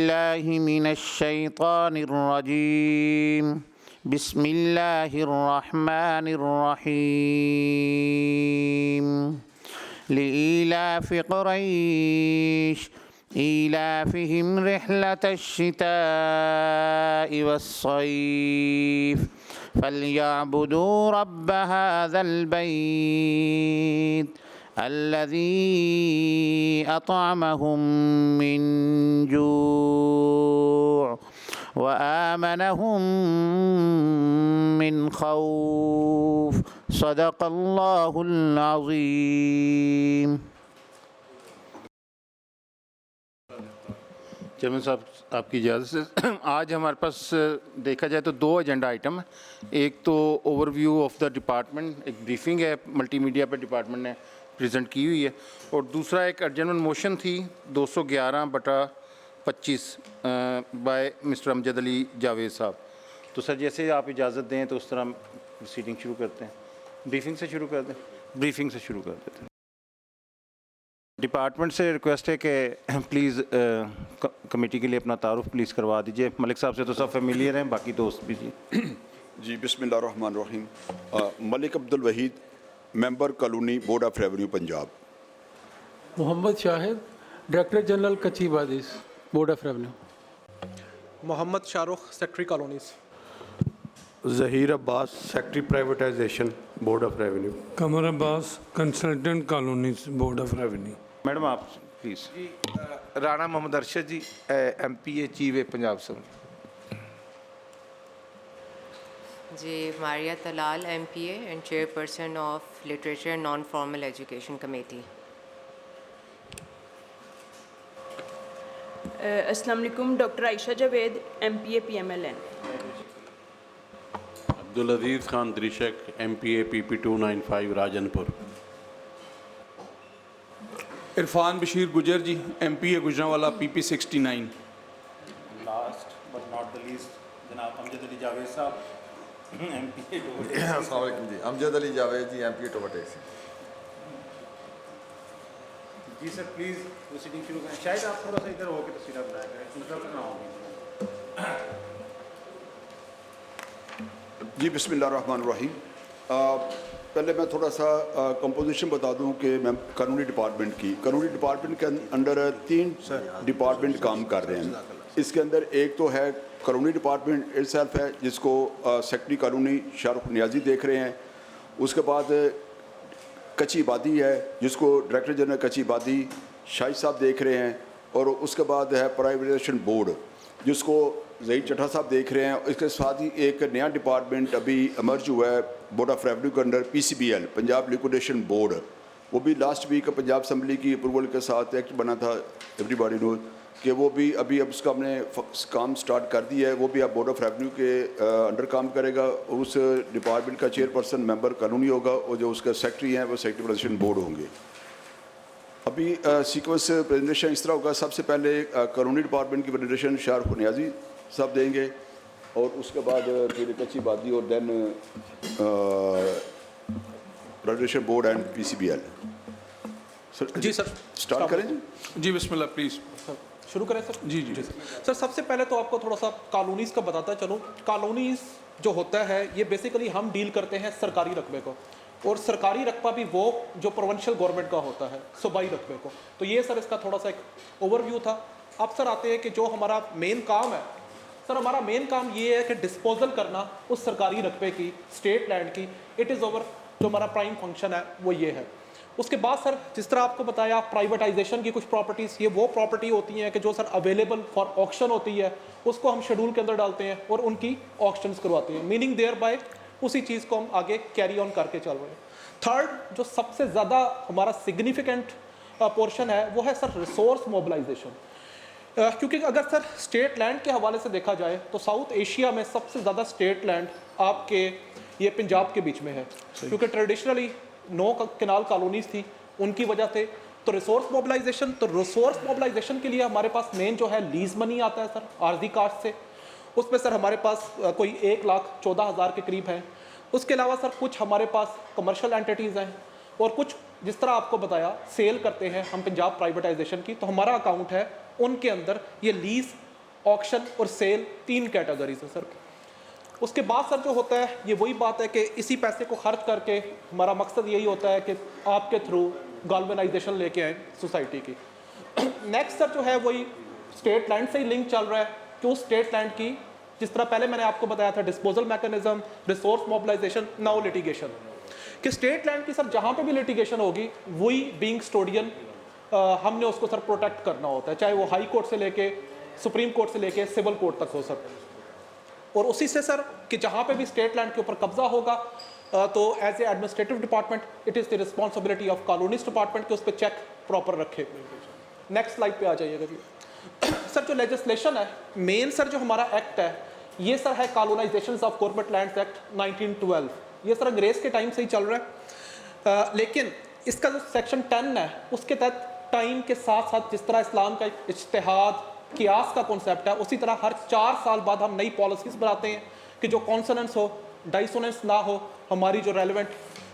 बिस्मिल्लाहि मिनश्शैतानिर्रजीम बिस्मिल्लाहिर्रहमानिर्रहीम लिईलाफि क़ुरैश ईलाफिहिम रिह्लतश्शिताइ वस्सैफ फलयअबुदू रब्ब हाज़ल बैत अल्लज़ी अतअमहुम मिन जू' व आमनहुम मिन खौफ सदक़ल्लाहुल अज़ीम। चेयरमैन साहब आपकी इजाज़त से आज हमारे पास देखा जाए तो दो एजेंडा आइटम है। एक तो ओवरव्यू ऑफ द डिपार्टमेंट, एक ब्रीफिंग है मल्टीमीडिया पे डिपार्टमेंट ने प्रेजेंट की हुई है, और दूसरा एक अर्जेंट मोशन थी 211/25 बाय मिस्टर अमजद अली जावेद साहब। तो सर जैसे आप इजाज़त दें तो उस तरह प्रोसीडिंग शुरू करते हैं। ब्रीफिंग से शुरू कर दें, ब्रीफिंग से शुरू कर देते हैं। डिपार्टमेंट से रिक्वेस्ट है कि प्लीज़ कमेटी के लिए अपना तारुफ प्लीज़ करवा दीजिए। मलिक साहब से तो सब फेमिलियर हैं, बाकी दोस्त भी जी। जी बिस्मिल्लाहिर्रहमानिर्रहीम। Malik Abdul Waheed, member colony board of revenue Punjab. Mohammad Shahid, director general Katchi Abadis board of revenue. Mohammad Shahrukh, secretary colonies. Zaheer Abbas, secretary privatisation board of revenue. Qamar Abbas, consultant colonies board of revenue. Madam आप please. Rana Mohammad Arshad ji, MPA chief है पंजाब असेंबली। जी Maria Talal, MPA and chairperson of literature and non formal education committee. अस्सलाम वालेकुम, doctor Ayesha Javed, MPA PMLN। Abdul अजीज़ Khan द्रिशक, MPA PP295 Rajanpur. Irfan Bashir गुजर जी, MPA Gujranwala PP69। Last but not the least जनाब अमजद अली जावेद साहब, MPA अस्सलाम वालेकुम जी, अमजद अली जावेद जी, MPA टोबटे से। जी सर प्लीज़ प्रोसीडिंग शुरू करें। शायद आप थोड़ा सा इधर होकर तस्वीर बनाया करें, इंटरप्ट ना होगी। जी बिस्मिल्लाहिर्रहमानिर्रहीम। पहले मैं थोड़ा सा कंपोजिशन बता दूं कि मैं कानूनी डिपार्टमेंट के अंडर 3 डिपार्टमेंट काम कर रहे हैं। इसके अंदर एक तो है कानूनी डिपार्टमेंट इटसेल्फ है, जिसको सेक्रेटरी कानूनी शाहरुख नियाजी देख रहे हैं। उसके बाद कच्ची आबादी है, जिसको डायरेक्टर जनरल कच्ची आबादी शाहिद साहब देख रहे हैं। और उसके बाद है प्राइवेटाइजेशन बोर्ड, जिसको ज़हीर चट्टा साहब देख रहे हैं। इसके साथ ही एक नया डिपार्टमेंट अभी इमर्ज हुआ है बोर्ड ऑफ रेवेन्यू के under, PCBL Punjab liquidation board. वो भी लास्ट वीक पंजाब असम्बली की अप्रूवल के साथ एक्ट बना था, एवरीबॉडी नो कि वो भी अभी अब उसका हमने काम स्टार्ट कर दिया है। वो भी अब बोर्ड ऑफ रेवेन्यू के अंडर काम करेगा। उस डिपार्टमेंट का चेयरपर्सन मेंबर कानूनी होगा, और जो उसका सेक्रेटरी हैं वो सेक्रेटरी प्रेसिडेंट बोर्ड होंगे। अभी सीक्वेंस प्रेजेंटेशन इस तरह होगा। सबसे पहले कानूनी डिपार्टमेंट की प्रेजेंटेशन शाहरुख नियाजी साहब देंगे, और उसके बाद फिर कच्ची आबादी और then presentation board and PCBL। जी सर स्टार्ट करें जी बिस्मिल्लाह प्लीज़। शुरू करें सर। जी जी सर सबसे पहले तो आपको थोड़ा सा कॉलोनीज़ का बताता चलो। कॉलोनीज़ जो होता है ये बेसिकली हम डील करते हैं सरकारी रकबे को, और सरकारी रकबा भी वो जो प्रोविंशियल गवर्नमेंट का होता है, सूबाई रकबे को। तो ये सर इसका थोड़ा सा एक ओवरव्यू था। अब सर आते हैं कि जो हमारा मेन काम है, सर हमारा मेन काम ये है कि डिस्पोजल करना उस सरकारी रकबे की, स्टेट लैंड की। इट इज़ ओवर, जो हमारा प्राइम फंक्शन है वो ये है। उसके बाद सर जिस तरह आपको बताया प्राइवेटाइजेशन की कुछ प्रॉपर्टीज़, ये वो प्रॉपर्टी होती हैं कि जो सर अवेलेबल फॉर ऑक्शन होती है, उसको हम शेड्यूल के अंदर डालते हैं और उनकी ऑक्शंस करवाते हैं। मीनिंग देयर बाय उसी चीज़ को हम आगे कैरी ऑन करके चल रहे हैं। थर्ड जो सबसे ज़्यादा हमारा सिग्निफिकेंट पोर्शन है वो है सर रिसोर्स मोबिलाइजेशन। क्योंकि अगर सर स्टेट लैंड के हवाले से देखा जाए तो साउथ एशिया में सबसे ज़्यादा स्टेट लैंड आपके ये पंजाब के बीच में है, क्योंकि ट्रेडिशनली 9 कैनाल कॉलोनीज़ थी, उनकी वजह से। तो रिसोर्स मोबिलाइजेशन के लिए हमारे पास मेन जो है लीज मनी आता है सर, आर्जी कास्ट से। उसमें सर हमारे पास कोई 1,14,000 के करीब है। उसके अलावा सर कुछ हमारे पास कमर्शियल एंटिटीज़ हैं, और कुछ जिस तरह आपको बताया सेल करते हैं हम पंजाब प्राइवेटाइजेशन की, तो हमारा अकाउंट है उनके अंदर ये लीज ऑक्शन और सेल 3 कैटेगरीज है सर। उसके बाद सर जो होता है ये वही बात है कि इसी पैसे को खर्च करके हमारा मकसद यही होता है कि आपके थ्रू गाल्वेनाइजेशन लेके आए सोसाइटी की। नेक्स्ट सर जो है वही स्टेट लैंड से ही लिंक चल रहा है कि उस स्टेट लैंड की, जिस तरह पहले मैंने आपको बताया था disposal mechanism, resource mobilization, now litigation, कि स्टेट लैंड की सर जहाँ पे भी लिटिगेशन होगी वही बीइंग कस्टोडियन हमने उसको सर प्रोटेक्ट करना होता है, चाहे वो हाई कोर्ट से लेके सुप्रीम कोर्ट से लेके सिविल कोर्ट तक हो सर। और उसी से सर कि जहाँ पे भी स्टेट लैंड के ऊपर कब्जा होगा तो as a administrative department it is the responsibility of colonies department के उस पर चेक प्रॉपर रखे। नेक्स्ट स्लाइड पे आ जाइएगा जी। सर जो लेजिस्लेशन है मेन सर जो हमारा एक्ट है ये सर है colonization of government lands act 1912। ये सर अंग्रेज़ के टाइम से ही चल रहा है, लेकिन इसका जो सेक्शन 10 है उसके तहत टाइम के साथ साथ जिस तरह इस्लाम का इज्तिहाद कियास का कॉन्सेप्ट है उसी तरह हर 4 साल बाद हम नई पॉलिसीज़ बनाते हैं कि जो कॉन्सोनेंस हो, डाइसोनेंस ना हो, हमारी जो रेलिवेंट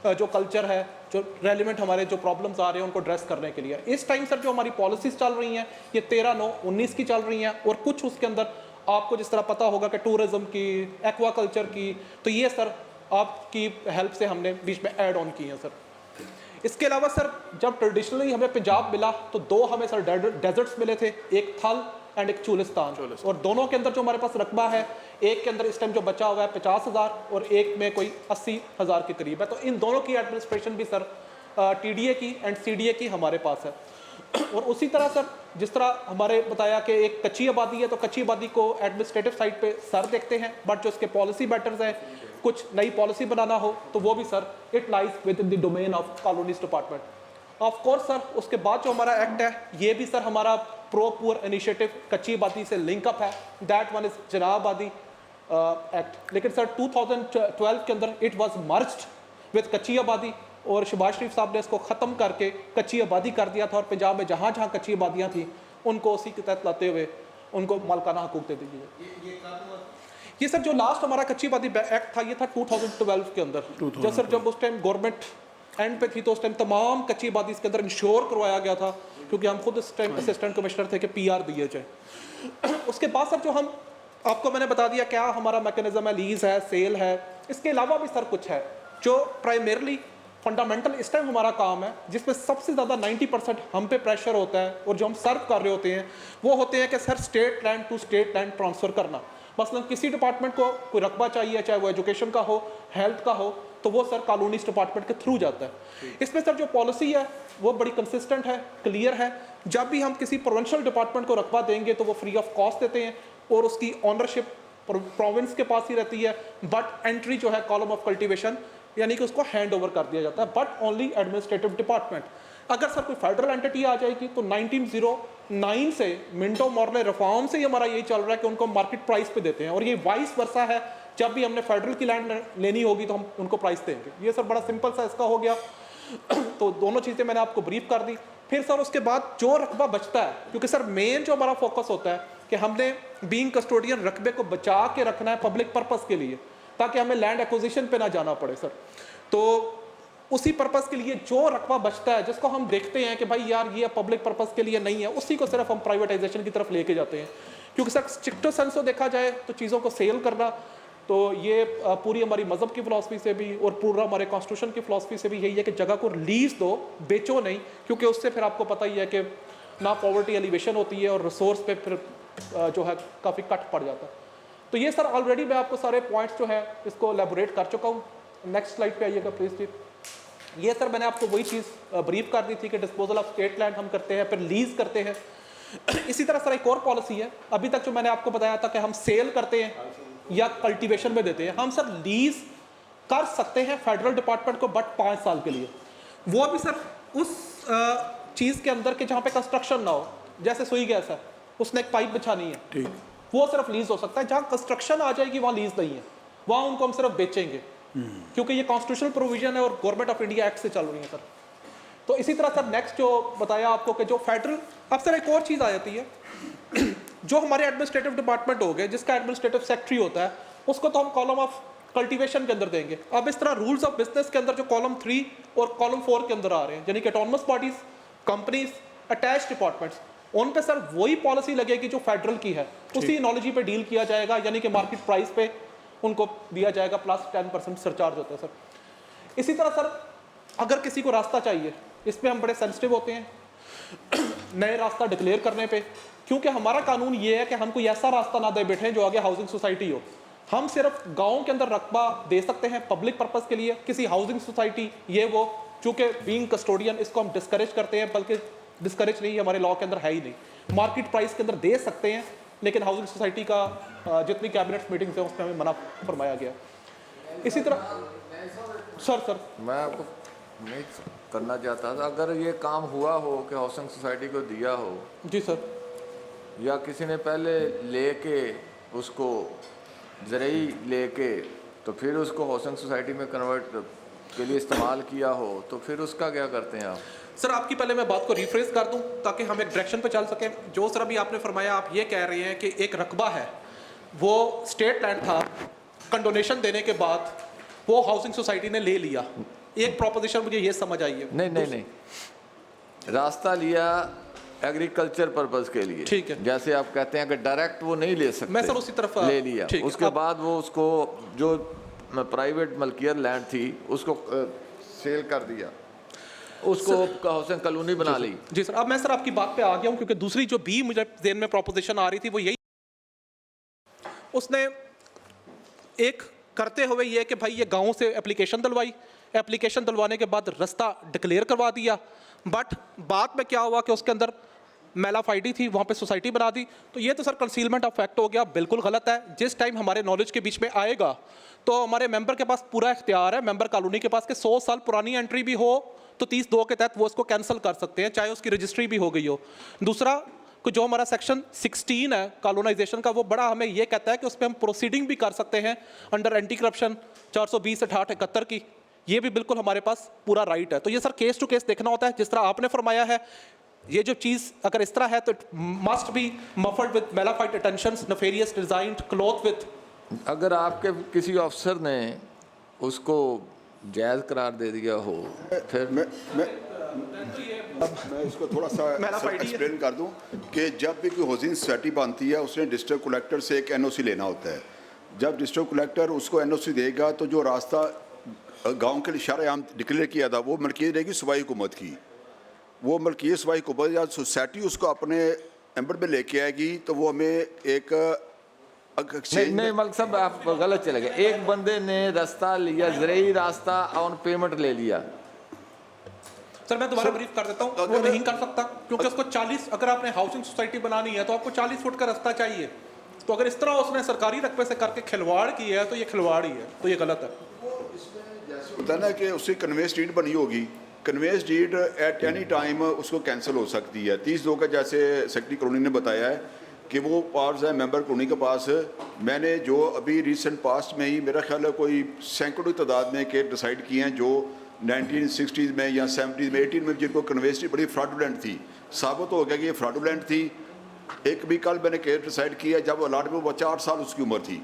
जो कल्चर है, जो रेलिवेंट हमारे जो प्रॉब्लम्स आ रहे हैं उनको एड्रेस करने के लिए। इस टाइम सर जो हमारी पॉलिसीज़ चल रही हैं ये 13/9/19 की चल रही हैं और कुछ उसके अंदर आपको जिस तरह पता होगा कि टूरिज़्म की, एक्वाकल्चर की, तो ये सर आपकी हेल्प से हमने बीच में ऐड ऑन की हैं सर। इसके अलावा सर जब ट्रेडिशनली हमें पंजाब मिला तो 2 हमें सर डेजर्ट्स मिले थे, एक थल एंड एक चूलिस्तान, और दोनों के अंदर जो हमारे पास रकबा है एक के अंदर इस टाइम जो बचा हुआ है 50,000 और एक में कोई 80,000 के करीब है। तो इन दोनों की एडमिनिस्ट्रेशन भी सर TDA की एंड CDA की हमारे पास है। और उसी तरह सर जिस तरह हमारे बताया कि एक कच्ची आबादी है तो कच्ची आबादी को एडमिनिस्ट्रेटिव साइड पे सर देखते हैं, बट जो इसके पॉलिसी मैटर्स हैं, कुछ नई पॉलिसी बनाना हो तो वो भी sir it lies with in the domain of colonies department of course sir. उसके बाद जो हमारा एक्ट है ये भी सर हमारा प्रो पुअर इनिशिएटिव कच्ची आबादी से लिंकअप है, दैट वन इज जना आबादी एक्ट। लेकिन सर 2012 के अंदर इट वॉज मर्ज्ड विद कच्ची आबादी और शहबाज शरीफ साहब ने इसको ख़त्म करके कच्ची आबादी कर दिया था और पंजाब में जहाँ जहाँ कच्ची आबादियाँ थी उनको उसी के तहत लाते हुए उनको मालकाना हकूक दे दीजिए। ये सर जो लास्ट हमारा कच्ची आबादी एक्ट था ये था 2012 के अंदर, जो सर जब उस टाइम गवर्नमेंट एंड पे थी तो उस टाइम तमाम कच्ची आबादी इसके अंदर इंश्योर करवाया गया था क्योंकि हम खुद इस टाइम असिस्टेंट कमिश्नर थे कि PR दिए जाए। उसके बाद सर जो हम आपको मैंने बता दिया क्या हमारा मैकेनिज्म है, लीज है, सेल है। इसके अलावा भी सर कुछ है जो प्राइमरली फंडामेंटल इस टाइम हमारा काम है जिसमें सबसे ज़्यादा 90% हम पे प्रेशर होता है और जो हम सर्व कर रहे होते हैं वो होते हैं कि sir state land to state land transfer करना। मसलन किसी डिपार्टमेंट को कोई रकबा चाहिए, चाहे वो एजुकेशन का हो, हेल्थ का हो, तो वो सर कॉलोनीज डिपार्टमेंट के थ्रू जाता है। इसमें सर जो पॉलिसी है वो बड़ी कंसिस्टेंट है, क्लियर है। जब भी हम किसी प्रोविंशियल डिपार्टमेंट को रकबा देंगे तो वो फ्री ऑफ कॉस्ट देते हैं और उसकी ऑनरशिप प्रोविंस के पास ही रहती है, बट एंट्री जो है कॉलम ऑफ कल्टीवेशन यानी कि उसको हैंड ओवर कर दिया जाता है, बट ओनली एडमिनिस्ट्रेटिव डिपार्टमेंट। अगर सर कोई फेडरल एंटिटी आ जाएगी तो 1909 से मिंटो मॉर्ले रिफॉर्म से ही हमारा यही चल रहा है कि उनको मार्केट प्राइस पे देते हैं और ये वाइस वर्सा है। जब भी हमने फेडरल की लैंड लेनी होगी तो हम उनको प्राइस देंगे। ये सर बड़ा सिंपल सा इसका हो गया। तो दोनों चीज़ें मैंने आपको ब्रीफ कर दी। फिर सर उसके बाद जो रकबा बचता है, क्योंकि सर मेन जो हमारा फोकस होता है कि हमने बीइंग कस्टोडियन रकबे को बचा के रखना है पब्लिक पर्पस के लिए ताकि हमें लैंड एक्विजिशन पे ना जाना पड़े सर। तो उसी पर्पस के लिए जो रकबा बचता है जिसको हम देखते हैं कि भाई यार ये पब्लिक पर्पस के लिए नहीं है, उसी को सिर्फ हम प्राइवेटाइजेशन की तरफ लेके जाते हैं। क्योंकि सर स्ट्रिक्टर सेंस देखा जाए तो चीज़ों को सेल करना तो ये पूरी हमारी मज़हब की फ़िलासफ़ी से भी और पूरा हमारे कॉन्स्टिट्यूशन की फ़िलासफ़ी से भी यही है कि जगह को लीज़ दो, बेचो नहीं, क्योंकि उससे फिर आपको पता ही है कि ना पॉवर्टी एलिवेशन होती है और रिसोर्स पे फिर जो है काफ़ी कट पड़ जाता है। तो ये सर ऑलरेडी मैं आपको सारे पॉइंट्स जो है इसको एलेबोरेट कर चुका हूँ। नेक्स्ट स्लाइड पे आइएगा प्लीज़ जी। ये सर मैंने आपको वही चीज़ ब्रीफ कर दी थी कि डिस्पोजल ऑफ स्टेट लैंड हम करते हैं, फिर लीज करते हैं। इसी तरह सर एक और पॉलिसी है अभी तक जो मैंने आपको बताया था कि हम सेल करते हैं या कल्टीवेशन में देते हैं, हम सर लीज कर सकते हैं फेडरल डिपार्टमेंट को, बट 5 साल के लिए। वो भी सर उस चीज़ के अंदर के जहाँ पे कंस्ट्रक्शन ना हो, जैसे सुई गैस है उसने एक पाइप बिछानी है, ठीक, वो सिर्फ लीज हो सकता है। जहाँ कंस्ट्रक्शन आ जाएगी वहाँ लीज नहीं है, वहाँ उनको हम सिर्फ बेचेंगे क्योंकि ये कॉन्स्टिट्यूशनल प्रोविजन है और गवर्नमेंट ऑफ इंडिया एक्ट से चल रही है सर। तो इसी तरह सर नेक्स्ट जो बताया आपको कि जो फेडरल, अब सर एक और चीज़ आ जाती है जो हमारे एडमिनिस्ट्रेटिव डिपार्टमेंट हो गए जिसका एडमिनिस्ट्रेटिव सेक्रेटरी होता है उसको तो हम कॉलम ऑफ कल्टीवेशन के अंदर देंगे। अब इस तरह रूल्स ऑफ बिजनेस के अंदर जो कॉलम 3 और कॉलम 4 के अंदर आ रहे हैं, यानी कि autonomous bodies, companies, attach departments, उन पे सर वही पॉलिसी लगेगी जो फेडरल की है, उसी एनोलॉजी पे डील किया जाएगा, यानी कि मार्केट प्राइस पे उनको दिया जाएगा प्लस 10% सरचार्ज होता है सर। इसी तरह सर अगर किसी को रास्ता चाहिए, इस पर हम बड़े सेंसिटिव होते हैं नए रास्ता डिक्लेयर करने पे, क्योंकि हमारा कानून ये है कि हम कोई ऐसा रास्ता ना दे बैठे जो आगे हाउसिंग सोसाइटी हो। हम सिर्फ गाँव के अंदर रकबा दे सकते हैं पब्लिक पर्पज़ के लिए, किसी हाउसिंग सोसाइटी ये वो, चूँकि बीइंग कस्टोडियन इसको हम डिस्करेज करते हैं, बल्कि डिस्करेज नहीं, हमारे लॉ के अंदर है ही नहीं। मार्केट प्राइस के अंदर दे सकते हैं, लेकिन हाउसिंग सोसाइटी का जितनी कैबिनेट मीटिंग्स हैं उसमें हमें मना फरमाया गया। इसी तरह सर मैं आपको नहीं करना चाहता था, अगर ये काम हुआ हो कि हाउसिंग सोसाइटी को दिया हो जी सर, या किसी ने पहले लेके उसको ज़रूरी लेके तो फिर उसको हाउसिंग सोसाइटी में कन्वर्ट के लिए इस्तेमाल किया हो, तो फिर उसका क्या करते हैं आप? सर आपकी पहले मैं बात को रिफ्रेश कर दूं ताकि हम एक डायरेक्शन पे चल सकें। जो सर अभी आपने फरमाया, आप ये कह रहे हैं कि एक रकबा है वो स्टेट लैंड था, कंडोनेशन देने के बाद वो हाउसिंग सोसाइटी ने ले लिया, एक प्रोपोजिशन मुझे ये समझ आई है। नहीं, रास्ता लिया एग्रीकल्चर पर्पस के लिए, ठीक है, जैसे आप कहते हैं कि डायरेक्ट वो नहीं ले सकते, मैं सर उसी तरफ ले लिया, उसके बाद वो उसको जो प्राइवेट मलकियत लैंड थी उसको सेल कर दिया, उसको हाउसिंग कॉलोनी बना ली। जी सर, अब मैं सर आपकी बात पे आ गया हूँ, क्योंकि दूसरी जो भी मुझे ज़हन में प्रोपोजिशन आ रही थी वो यही, उसने एक करते हुए ये कि भाई ये गाँव से एप्लीकेशन दिलवाई, एप्लीकेशन दिलवाने के बाद रास्ता डिक्लेयर करवा दिया, बट बाद में क्या हुआ कि उसके अंदर मेलाफाइडी थी, वहाँ पे सोसाइटी बना दी। तो ये तो सर कंसीलमेंट ऑफ फैक्ट हो गया, बिल्कुल गलत है। जिस टाइम हमारे नॉलेज के बीच में आएगा तो हमारे मेंबर के पास पूरा इख्तियार है, मेंबर कॉलोनी के पास, कि 100 साल पुरानी एंट्री भी हो तो 30(2) के तहत वो इसको कैंसिल कर सकते हैं, चाहे उसकी रजिस्ट्री भी हो गई हो। दूसरा कि जो हमारा सेक्शन 16 है कॉलोनाइजेशन का, वो बड़ा हमें ये कहता है कि उस पर हम प्रोसीडिंग भी कर सकते हैं अंडर एंटी करप्शन 420 68 71 की, ये भी बिल्कुल हमारे पास पूरा राइट है। तो ये सर केस टू केस देखना होता है, जिस तरह आपने फरमाया है। ये जो चीज़ अगर इस तरह है तो must be muffled with mala fide attentions, nefarious designed, cloth with. अगर आपके किसी अफसर ने उसको जायज़ करार दे दिया हो, फिर मैं इसको थोड़ा सा एक्सप्लेन कर दूं कि जब भी कोई हाउसिंग सोसाइटी बनती है उसने डिस्ट्रिक्ट कलेक्टर से एक NOC लेना होता है। जब डिस्ट्रिक्ट कलेक्टर उसको NOC देगा तो जो रास्ता गांव के लिए शरअ आम डिक्लेयर किया था वो मलकियत रहेगी सूबाई हुकूमत की, वो मलकियत सूबाई हुकूमत या सोसाइटी उसको अपने एम्बर में लेके आएगी, तो वो हमें एक नहीं मलिक साहब आप गलत चले गए। एक बंदे ने रास्ता लिया, ज़रूरी रास्ता, ऑन पेमेंट ले लिया। सर मैं दोबारा ब्रीफ कर देता हूँ, वो नहीं कर सकता क्योंकि उसको 40, अगर आपने हाउसिंग सोसाइटी बनानी है तो आपको 40 फुट का रास्ता चाहिए। तो अगर इस तरह उसने सरकारी रकबे से करके खिलवाड़ की है तो ये खिलवाड़ ही है, तो ये गलत है। होता है ना कि उसकी कन्वेंस डीड बनी होगी, conveyance deed at any time उसको कैंसिल हो सकती है। 30(2) का जैसे सेक्रेटरी कॉलोनी ने बताया है कि वो पार्ट्स है मेंबर कॉलोनी के पास। मैंने जो अभी रिसेंट पास्ट में ही मेरा ख्याल है कोई सैकड़ों तादाद में के डिसाइड किए हैं जो 1960s में या 70s में 18 में जिनको कन्वेंस डीड बड़ी फ्रॉडुलेंट थी, साबित हो गया कि ये फ्रॉडुलेंट थी। एक भी कल मैंने केस डिसाइड किया, जब अलाटमेंट बच्चा 8 साल उसकी उम्र थी,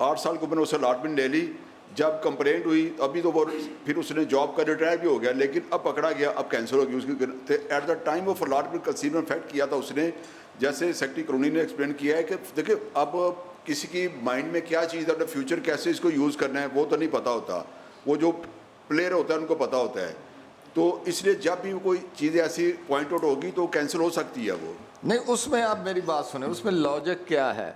8 साल की उम्र में उसने अलाटमेंट ले ली। जब कंप्लेंट हुई अभी तो वो फिर उसने जॉब का रिटायर भी हो गया, लेकिन अब पकड़ा गया, अब कैंसिल हो गई उसकी। At the time of allotment concealment fact किया था उसने, जैसे सेक्रेटरी कॉलोनी ने एक्सप्लेन किया है कि देखिए अब किसी की माइंड में क्या चीज़ है, अपने फ्यूचर कैसे इसको यूज़ करना है वो तो नहीं पता होता, वो जो प्लेयर होता है उनको पता होता है। तो इसलिए जब भी कोई चीज़ ऐसी पॉइंट आउट होगी तो कैंसिल हो सकती है वो। नहीं, उसमें आप मेरी बात सुने, उसमें लॉजिक क्या है?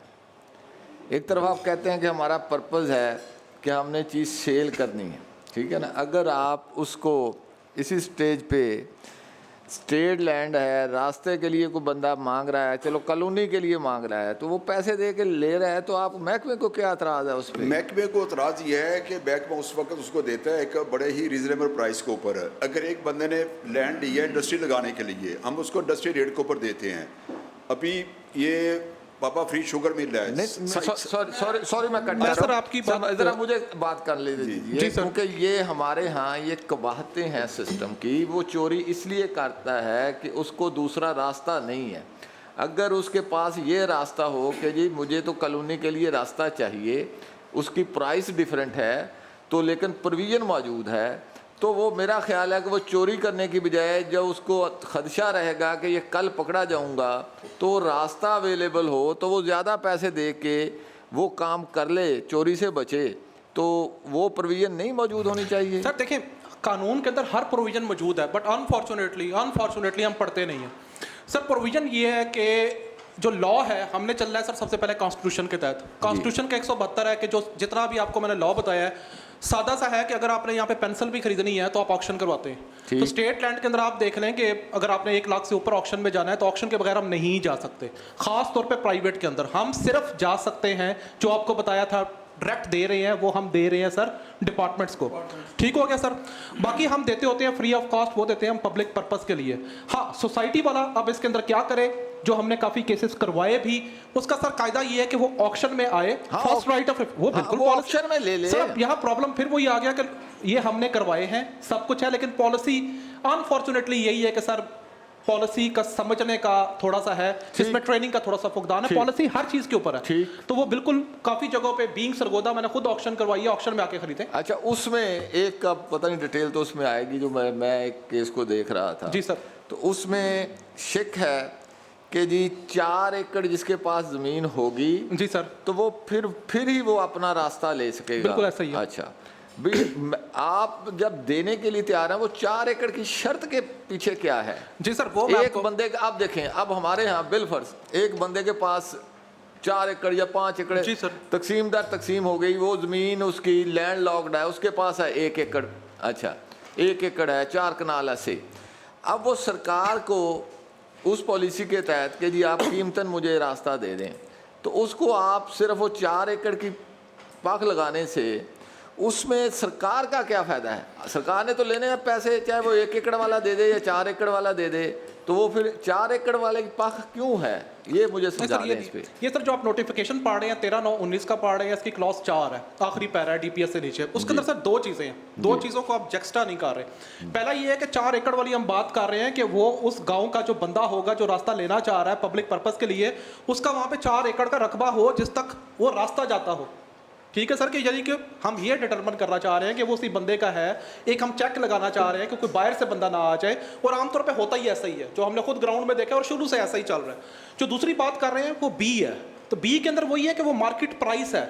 एक तरफ आप कहते हैं कि हमारा पर्पज़ है कि हमने चीज़ सेल करनी है, ठीक है ना। अगर आप उसको इसी स्टेज पे स्टेट लैंड है, रास्ते के लिए कोई बंदा मांग रहा है, चलो कॉलोनी के लिए मांग रहा है, तो वो पैसे दे के ले रहा है, तो आप महकमे को क्या एतराज़ है उस पर? महकमे को एतराज़ ये है कि महकमा उस वक्त उसको देता है एक बड़े ही रीजनेबल प्राइस के ऊपर। अगर एक बंदे ने लैंड लिया इंडस्ट्री लगाने के लिए, हम उसको इंडस्ट्री रेट के ऊपर देते हैं। अभी ये पापा फ्री शुगर मिल रहा है। सॉरी मैं कट रहा हूं आपकी बात, जरा मुझे बात कर ले दीजिए, क्योंकि ये हमारे यहाँ ये कबाहतें हैं सिस्टम की। वो चोरी इसलिए करता है कि उसको दूसरा रास्ता नहीं है। अगर उसके पास ये रास्ता हो कि जी मुझे तो कॉलोनी के लिए रास्ता चाहिए, उसकी प्राइस डिफरेंट है, तो लेकिन प्रोविज़न मौजूद है, तो वो मेरा ख्याल है कि वो चोरी करने की बजाय जब उसको खदशा रहेगा कि ये कल पकड़ा जाऊंगा, तो रास्ता अवेलेबल हो तो वो ज़्यादा पैसे दे के वो काम कर ले, चोरी से बचे, तो वो प्रोविज़न नहीं मौजूद होनी चाहिए। सर देखिए, कानून के अंदर हर प्रोविज़न मौजूद है, बट अनफॉर्चुनेटली हम पढ़ते नहीं हैं। सर प्रोविज़न ये है कि जो लॉ है हमने चल रहा है सर सबसे पहले कॉन्स्टिट्यूशन के तहत। कॉन्स्टिट्यूशन का 172 है कि जो जितना भी आपको मैंने लॉ बताया है, सादा सा है कि अगर आपने यहाँ पे पेंसिल भी खरीदनी है तो आप ऑक्शन करवाते हैं। तो स्टेट लैंड के अंदर आप देख लें कि अगर आपने 1 लाख से ऊपर ऑक्शन में जाना है तो ऑक्शन के बगैर हम नहीं जा सकते। खास तौर पे प्राइवेट के अंदर हम सिर्फ जा सकते हैं, जो आपको बताया था डायरेक्ट दे रहे हैं वो हम दे रहे हैं सर डिपार्टमेंट्स को। ठीक हो गया सर। बाकी हम देते होते हैं फ्री ऑफ कॉस्ट, वो देते हैं हम पब्लिक पर्पस के लिए। हाँ, सोसाइटी वाला अब इसके अंदर क्या करे, जो हमने काफी केसेस करवाए भी, उसका सर कायदा ये है कि वो ऑक्शन में आए, फर्स्ट राइट ऑफ वो बिल्कुल ऑक्शन में ले ले। सर यहाँ प्रॉब्लम फिर वही आ गया कि ये हमने करवाए हैं, सब कुछ है, लेकिन पॉलिसी अनफॉर्चुनेटली यही है कि सर पॉलिसी का समझने का थोड़ा सा है, इसमें ट्रेनिंग का थोड़ा सा फुकदान है। पॉलिसी हर चीज के ऊपर है, तो वो बिल्कुल काफी जगहों पे बीइंग सरगोदा मैंने खुद ऑक्शन करवाई है, ऑक्शन में आके खरीदे। अच्छा, उसमें एक का पता नहीं डिटेल तो उसमें आएगी, जो मैं एक केस को देख रहा था जी सर, तो उसमें शिक है कि जी 4 एकड़ जिसके पास जमीन होगी जी सर, तो वो फिर ही वो अपना रास्ता ले सकेगा। बिल्कुल ऐसा ही है। अच्छा, आप जब देने के लिए तैयार हैं, वो 4 एकड़ की शर्त के पीछे क्या है? जी सर, वो एक बंदे का आप देखें, अब हमारे यहाँ बिलफर्ज एक बंदे के पास 4 एकड़ या 5 एकड़ जी सर, तकसीमदार तकसीम हो गई, वो जमीन उसकी लैंड लॉक्ड है, उसके पास है 1 एकड़। अच्छा, 1 एकड़ है, 4 कनाल ऐसे। अब वो सरकार को उस पॉलिसी के तहत कि जी आप कीमतन मुझे रास्ता दे दें, तो उसको आप सिर्फ वो 4 एकड़ की पाक लगाने से उसमें सरकार का क्या फ़ायदा है? सरकार ने तो लेने हैं पैसे, चाहे वो 1 एकड़ वाला दे दे या 4 एकड़ वाला दे दे, तो वो फिर 4 एकड़ वाले की पाक क्यों है? ये मुझे समझा दें इस पे। ये सर जो आप नोटिफिकेशन पढ़ रहे हैं 13/9/19 का पढ़ रहे हैं, इसकी क्लॉज 4 है, आखिरी पैरा है डीपीएस से नीचे। उसके अंदर सर 2 चीज़ें हैं, 2 चीज़ों को आप जक्स्टा नहीं कर रहे। पहला ये है कि 4 एकड़ वाली हम बात कर रहे हैं कि वो उस गाँव का जो बंदा होगा जो रास्ता लेना चाह रहा है पब्लिक पर्पज़ के लिए, उसका वहाँ पे 4 एकड़ का रकबा हो जिस तक वो रास्ता जाता हो। ठीक है सर, कि यानी कि हम ये डिटरमिन करना चाह रहे हैं कि वो उसी बंदे का है, एक हम चेक लगाना चाह रहे हैं कि कोई बाहर से बंदा ना आ जाए, और आमतौर पे होता ही ऐसा ही है, जो हमने खुद ग्राउंड में देखा और शुरू से ऐसा ही चल रहा है। जो दूसरी बात कर रहे हैं वो बी है, तो बी के अंदर वही है कि वो मार्केट प्राइस है,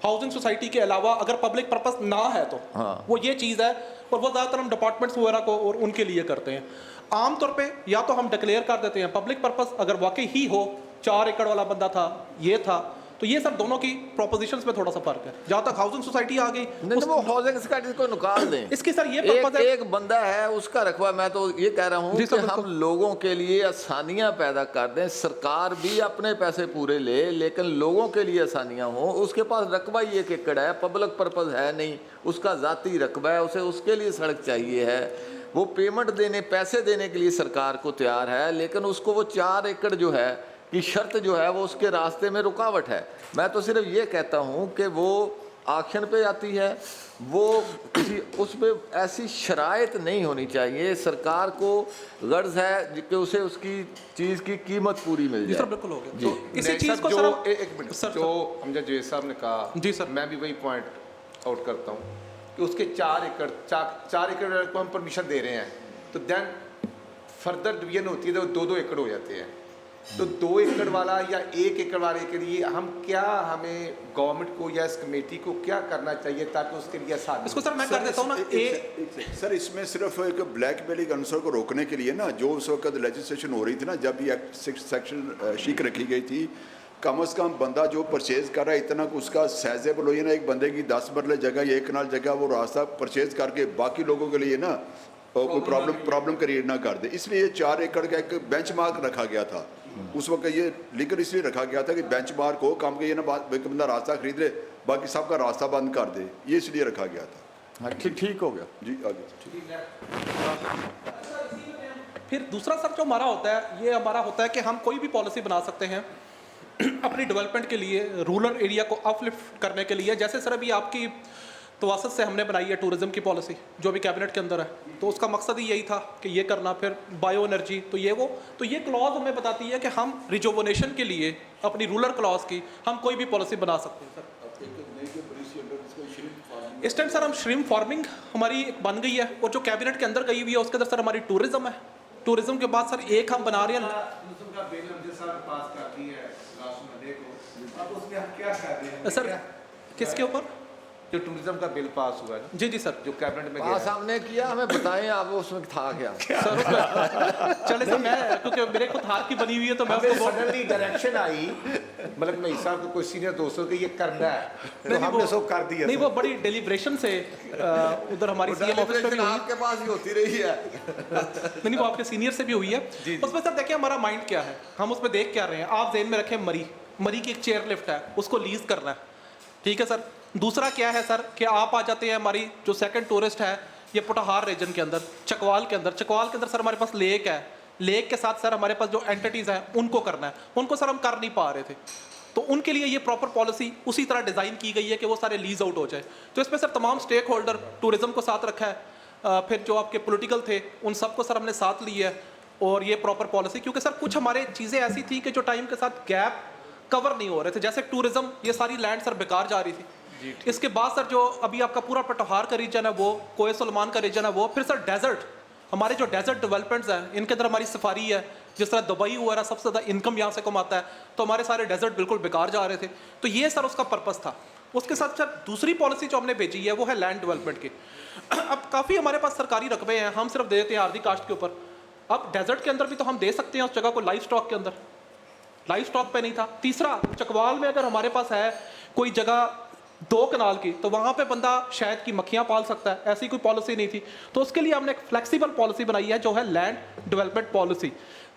हाउसिंग सोसाइटी के अलावा अगर पब्लिक पर्पस ना है तो वो ये चीज़ है, और वो ज़्यादातर हम डिपार्टमेंट्स वगैरह को और उनके लिए करते हैं। आमतौर पर या तो हम डिक्लेयर कर देते हैं पब्लिक पर्पस, अगर वाकई ही हो 4 एकड़ वाला बंदा था, ये था, तो ये सब दोनों की प्रोपोजिशंस में थोड़ा सा फर्क है। जहाँ तक हाउसिंग सोसाइटी आ गई, नहीं वो हाउसिंग सोसाइटी को निकाल दें। इसकी सर ये पर्पस है, एक बंदा है उसका रकबा, मैं तो ये कह रहा हूँ कि हम लोगों के लिए आसानियाँ पैदा कर दें, सरकार भी अपने पैसे पूरे ले, लेकिन लोगों के लिए आसानियाँ हो। उसके पास रकबा ही 1 एकड़ है, पब्लिक पर्पज़ है नहीं, उसका ज़ाती रकबा है, उसे उसके लिए सड़क चाहिए है, वो पेमेंट देने, पैसे देने के लिए सरकार को तैयार है, लेकिन उसको वो 4 एकड़ जो है कि शर्त जो है वो उसके रास्ते में रुकावट है। मैं तो सिर्फ ये कहता हूँ कि वो ऑक्शन पे आती है, वो किसी उसमें ऐसी शराइत नहीं होनी चाहिए। सरकार को गर्ज है कि उसे उसकी चीज़ की कीमत पूरी मिल जाए। बिल्कुल हो गया। जी, इसी चीज़ को जो एक मिनट, जो हमजा जवेद साहब ने कहा, जी सर, मैं भी वही पॉइंट आउट करता हूँ कि उसके 4 एकड़ को हम परमिशन दे रहे हैं, तो देन फर्दर डिवीजन होती है तो 2-2 एकड़ हो जाते हैं। तो 2 एकड़ वाला या 1 एकड़ वाले के लिए हमें गवर्नमेंट को या इस कमेटी को क्या करना चाहिए ताकि उसके लिए आसान? इसको सर मैं कर देता हूँ ना। सर इसमें सिर्फ एक ब्लैक मेलिंग अनसर को रोकने के लिए ना, जो उस वक्त लेजिस्लेशन हो रही थी ना, जब ये सेक्शन शीक रखी गई थी, कम से कम बंदा जो परचेज कर रहा है इतना उसका साइजेबल हो ना, एक बंदे की 10 मरले जगह या 1 कनाल जगह वो रास्ता परचेज करके बाकी लोगों के लिए ना कोई प्रॉब्लम क्रिएट ना कर दे। इसलिए 4 एकड़ का एक बेंचमार्क रखा गया था उस वक्त। ये लीगल इसलिए रखा गया था कि बेंचमार्क हो, काम के ये ना बंदा रास्ता खरीद ले बाकी सबका रास्ता बंद कर दे, ये इसलिए रखा गया था। हाँ, ठीक हो गया जी, आगे। फिर दूसरा सर जो हमारा होता है, ये हमारा होता है कि हम कोई भी पॉलिसी बना सकते हैं अपनी डेवलपमेंट के लिए, रूरल एरिया को अपलिफ्ट करने के लिए। जैसे सर अभी आपकी तवासत से हमने बनाई है टूरिज़्म की पॉलिसी जो अभी कैबिनेट के अंदर है। तो उसका मकसद ही यही था कि ये करना, फिर बायो एनर्जी, तो ये वो, तो ये क्लॉज हमें बताती है कि हम रिजोवनेशन के लिए अपनी रूरल क्लॉज की हम कोई भी पॉलिसी बना सकते हैं सर। इस टाइम सर हम श्रिम्प फार्मिंग हमारी एक बन गई है, और जो कैबिनेट के अंदर गई हुई है उसके अंदर सर हमारी टूरिज़्म है। टूरिज़्म के बाद सर एक हम बना रहे हैं सर, किसके ऊपर? जो टूरिज्म का बिल पास हुआ है। जी जी सर, जो कैबिनेट में पास हमने किया, हमें बताएं आप उसमें था क्या? सर चले सर, मैं क्योंकि मेरे खुद हाथ की बनी हुई है तो मैं उसको सडनली डायरेक्शन आई, मतलब मैं साहब को कोई सीनियर दोस्तों को ये करना है तो हमने सब कर दिया। नहीं, वो बड़ी डेलिब्रेशन से उधर हमारी सीएम ऑफिस में भी हुई, आपके पास ही होती रही है। नहीं वो आपके सीनियर से भी हुई है। उसमें सर देखिए हमारा माइंड क्या है, हम उसमें देख क्या रहे हैं। आप जेन में रखें मरी की एक चेयर लिफ्ट है, उसको लीज करना है, ठीक है सर। दूसरा क्या है सर कि आप आ जाते हैं, हमारी जो सेकंड टूरिस्ट है ये पुटाहार रीजन के अंदर, चकवाल के अंदर सर हमारे पास लेक है। लेक के साथ सर हमारे पास जो एंटिटीज़ हैं उनको करना है, उनको सर हम कर नहीं पा रहे थे, तो उनके लिए ये प्रॉपर पॉलिसी उसी तरह डिज़ाइन की गई है कि वो सारे लीज आउट हो जाए। तो इसमें सर तमाम स्टेक होल्डर टूरिज़्म को साथ रखा है, फिर जो आपके पॉलिटिकल थे उन सबको सर हमने साथ लिया है, और ये प्रॉपर पॉलिसी, क्योंकि सर कुछ हमारे चीज़ें ऐसी थी कि जो टाइम के साथ गैप कवर नहीं हो रहे थे। जैसे टूरिज़्म, ये सारी लैंड सर बेकार जा रही थी। इसके बाद सर जो अभी आपका पूरा पटोहार का रीजन है वो, कोए सुलेमान का रीजन है वो, फिर सर डेजर्ट, हमारे जो डेजर्ट डेवलपमेंट्स हैं इनके अंदर हमारी सफारी है, जिस तरह दुबई वगैरह सबसे ज़्यादा इनकम यहाँ से कमाता है, तो हमारे सारे डेजर्ट बिल्कुल बेकार जा रहे थे। तो ये सर उसका पर्पस था। उसके साथ सर दूसरी पॉलिसी जो हमने भेजी है वो है लैंड डेवलपमेंट की। अब काफ़ी हमारे पास सरकारी रकबे हैं, हम सिर्फ दे देते हैं आर्धी कास्ट के ऊपर। अब डेजर्ट के अंदर भी तो हम दे सकते हैं उस जगह को, लाइफ स्टॉक के अंदर, लाइफ स्टॉक पे नहीं था। तीसरा, चकवाल में अगर हमारे पास है कोई जगह 2 कनाल की, तो वहाँ पे बंदा शायद की मक्खियाँ पाल सकता है, ऐसी कोई पॉलिसी नहीं थी। तो उसके लिए हमने एक फ्लेक्सिबल पॉलिसी बनाई है जो है land development policy.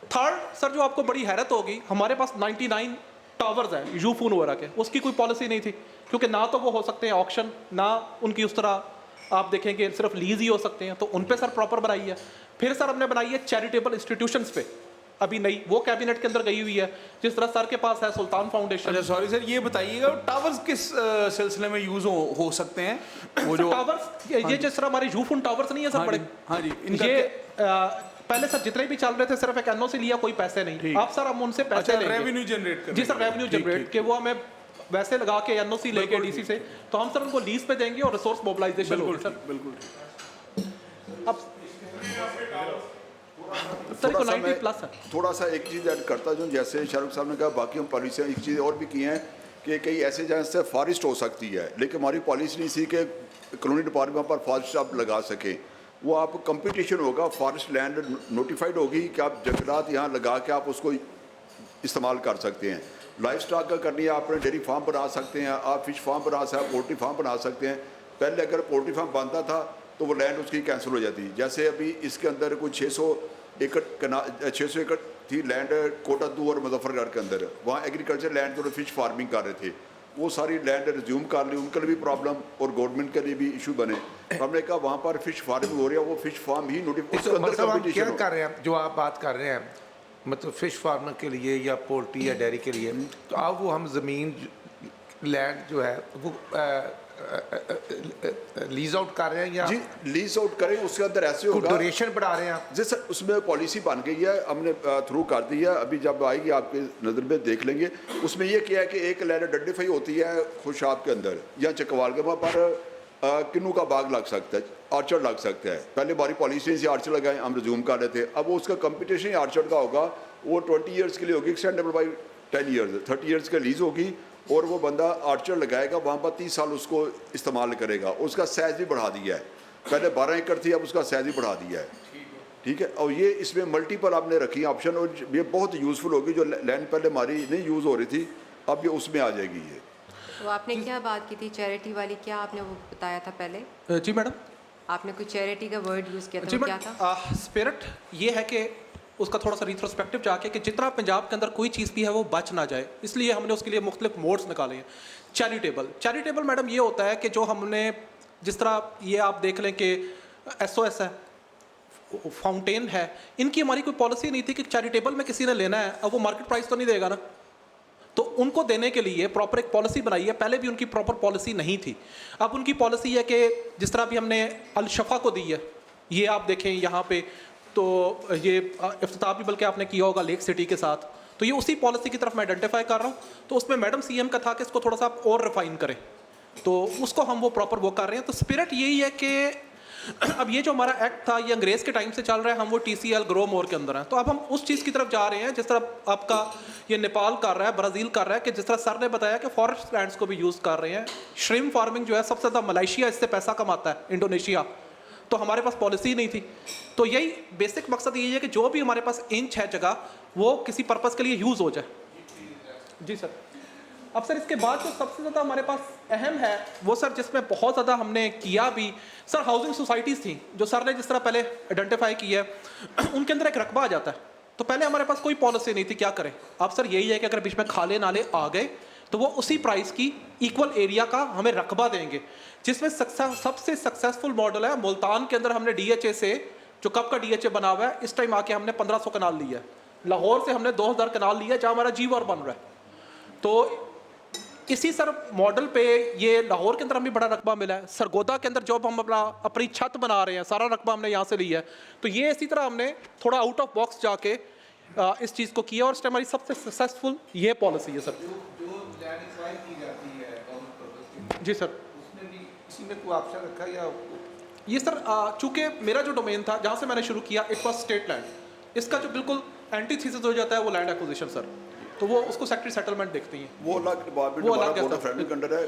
Third sir, जो आपको बड़ी हैरत होगी, हमारे पास 99 टावर्स हैं यूफून वगैरह के, उसकी कोई पॉलिसी नहीं थी, क्योंकि ना तो वो हो सकते हैं ऑक्शन, ना उनकी उस तरह आप देखेंगे सिर्फ लीज ही हो सकते हैं, तो उन पे सर प्रॉपर बनाई है। फिर सर हमने बनाई है चैरिटेबल इंस्टीट्यूशंस पे, अभी नई, वो कैबिनेट के अंदर गई हुई है, जिस तरह सर के पास है सुल्तान फाउंडेशन। अच्छा सॉरी सर, ये बताइएगा टावर्स किस सिलसिले में यूज हो सकते हैं? वो जो टावर्स, ये जिस तरह हमारे यूफून टावर्स नहीं है सर बड़े, हाँ जी, ये पहले सर जितने भी चल रहे थे सिर्फ एक एनओसी लिया, कोई पैसे नहीं। अब सर हम उनसे पैसे लेंगे, रेवेन्यू जनरेट कर, जी सर रेवेन्यू जनरेट के, वो हमें वैसे लगा के एनओसी लेके डीसी से, तो हम सर उनको लीज पे देंगे और रिसोर्स मोबिलाइजेशन होगी सर। बिल्कुल। अब सर को 90 प्लस है। थोड़ा सा एक चीज़ ऐड करता हूँ, जैसे शाहरुख साहब ने कहा बाकी हम पॉलिसियाँ एक चीज़ और भी की हैं कि कई ऐसे जगह से फॉरेस्ट हो सकती है, लेकिन हमारी पॉलिसी नहीं थी कि कॉलोनी डिपार्टमेंट पर फॉरेस्ट आप लगा सकें। वो आप कंपटीशन होगा, फॉरेस्ट लैंड नोटिफाइड होगी कि आप जंगलात यहाँ लगा के आप उसको इस्तेमाल कर सकते हैं। लाइफ स्टॉक का करनी है, आप डेयरी फार्म बना सकते हैं, आप फिश फार्म बना सकते हैं, पोल्ट्री फार्म बना सकते हैं। पहले अगर पोल्ट्री फार्म बनता था तो वो लैंड उसकी कैंसिल हो जाती। जैसे अभी इसके अंदर कुछ 600 एकड़ थी लैंड कोटादू और मुजफ्फरगढ़ के अंदर, वहाँ एग्रीकल्चर लैंड जो फिश फार्मिंग कर रहे थे, वो सारी लैंड रिज्यूम कर ली, उनके लिए भी प्रॉब्लम और गवर्नमेंट के लिए भी इशू बने। हमने कहा वहाँ पर फिश फार्मिंग हो रही है, वो फिश फार्म ही मतलब क्या कर रहे हैं, जो आप बात कर रहे हैं, मतलब फिश फार्मर के लिए या पोल्ट्री या डेयरी के लिए, तो अब वो हम ज़मीन लैंड जो है वो लीज आउट कर रहे हैं या जी लीज आउट करें, उसके अंदर ऐसे होगा ड्यूरेशन बढ़ा रहे हैं जी सर। उसमें पॉलिसी बन गई है, हमने थ्रू कर दी है, अभी जब आएगी आपके नज़र में देख लेंगे। उसमें यह किया है कि एक लैंड आइडेंटिफाई होती है खुशाब के अंदर या चकवाल के, वहाँ पर किन्नू का बाग लग सकता है, आर्चर्ड लग सकता है। पहले हमारी पॉलिसी से आर्चर लगाए, हम रिज्यूम कर रहे थे, अब वो उसका कंपटीशन आर्चर्ड का होगा, वो 20 ईयर्स के लिए होगी, एक्सटेंडेबल बाई 10 ईयर्स, 30 ईयर्स का लीज होगी, और वो बंदा आर्चर लगाएगा, वहाँ पर 30 साल उसको इस्तेमाल करेगा। उसका साइज भी बढ़ा दिया है, पहले 12 एकड़ थी, अब उसका साइज भी बढ़ा दिया है, ठीक है। और ये इसमें मल्टीपल आपने रखी ऑप्शन, और ये बहुत यूज़फुल होगी। जो लैंड पहले हमारी नहीं यूज़ हो रही थी, अब ये उसमें आ जाएगी। ये तो आपने क्या बात की थी चैरिटी वाली, क्या आपने वो बताया था पहले? जी मैडम, आपने कोई चैरिटी का वर्ड यूज़ किया था, वो क्या था? स्पिरिट ये है कि उसका थोड़ा सा रिट्रोस्पेक्टिव जाके कि जितना पंजाब के अंदर कोई चीज़ भी है वो बच ना जाए, इसलिए हमने उसके लिए मुख्तलिफ मोड्स निकाले हैं। चैरिटेबल मैडम ये होता है कि जो हमने, जिस तरह ये आप देख लें कि SOS है, फाउंटेन है, इनकी हमारी कोई पॉलिसी नहीं थी कि चैरिटेबल में किसी ने लेना है, अब वो मार्केट प्राइस तो नहीं देगा ना, तो उनको देने के लिए प्रॉपर एक पॉलिसी बनाई है। पहले भी उनकी प्रॉपर पॉलिसी नहीं थी। अब उनकी पॉलिसी है कि जिस तरह भी हमने अल शफा को दी है, ये आप देखें यहाँ पे, तो ये इफ्तिताह भी बल्कि आपने किया होगा लेक सिटी के साथ, तो ये उसी पॉलिसी की तरफ मैं आइडेंटिफाई कर रहा हूँ। तो उसमें मैडम सीएम का था कि इसको थोड़ा सा आप और रिफाइन करें, तो उसको हम वो प्रॉपर वो कर रहे हैं। तो स्पिरिट यही है कि अब ये जो हमारा एक्ट था ये अंग्रेज़ के टाइम से चल रहा है, हम वो TCL ग्रो मोर के अंदर हैं। तो अब हम उस चीज़ की तरफ जा रहे हैं जिस तरह आपका ये नेपाल कर रहा है, ब्राज़ील कर रहा है, कि जिस तरह सर ने बताया कि फॉरेस्ट लैंड्स को भी यूज़ कर रहे हैं। श्रिम्प फार्मिंग जो है सबसे ज़्यादा मलेशिया इससे पैसा कमाता है, इंडोनेशिया, तो हमारे पास पॉलिसी नहीं थी। तो यही बेसिक मकसद यही है कि जो भी हमारे पास इंच है जगह, वो किसी पर्पज़ के लिए यूज़ हो जाए। जी सर। अब सर इसके बाद जो सबसे ज़्यादा हमारे पास अहम है वो सर जिसमें बहुत ज़्यादा हमने किया भी, सर हाउसिंग सोसाइटीज़ थी जो सर ने जिस तरह पहले आइडेंटिफाई की है, उनके अंदर एक रकबा आ जाता है। तो पहले हमारे पास कोई पॉलिसी नहीं थी, क्या करें। अब सर यही है कि अगर बीच में खाले नाले आ गए तो वो उसी प्राइस की इक्वल एरिया का हमें रकबा देंगे, जिसमें सबसे सक्सेसफुल मॉडल है मुल्तान के अंदर। हमने DHA से, जो कब का DHA बना हुआ है, इस टाइम आके हमने 1500 कनाल लिया है। लाहौर से हमने 2000 कनाल लिया है, जहाँ हमारा जीवर बन रहा है। तो इसी सर मॉडल पे ये लाहौर के अंदर हमें बड़ा रकबा मिला है। सरगोदा के अंदर जब हम अपनी छत बना रहे हैं, सारा रकबा हमने यहाँ से लिया है। तो ये इसी तरह हमने थोड़ा आउट ऑफ बॉक्स जाके इस चीज़ को किया, और इस टाइम हमारी सबसे सक्सेसफुल ये पॉलिसी है सर। जी सर, इसी में कोई ऑप्शन रखा या ये सर चूँकि मेरा जो डोमेन था जहाँ से मैंने शुरू किया, इट वॉज स्टेट लैंड। इसका जो बिल्कुल एंटीथीसिस हो जाता है वो लैंड एक्विजिशन सर, तो वो उसको सेक्रेटरी सेटलमेंट देखती हैं। वो अलग डिपार्टमेंट, हमारा बोर्ड ऑफ रेवेन्यू के अंडर है,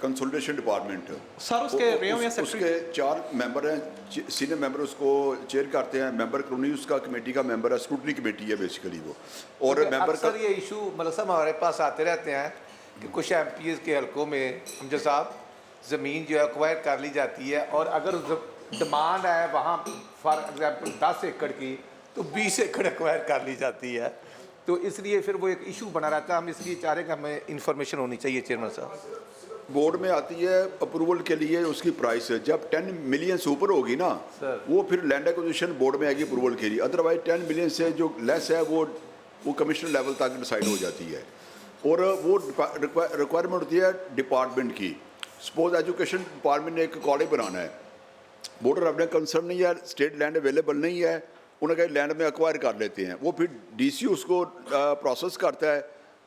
कंसोलिडेशन डिपार्टमेंट सर। उसके उसके 4 मेंबर हैं, सीनियर मेंबर उसको चेयर करते हैं, मेंबर कॉलोनी उसका कमेटी का मेंबर है, स्क्रूटनी कमेटी है बेसिकली वो। और मेंबर का ये इशू मतलब साहब हमारे पास आते रहते हैं कि कुछ MPs के हलकों में हमजा साहब ज़मीन जो है एक्वायर कर ली जाती है, और अगर डिमांड है वहाँ फॉर एग्जांपल 10 एकड़ की, तो 20 एकड़ एक्वायर कर ली जाती है। तो इसलिए फिर वो एक इशू बना रहता है। हम इसकी चाह रहे हैं कि हमें इन्फॉर्मेशन होनी चाहिए चेयरमैन साहब। बोर्ड में आती है अप्रूवल के लिए, उसकी प्राइस जब 10 मिलियन से ऊपर होगी ना, वो फिर लैंड एक्विजिशन बोर्ड में आएगी अप्रूवल के लिए। अदरवाइज 10 मिलियन से जो लेस है वो कमिश्नर लेवल तक डिसाइड हो जाती है। और वो रिक्वायरमेंट होती है डिपार्टमेंट की। सपोज एजुकेशन डिपार्टमेंट ने एक कॉलेज बनाना है, बोर्ड ऑफ रेवेन्यू कंसर्न नहीं है, स्टेट लैंड अवेलेबल नहीं है, उन्हें कहीं लैंड में एक्वायर कर लेते हैं। वो फिर DC उसको प्रोसेस करता है,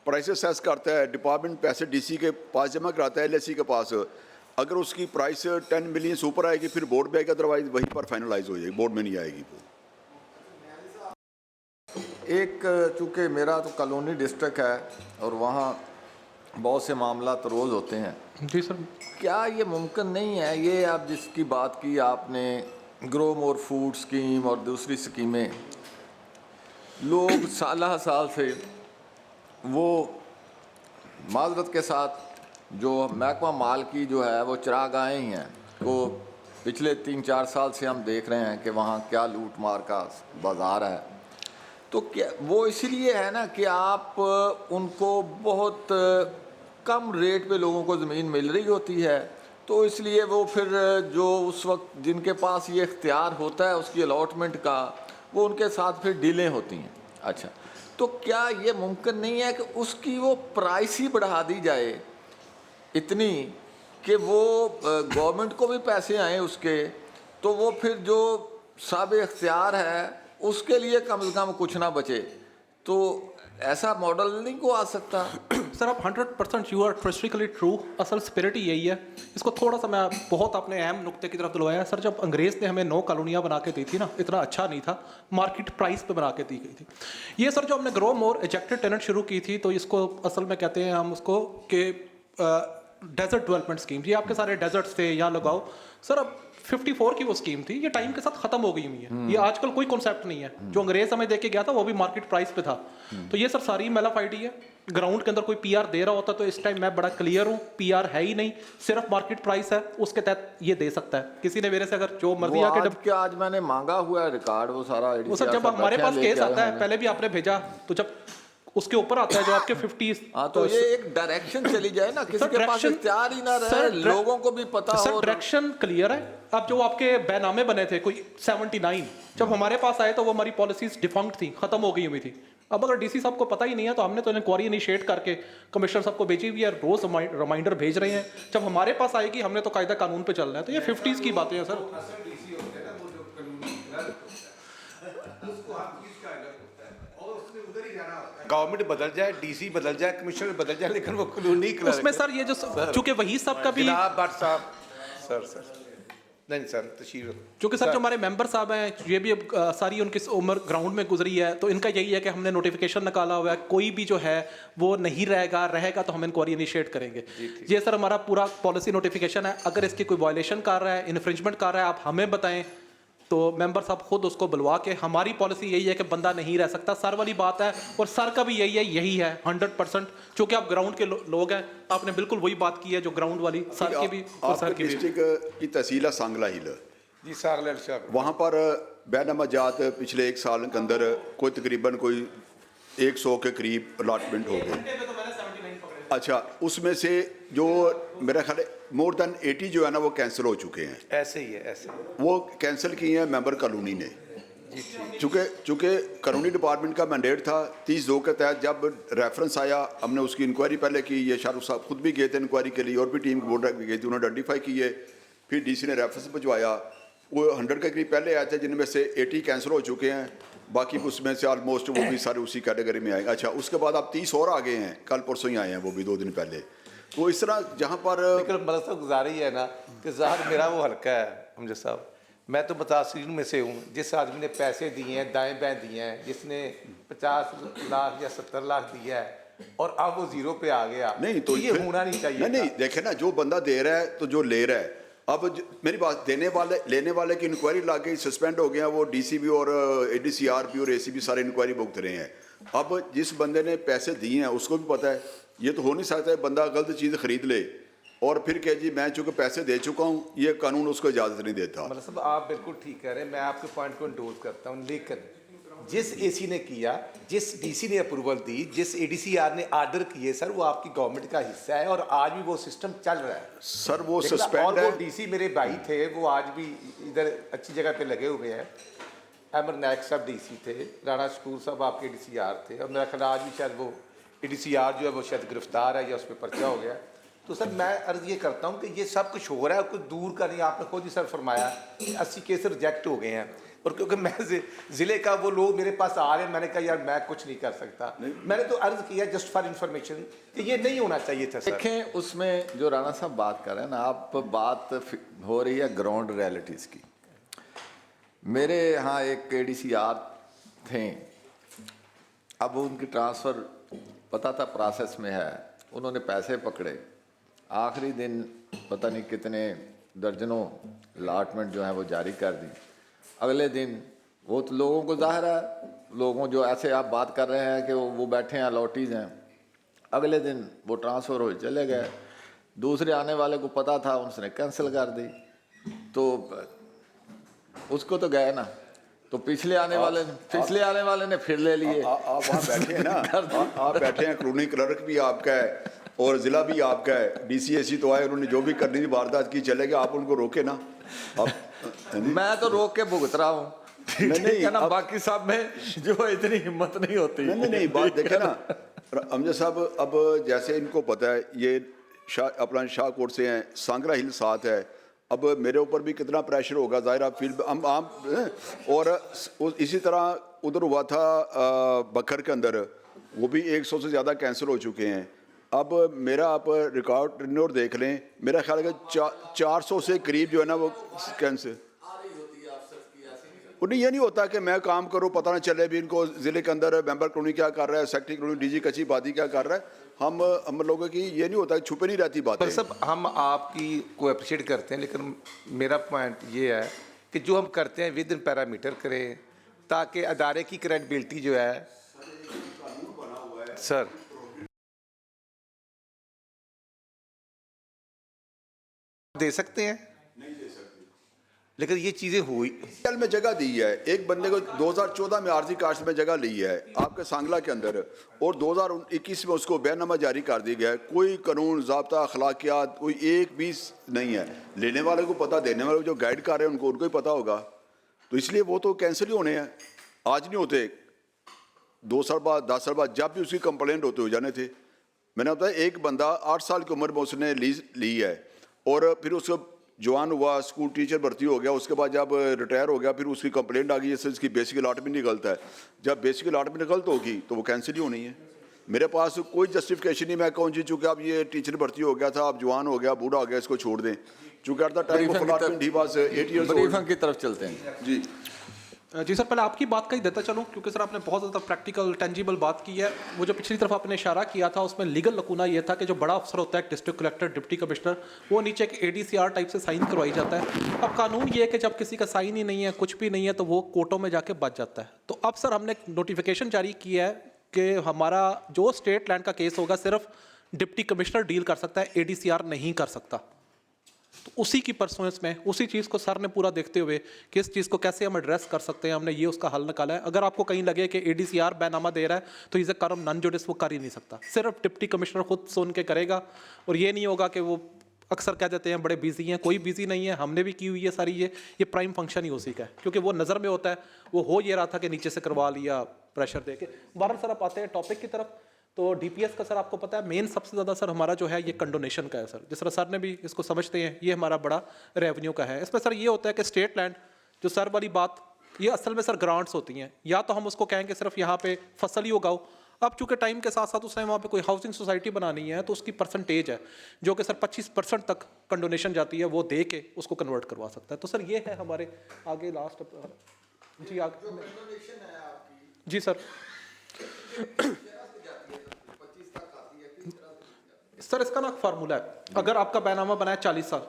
प्राइस असेस करता है, डिपार्टमेंट पैसे DC के पास जमा कराता है, LSC के पास। अगर उसकी प्राइस 10 मिलियन से ऊपर आएगी फिर बोर्ड में आएगी, अदरवाइज वहीं पर फाइनलाइज हो जाएगी, बोर्ड में नहीं आएगी। एक चूँकि मेरा तो कॉलोनी डिस्ट्रिक्ट है और वहाँ बहुत से मामला तो रोज़ होते हैं। जी सर। क्या ये मुमकिन नहीं है, ये आप जिसकी बात की आपने, ग्रो मोर फूड स्कीम और दूसरी स्कीमें, लोग साल से वो माजरत के साथ जो महकमा माल की जो है वो चिरागाहें ही हैं। वो पिछले 3-4 साल से हम देख रहे हैं कि वहाँ क्या लूट मार का बाज़ार है। तो क्या वो इसलिए है ना कि आप उनको बहुत कम रेट पे लोगों को ज़मीन मिल रही होती है, तो इसलिए वो फिर जो उस वक्त जिनके पास ये इख्तियार होता है उसकी अलॉटमेंट का, वो उनके साथ फिर डीलें होती हैं। अच्छा, तो क्या ये मुमकिन नहीं है कि उसकी वो प्राइस ही बढ़ा दी जाए इतनी कि वो गवर्नमेंट को भी पैसे आए उसके, तो वो फिर जो साब इख्तियार है उसके लिए कम से कम कुछ ना बचे। तो ऐसा मॉडल नहीं को आ सकता। सर आप 100% यू आर क्रिस्टली ट्रू। असल स्पिरिट ही यही है। इसको थोड़ा सा मैं बहुत अपने अहम नुक्ते की तरफ दिलवाया। सर जब अंग्रेज़ ने हमें 9 कॉलोनियाँ बना के दी थी ना, इतना अच्छा नहीं था, मार्केट प्राइस पे बना के दी गई थी। ये सर जो हमने ग्रो मोर इजेक्टेड टेनेंट शुरू की थी, तो इसको असल में कहते हैं हम उसको कि डेजर्ट डेवलपमेंट स्कीम। ये आपके सारे डेजर्ट्स थे, यहाँ लगाओ। सर अब 54 की वो स्कीम थी, ये टाइम के साथ खत्म हो गई हुई है। ये आजकल कोई कॉन्सेप्ट नहीं है। जो अंग्रेज हमें देके गया था वो भी मार्केट प्राइस पे था। तो ये सर सारी मेलाफाइडी है। ग्राउंड के अंदर कोई PR दे रहा होता तो इस टाइम मैं बड़ा क्लियर हूँ, PR है ही नहीं, सिर्फ मार्केट प्राइस है, उसके तहत ये दे सकता है। किसी ने मेरे से अगर जो मर्जी आके आज मैंने मांगा हुआ है रिकॉर्ड, वो सारा वो सर जब हमारे पास केस आता है, पहले भी आपने भेजा, तो जब उसके ऊपर आता है जो आपके 50। तो ये एक डायरेक्शन चली जाए ना, किसी के पास इख्तियार ही ना रहे, लोगों को भी पता हो। डायरेक्शन क्लियर है। अब जो आपके बैनामे बने थे कोई 79, जब हमारे पास आए तो वो हमारी पॉलिसीज डिफंक्ट थी, खत्म हो गई हुई थी। अब अगर डीसी साहब को पता ही नहीं है तो हमने तो इंक्वायरी इनिशिएट करके कमिश्नर साहब को भेजी हुई है, रोज रिमाइंडर भेज रहे हैं। जब हमारे पास आएगी हमने तो कायदा कानून पे चलना है। तो ये 50s की बातें हैं सर। गवर्नमेंट बदल जाए, डीसी बदल जाए, कमिश्नर बदल जाए, लेकिन वो कानूनी उसमें सर ये जो चूंकि वही सबका भी भट्ट साहब सर नहीं सर तशरीफ, क्योंकि सर जो हमारे मेंबर साहब हैं ये भी अब सारी उनकी उम्र ग्राउंड में गुजरी है, तो इनका यही है कि हमने नोटिफिकेशन निकाला हुआ है, कोई भी जो है वो नहीं रहेगा तो हम इंक्वायरी इनिशिएट करेंगे। ये सर हमारा पूरा पॉलिसी नोटिफिकेशन है। अगर इसकी कोई वायलेशन कर रहा है, इन्फ्रिंजमेंट कर रहा है, आप हमें बताएं तो मेंबर साहब खुद उसको बुलवा के, हमारी पॉलिसी यही है कि बंदा नहीं रह सकता, सर वाली बात है। और सर का भी यही है 100%, क्योंकि आप ग्राउंड के लोग हैं। आपने बिल्कुल वही बात की है जो ग्राउंड वाली, सर की भी और सर की भी। डिस्ट्रिक्ट की तहसील है सांगला हिल जी, सांगला, वहाँ पर बैनामा जात पिछले 1 साल के अंदर कोई तकरीबन कोई 100 के करीब अलॉटमेंट हो गए। अच्छा, उसमें से जो मेरा ख्याल है मोर देन 80 जो है ना वो कैंसिल हो चुके हैं। ऐसे ही है, ऐसे वो कैंसिल किए हैं मेंबर कॉलोनी ने। चूँकि कानूनी डिपार्टमेंट का मैंडेट था 30/2 के तहत जब रेफरेंस आया, हमने उसकी इंक्वायरी पहले की। ये शाहरुख साहब खुद भी गए थे इंक्वायरी के लिए और भी टीम बोर्ड भी गई थी, उन्होंने आइडेंटिफाई किए। फिर डीसी ने रेफरेंस भिजवाया, वो 100 के करीब पहले आए थे, जिनमें से 80 कैंसिल हो चुके हैं, बाकी उसमें से ऑलमोस्ट वो भी सारे उसी कैटेगरी में आए। अच्छा, उसके बाद अब 30 और आ गए हैं, कल परसों ही आए हैं, वो भी 2 दिन पहले। तो इस तरह जहाँ पर मतलब सब गुजारी है ना कि ज़ाहिर मेरा वो हल्का है हमजा साहब, मैं तो मुतासिरीन में से हूँ। जिस आदमी ने पैसे दिए हैं, दाएँ बाएँ दिए हैं, जिसने 50 लाख या 70 लाख दिया है और अब वो जीरो पे आ गया, नहीं तो ये होना नहीं चाहिए। नहीं, देखे ना, जो बंदा दे रहा है तो जो ले रहा है। अब मेरी बात, लेने वाले की इंक्वायरी लग गई, सस्पेंड हो गया, वो डीसीबी और एडीसीआरपी और एसीबी सारे इंक्वायरी भुगत रहे हैं। अब जिस बंदे ने पैसे दिए हैं उसको भी पता है ये तो हो नहीं सकता है बंदा गलत चीज़ खरीद ले और फिर कह जी मैं चूँकि पैसे दे चुका हूँ, ये कानून उसको इजाज़त नहीं देता। मतलब साहब आप बिल्कुल ठीक कह रहे हैं, मैं आपके पॉइंट को इंडोर्स करता हूँ, लेकिन जिस एसी ने किया, जिस डीसी ने अप्रूवल दी, जिस एडीसीआर ने आर्डर किए, सर वो आपकी गवर्नमेंट का हिस्सा है और आज भी वो सिस्टम चल रहा है। सर वो सस्पेंड और है। वो डीसी मेरे भाई थे, वो आज भी इधर अच्छी जगह पे लगे हुए हैं। अमर नायक साहब डीसी थे, राणा शकूर साहब आपके एडीसीआर थे, और मेरा ख्याल आज भी शायद वो एडीसीआर जो है वो शायद गिरफ्तार है या उस पर पर्चा हो गया। तो सर मैं अर्ज़ ये करता हूँ कि ये सब कुछ हो रहा है, कुछ दूर का नहीं। आपने खुद ही सर फरमाया 80 केस रिजेक्ट हो गए हैं, और क्योंकि मैं ज़िले का वो लोग मेरे पास आ रहे हैं, मैंने कहा यार मैं कुछ नहीं कर सकता। मैंने तो अर्ज़ किया जस्ट फॉर इंफॉर्मेशन कि ये नहीं होना चाहिए था सर। देखें, उसमें जो राणा साहब बात कर रहे हैं ना, आप बात हो रही है ग्राउंड रियलिटीज़ की। मेरे यहाँ एक एडीसीआर थे, अब उनकी ट्रांसफ़र पता था प्रोसेस में है, उन्होंने पैसे पकड़े, आखिरी दिन पता नहीं कितने दर्जनों अलॉटमेंट जो है वो जारी कर दी। अगले दिन वो तो लोगों को ज़ाहिर है, लोगों जो ऐसे आप बात कर रहे हैं कि वो बैठे हैं अलॉटीज़ हैं, अगले दिन वो ट्रांसफ़र हो चले गए। दूसरे आने वाले को पता था, उसने कैंसिल कर दी, तो उसको तो गए ना, तो पिछले आने वाले ने फिर ले लिए। आप वहाँ बैठे हैं ना, आप बैठे हैं, कानूनी क्लर्क भी आपका है और ज़िला भी आपका है, डीसीएसी तो आए, उन्होंने जो भी करनी थी वारदात की, चले गए, आप उनको रोके ना। अब मैं तो रोक के भुगत रहा हूँ, नहीं ना, बाकी सब में जो इतनी हिम्मत नहीं होती। नहीं बात देखे ना अमजद साहब, अब जैसे इनको पता है ये अपना शाहकोट से हैं, सांगला हिल साथ है, अब मेरे ऊपर भी कितना प्रेशर होगा, ज़ाहिर आप फील्ड हम और इसी तरह उधर हुआ था बखर के अंदर, वो भी 100 से ज़्यादा कैंसिल हो चुके हैं। अब मेरा आप रिकॉर्ड टेन्योर देख लें, मेरा ख्याल है कि 400 से करीब जो है ना वो कैंसिल। उन्हें ये नहीं होता कि मैं काम करूँ पता ना चले भी इनको ज़िले के अंदर मेंबर कॉलोनी क्या कर रहा है, सेक्रेटरी कॉलोनी डीजी कच्ची बादी क्या कर रहा है। हम लोगों की ये नहीं होता, छुपे नहीं रहती बातें। पर सब हम आपकी को अप्रिशिएट करते हैं, लेकिन मेरा पॉइंट ये है कि जो हम करते हैं विद इन पैरामीटर करें, ताकि अदारे की क्रेडिबिलिटी जो है सर दे सकते हैं, नहीं दे सकते, लेकिन ये चीज़ें हुई। कल में जगह दी है, एक बंदे को 2014 में आर्जी कास्ट में जगह ली है आपके सांगला के अंदर, और 2021 में उसको बैननामा जारी कर दिया गया है। कोई कानून ज़ाब्ता अखलाकियात कोई एक भी नहीं है, लेने वाले को पता, देने वाले को जो गाइड कर रहे हैं उनको ही पता होगा, तो इसलिए वो तो कैंसिल ही होने हैं, आज नहीं होते। 2 साल बाद 10 साल बाद जब भी उसकी कंप्लेंट होते हो जाने थे। मैंने बताया एक बंदा 8 साल की उम्र में उसने लीज ली है और फिर उसको जवान हुआ, स्कूल टीचर भर्ती हो गया, उसके बाद जब रिटायर हो गया फिर उसकी कंप्लेंट आ गई जैसे उसकी बेसिक अलॉटमेंट निकलता है। जब बेसिक अलॉटमेंट निकलता होगी तो वो कैंसिल ही होनी है। मेरे पास कोई जस्टिफिकेशन नहीं, मैं कहूँ जी चूँकि अब ये टीचर भर्ती हो गया था, अब जवान हो गया, बूढ़ा हो गया, इसको छोड़ दें। चूँकि at the time of allotment he was 8 years old. की तरफ चलते हैं जी जी सर, पहले आपकी बात का ही देता चलूँ क्योंकि सर आपने बहुत ज़्यादा प्रैक्टिकल टेंजिबल बात की है। वो जो पिछली तरफ आपने इशारा किया था उसमें लीगल लकूना ये था कि जो बड़ा अफसर होता है डिस्ट्रिक्ट कलेक्टर, डिप्टी कमिश्नर, वो नीचे एक ADCR टाइप से साइन करवाई जाता है। अब कानून ये है कि जब किसी का साइन ही नहीं है, कुछ भी नहीं है, तो वो कोर्टों में जाके बच जाता है। तो अब सर हमने नोटिफिकेशन जारी किया है कि हमारा जो स्टेट लैंड का केस होगा सिर्फ डिप्टी कमिश्नर डील कर सकता है, ADCR नहीं कर सकता। तो उसी की परसोंस में उसी चीज़ को सर ने पूरा देखते हुए कि इस चीज़ को कैसे हम एड्रेस कर सकते हैं, हमने ये उसका हल निकाला है। अगर आपको कहीं लगे कि ADCR बैनामा दे रहा है तो इसे कर्म नॉन जुडिस वो कर ही नहीं सकता, सिर्फ डिप्टी कमिश्नर खुद सुन के करेगा। और ये नहीं होगा कि वो अक्सर कह देते हैं बड़े बिजी हैं, कोई बिजी नहीं है, हमने भी की हुई है सारी ये प्राइम फंक्शन ही उसी का है क्योंकि वो नज़र में होता है। वो हो ये रहा था कि नीचे से करवा लिया प्रेशर दे के। बहरहाल सर आप आते हैं टॉपिक की तरफ। तो DPS का सर आपको पता है मेन सबसे ज़्यादा सर हमारा जो है ये कंडोनेशन का है सर, जिस तरह सर ने भी इसको समझते हैं, ये हमारा बड़ा रेवेन्यू का है। इसमें सर ये होता है कि स्टेट लैंड जो सर वाली बात, ये असल में सर ग्रांट्स होती हैं, या तो हम उसको कहें कि सिर्फ यहाँ पे फसल ही उगाओ। अब चूँकि टाइम के साथ साथ उस टाइम वहाँ पे कोई हाउसिंग सोसाइटी बनानी है तो उसकी परसेंटेज है जो कि सर 25% तक कंडोनेशन जाती है, वो दे के उसको कन्वर्ट करवा सकता है। तो सर ये है हमारे आगे लास्ट जी आगे जी सर सर इसका ना फार्मूला है, अगर आपका बैनामा बनाया 40 साल,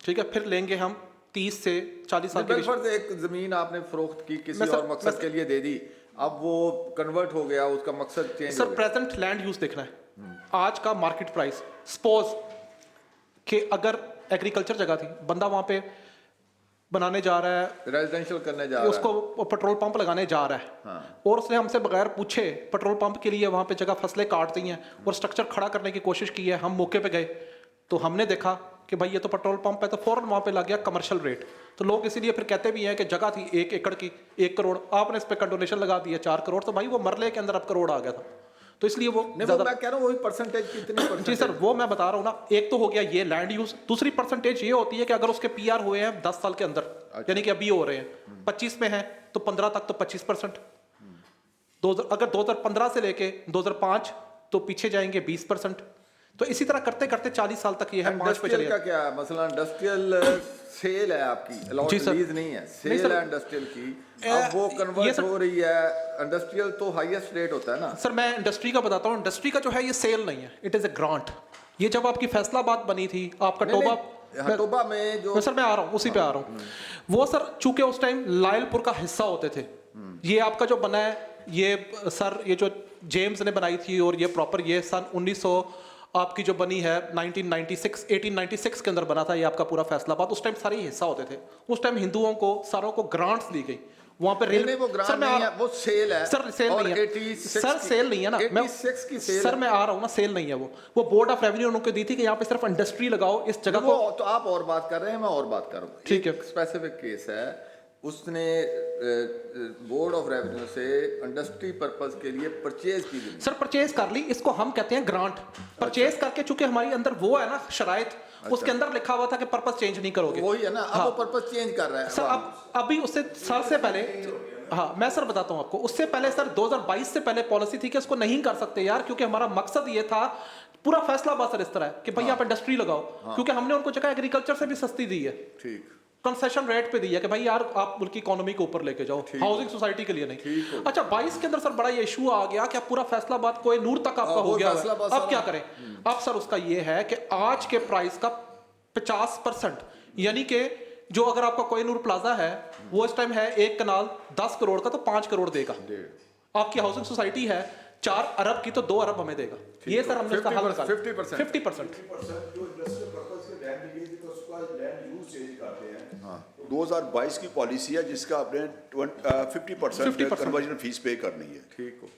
ठीक है, फिर लेंगे हम 30 से 40 साल के बीच। एक जमीन आपने फरोख्त की किसी और मकसद के लिए दे दी, अब वो कन्वर्ट हो गया, उसका मकसद change. Sir present land use देखना है, आज का मार्केट प्राइस। सपोज कि अगर एग्रीकल्चर जगह थी, बंदा वहां पे बनाने जा रहा है, रेजिडेंशियल करने जा रहा है, उसको पेट्रोल पंप लगाने जा रहा है, हाँ। और उसने हमसे बगैर पूछे पेट्रोल पंप के लिए वहाँ पे जगह फसलें काट दी हैं और स्ट्रक्चर खड़ा करने की कोशिश की है। हम मौके पे गए तो हमने देखा कि भाई ये तो पेट्रोल पंप है, तो फौरन वहाँ पे लग गया कमर्शियल रेट। तो लोग इसीलिए फिर कहते भी हैं कि जगह थी 1 एकड़ की 1 करोड़, आपने इस पर कंडोनेशन लगा दिया 4 करोड़, तो भाई वो मरले के अंदर अब करोड़ आ गया था। तो इसलिए वो मैं कह रहा हूँ वही परसेंटेज कितनी जी सर वो मैं बता रहा हूँ ना, एक तो हो गया ये लैंड यूज, दूसरी परसेंटेज ये होती है कि अगर उसके PR हुए हैं 10 साल के अंदर, यानी कि अभी हो रहे हैं 25 में है तो 15 तक तो 25%, अगर 2015 से लेके 2005 तो पीछे जाएंगे 20%। तो इसी तरह करते करते 40 साल तक ये है। 5 पे चलिए का क्या है मसला, इंडस्ट्रियल सेल है आपकी, लीज नहीं है, सेल है इंडस्ट्रियल की, अब वो कन्वर्ट हो रही है। इंडस्ट्रियल तो हाईएस्ट रेट होता है ना सर। मैं इंडस्ट्री का बताता हूँ, इंडस्ट्री का जो है ये सेल नहीं है, इट इज ए ग्रांट। ये जब आपकी फैसलाबाद बनी थी, आपका टोबा में जो सर मैं आ रहा हूँ उसी पे आ रहा हूँ, वो सर चूंकि उस टाइम लायलपुर का हिस्सा होते थे। ये आपका जो बना है ये सर, ये जो जेम्स ने बनाई थी और ये प्रॉपर ये सन 1900 आपकी जो बनी है 1896 के अंदर बना था ये आपका पूरा फैसलाबाद। उस टाइम सारे हिस्सा होते थे, उस टाइम हिंदुओं को सारों को ग्रांट्स दी गई वहां पे। रेल वो ग्रांट नहीं है, वो सेल है सर, सेल नहीं है सर, सेल नहीं है ना, मैं सर मैं आ रहा हूँ ना, सेल नहीं है वो बोर्ड ऑफ रेवेन्यू उनको दी थी कि यहाँ पे सिर्फ इंडस्ट्री लगाओ इस जगह को। तो आप और बात कर रहे हैं, मैं और बात कर रहा हूँ। ठीक है, स्पेसिफिक केस है, उसने बोर्ड ऑफ रेवेन्यू से इंडस्ट्री पर्पस के लिए परचेज की गई। सर परचेज कर ली, इसको हम कहते हैं ग्रांट। परचेज करके चूंकि हमारी अंदर वो है ना शराइत, उसके अंदर लिखा हुआ था कि पर्पस चेंज नहीं करोगे, वही है ना। अब वो पर्पस चेंज कर रहा है सर। अभी उससे साल से पहले, हाँ मैं सर बताता हूँ आपको, उससे पहले सर 2022 से पहले पॉलिसी थी कि उसको नहीं कर सकते यार, क्योंकि हमारा मकसद ये था, पूरा फैसला बस सर इस तरह है कि भाई आप इंडस्ट्री लगाओ, क्योंकि हमने उनको जगह एग्रीकल्चर से भी सस्ती दी है, ठीक, कंसेशन रेट पे दी है कि भाई यार आप मुल्क की इकोनॉमी को ऊपर लेके जाओ, हाउसिंग सोसाइटी के लिए नहीं। अच्छा 22 के अंदर सर बड़ा ये इशू आ गया कि पूरा फैसलाबाद कोई नूर तक आपका हो गया, अब क्या करें। अब सर उसका ये है कि आज के प्राइस का 50%, यानी कि जो अगर आपका कोई नूर प्लाजा है वो इस टाइम है 1 कनाल 10 करोड़ का, तो 5 करोड़ देगा। आपकी हाउसिंग सोसाइटी है 4 अरब की, तो 2 अरब हमें देगा। ये सर हमने इसका हल निकाला 50%। 2022 की पॉलिसी है जिसका आपने 50% कन्वर्जन फीस पे करनी है। ठीक हो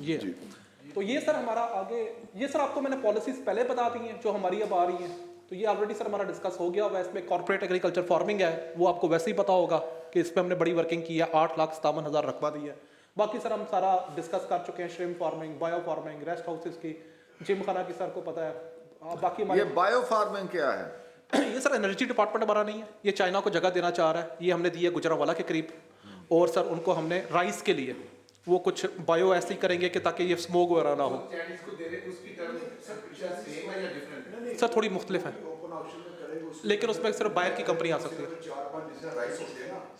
ये जी। तो ये सर हमारा आगे, ये सर आपको मैंने पॉलिसीज पहले बता दी हैं जो हमारी अब आ रही हैं, तो ये ऑलरेडी सर हमारा डिस्कस हो गया हुआ है। इसमें कॉर्पोरेट एग्रीकल्चर फार्मिंग है, वो आपको वैसे ही पता होगा कि इस पर हमने बड़ी वर्किंग की है, 8,57,000 रकबा दी है। बाकी सर हम सारा डिस्कस कर चुके हैं, shrimp farming, bio farming, rest houses की, जिम खाना की सर को पता है। बाकी ये बायो फार्मिंग क्या है? ये सर एनर्जी डिपार्टमेंट हमारा नहीं है, ये चाइना को जगह देना चाह रहा है। ये हमने दी है गुजरांवाला के करीब, और सर उनको हमने राइस के लिए वो कुछ बायो ऐसे ही करेंगे कि ताकि ये स्मोक वगैरह ना हो। सर थोड़ी मुख्तलिफ है, लेकिन उसमें सिर्फ बाहर की कंपनी आ सकती है।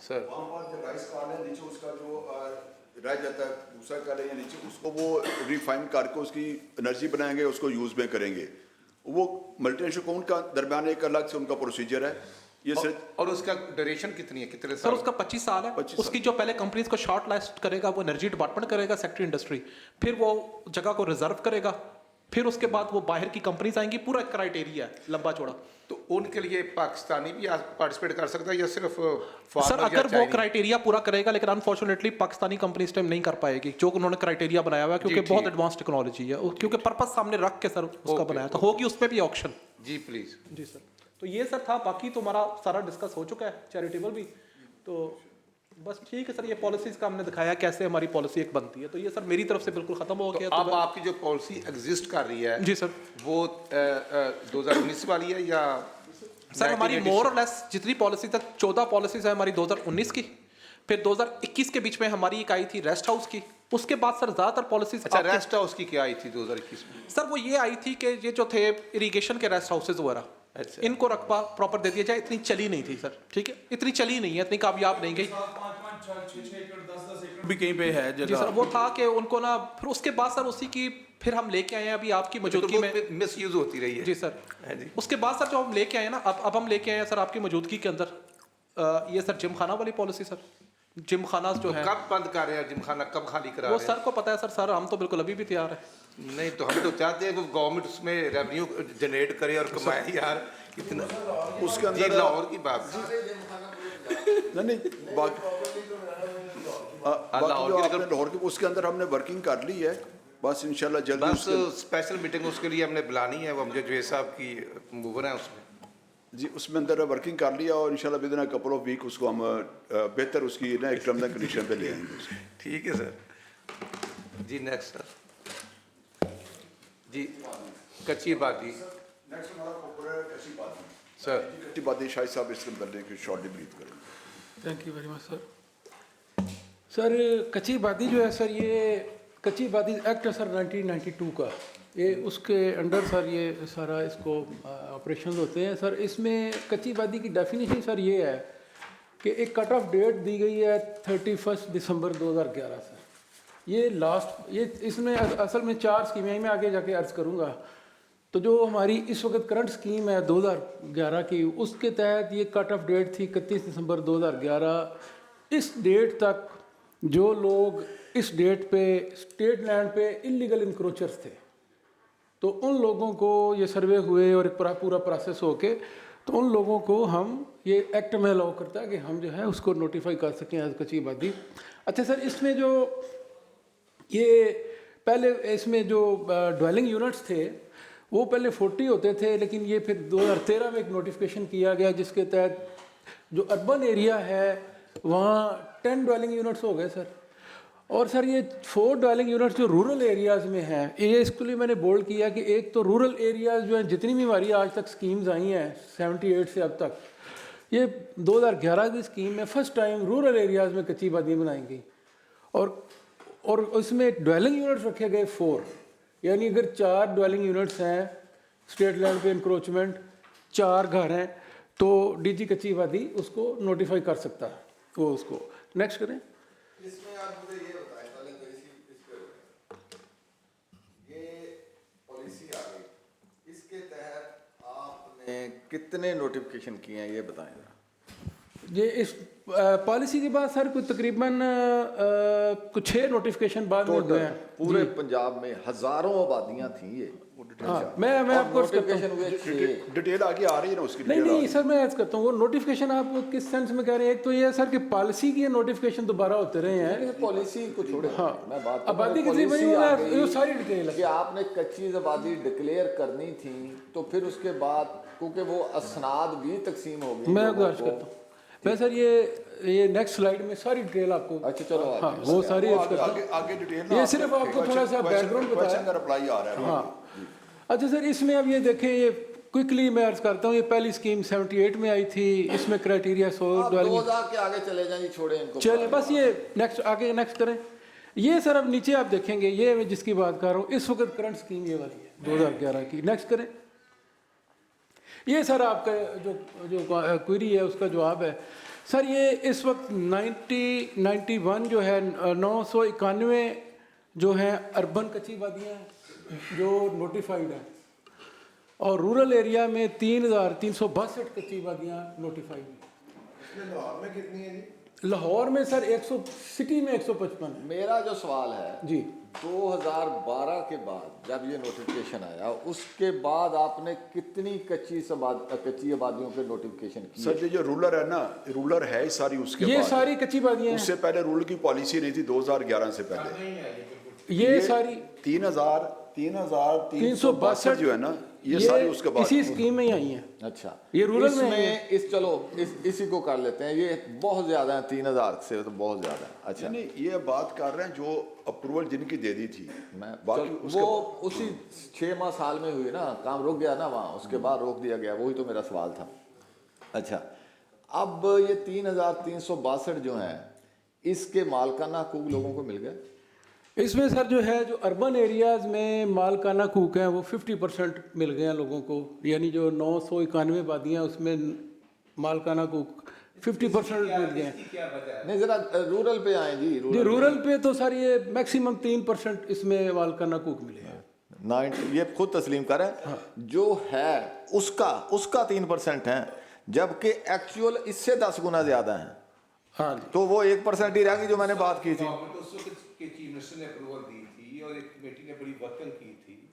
सर राइस कार्ड है, नीचे उसका जो रह जाता है दूसरा कार्ड है, नीचे उसको वो रिफाइन करके उसकी एनर्जी बनाएंगे, उसको यूज में करेंगे। वो मल्टीनेशनल कौन का दरमियान एक अलग से उनका प्रोसीजर है। ये और उसका ड्यूरेशन कितनी है, कितने सर? उसका 25 साल है। उसकी जो पहले कंपनीज को शॉर्ट लिस्ट करेगा वो एनर्जी डिपार्टमेंट करेगा, सेक्टर इंडस्ट्री, फिर वो जगह को रिजर्व करेगा, फिर उसके बाद वो बाहर की कंपनीज आएंगी। पूरा क्राइटेरिया है लंबा चौड़ा। तो उनके लिए पाकिस्तानी भी पार्टिसिपेट कर सकता है या सिर्फ सर अगर वो क्राइटेरिया पूरा करेगा, लेकिन अनफॉर्चुनेटली पाकिस्तानी कंपनी इस टाइम नहीं कर पाएगी जो उन्होंने क्राइटेरिया बनाया हुआ है, क्योंकि बहुत एडवांस टेक्नोलॉजी है, क्योंकि पर्पस सामने रख के सर उसका बनाया था। होगी उसमें भी ऑप्शन। जी प्लीज। जी सर, तो ये सर था। बाकी तो हमारा सारा डिस्कस हो चुका है, चैरिटेबल भी। तो बस ठीक है सर, ये पॉलिसीज का हमने दिखाया कैसे हमारी पॉलिसी एक बनती है। तो ये सर मेरी तरफ से बिल्कुल खत्म हो गया। तो अब आपकी जो पॉलिसी एग्जिस्ट कर रही है जी सर, वो 2019 वाली है या सर हमारी मोर और लेस जितनी पॉलिसी तक 14 पॉलिसीज है हमारी 2019 की, फिर 2021 के बीच में हमारी एक आई थी रेस्ट हाउस की। उसके बाद सर ज्यादातर पॉलिसीज। अच्छा, रेस्ट हाउस की क्या आई थी 2021 में? सर वो ये आई थी कि ये जो थे इरिगेशन के रेस्ट हाउसेज वगैरह, इनको रकबा प्रॉपर दे दिया जाए। इतनी चली नहीं थी सर, ठीक है, इतनी चली नहीं है, इतनी कामयाब नहीं गई। भी कहीं पे है जी सर, वो था कि उनको ना, फिर उसके बाद सर उसी की फिर हम लेके आए हैं अभी आपकी मौजूदगी में। मिस यूज होती रही है। जी सर। उसके बाद सर जो हम लेके आए हैं ना, अब हम लेके आए हैं सर आपकी मौजूदगी के अंदर ये सर जिम खाना वाली पॉलिसी। सर जिम खाना जो है कब बंद कर रहे हैं, जिम खाना कब खाली करा रहे हैं? वो सर को पता है सर हम तो बिल्कुल अभी भी तैयार है। नहीं तो हम तो चाहते हैं कि गवर्नमेंट उसमें रेवेन्यू जनरेट करे और कमाए यार कितना। उसके अंदर लाहौर की बात नहीं बाकी जो आपने लाहौर की उसके अंदर हमने वर्किंग कर ली है। बस इंशाल्लाह जल्दी बस स्पेशल मीटिंग उसके लिए हमने बुलानी है। वो हमने जवेद साहब की मूवर हैं उसमें जी, उसमें अंदर वर्किंग कर लिया और इंशाल्लाह within a couple of week उसको हम बेहतर उसकी ना एक टर्म एंड कंडीशन पे ले आएंगे। ठीक है सर जी। नेक्स्ट सर जी, कच्ची आबादी नेक्स्ट हमारा ऊपर कच्ची आबादी सर। कच्ची आबादी शाहिद साहब इसके अंदर के शॉर्टली ब्रीफ करेंगे। Thank you very much sir. Sir कच्ची आबादी जो है सर, ये कच्ची आबादी एक्ट है सर 1992 का, ये उसके अंडर सर ये सारा इसको ऑपरेशन होते हैं सर। इसमें कच्ची आबादी की डेफिनेशन सर ये है कि एक कट ऑफ डेट दी गई है 31 दिसंबर 2011 से। ये लास्ट ये इसमें असल में 4 स्कीमें मैं आगे जाके अर्ज करूँगा। तो जो हमारी इस वक्त करंट स्कीम है 2011 की, उसके तहत ये कट ऑफ डेट थी 31 दिसंबर 2011। इस डेट तक जो लोग इस डेट पे स्टेट लैंड पे इलीगल इंक्रोचर्स थे, तो उन लोगों को ये सर्वे हुए और पूरा प्रोसेस होके तो उन लोगों को हम ये एक्ट में अलाउ करता है कि हम जो है उसको नोटिफाई कर सकें एज कच्ची आबादी। अच्छा सर, इसमें जो ये पहले इसमें जो ड्वेलिंग यूनिट्स थे वो पहले 40 होते थे, लेकिन ये फिर 2013 में एक नोटिफिकेशन किया गया जिसके तहत जो अर्बन एरिया है वहाँ 10 ड्वेलिंग यूनिट्स हो गए सर। और सर ये 4 ड्वेलिंग यूनिट्स जो रूरल एरियाज़ में हैं, ये इसके लिए मैंने बोल्ड किया कि एक तो रूरल एरियाज़ जो हैं, जितनी भी हमारी आज तक स्कीम्स आई हैं 78 से अब तक, ये 2011 की स्कीम में फर्स्ट टाइम रूरल एरियाज़ में कच्ची आबादी बनाई गई। और उसमें ड्वेलिंग यूनिट्स रखे गए 4, यानी अगर 4 ड्वेलिंग यूनिट्स हैं स्टेट लैंड पे इंक्रोचमेंट, 4 घर हैं, तो डीजी कच्ची आबादी उसको नोटिफाई कर सकता है। वो उसको नेक्स्ट करें। इसमें आप मुझे ये बताएं, ये पॉलिसी आ गई, इसके तहत आपने कितने नोटिफिकेशन किए हैं ये बताएं जरा। ये इस पॉलिसी के बाद सर कोई तकरीबन कुछ 6 नोटिफिकेशन बाद में हुए हैं। पूरे पंजाब में हजारों आबादियां थी ये। हाँ, मैं आपको डिटेल आगे आ रही है ना उसकी। नहीं सर, मैं ऐसा करता हूँ, वो नोटिफिकेशन आप किस सेंस में कह रहे हैं? एक तो ये है सर कि पॉलिसी की नोटिफिकेशन दोबारा होते रहे हैं। पॉलिसी को छोड़े, हाँ, मैं बात आबादी की सारी डिटेल कि आपने कच्ची आबादी डिक्लेयर करनी थी, तो फिर उसके बाद क्योंकि वो असनाद भी तकसीम हो गई। मैं गुजारिश करता हूँ, मैं सर ये नेक्स्ट स्लाइड में सारी डिटेल आपको, अच्छा चलो हाँ वो सारी आगे डिटेल ये सिर्फ आपको थोड़ा सा बैकग्राउंड बताया। रिप्लाई आ रहा है। हाँ अच्छा सर, इसमें अब ये देखें, ये क्विकली मैं अर्ज करता हूँ, ये पहली स्कीम 78 में आई थी, इसमें क्राइटेरिया 2000 के आगे चले जाएं, छोड़े इनको, चले बस ये नेक्स्ट आगे नेक्स्ट करें। ये सर अब नीचे आप देखेंगे, ये मैं जिसकी बात कर रहा हूँ इस वक्त करंट स्कीम ये वाली है 2011 की। नेक्स्ट करें। ये सर आपका जो क्वेरी है उसका जवाब है सर। ये इस वक्त 91 जो है 991 जो है अर्बन कच्ची वादियाँ जो नोटिफाइड है, और रूरल एरिया में 3362 कच्ची वादियाँ नोटिफाइड हैं। लाहौर में कितनी है जी? लाहौर में सर 100, सिटी में 155 है। मेरा जो सवाल है जी, 2012 के बाद जब ये नोटिफिकेशन आया, उसके बाद आपने कितनी कच्ची आबादियों के नोटिफिकेशन किए? सर जो रूलर है ना, रूलर है सारी, उसके ये बाद सारी कच्ची वादियाँ हैं। उससे पहले रूलर की पॉलिसी नहीं थी 2011 से पहले। ये सारी 3362 जो है ना, ये सारी उसके बाद इसी स्कीम में ही आई हैं। अच्छा, ये रूरल में इस चलो इसी को कर लेते हैं, ये बहुत ज्यादा है, 3000 से तो बहुत ज्यादा है। अच्छा नहीं, ये बात कर रहे हैं जो अप्रूवल जिनकी दे दी थी, मैं बाकी वो उसी 6 माह साल में हुई ना, काम रुक गया ना वहाँ, उसके बाद रोक दिया गया, वही तो मेरा सवाल था। अच्छा, अब ये 3362 जो हैं, इसके मालकाना हकूक लोगों को मिल गए? इसमें सर जो है, जो अर्बन एरियाज़ में मालकाना हकूक हैं वो 50% मिल गए हैं लोगों को, यानी जो 991 वादियाँ उसमें मालकाना हकूक 50% मिल गए हैं। नहीं, जरा रूरल पे आए जी। रूरल पे तो सर ये मैक्सिमम 3% इसमें मालकाना हकूक मिले हैं। 9 ये खुद तस्लीम करें। हाँ। जो है उसका 3% है, जबकि एक्चुअल इससे 10 गुना ज्यादा है। हाँ, तो वो 1% ही रह गई जो मैंने बात की थी। चीफ मिनिस्टर ने अप्रूवल दी थी और एक कमेटी ने बड़ी वर्किंग की थी।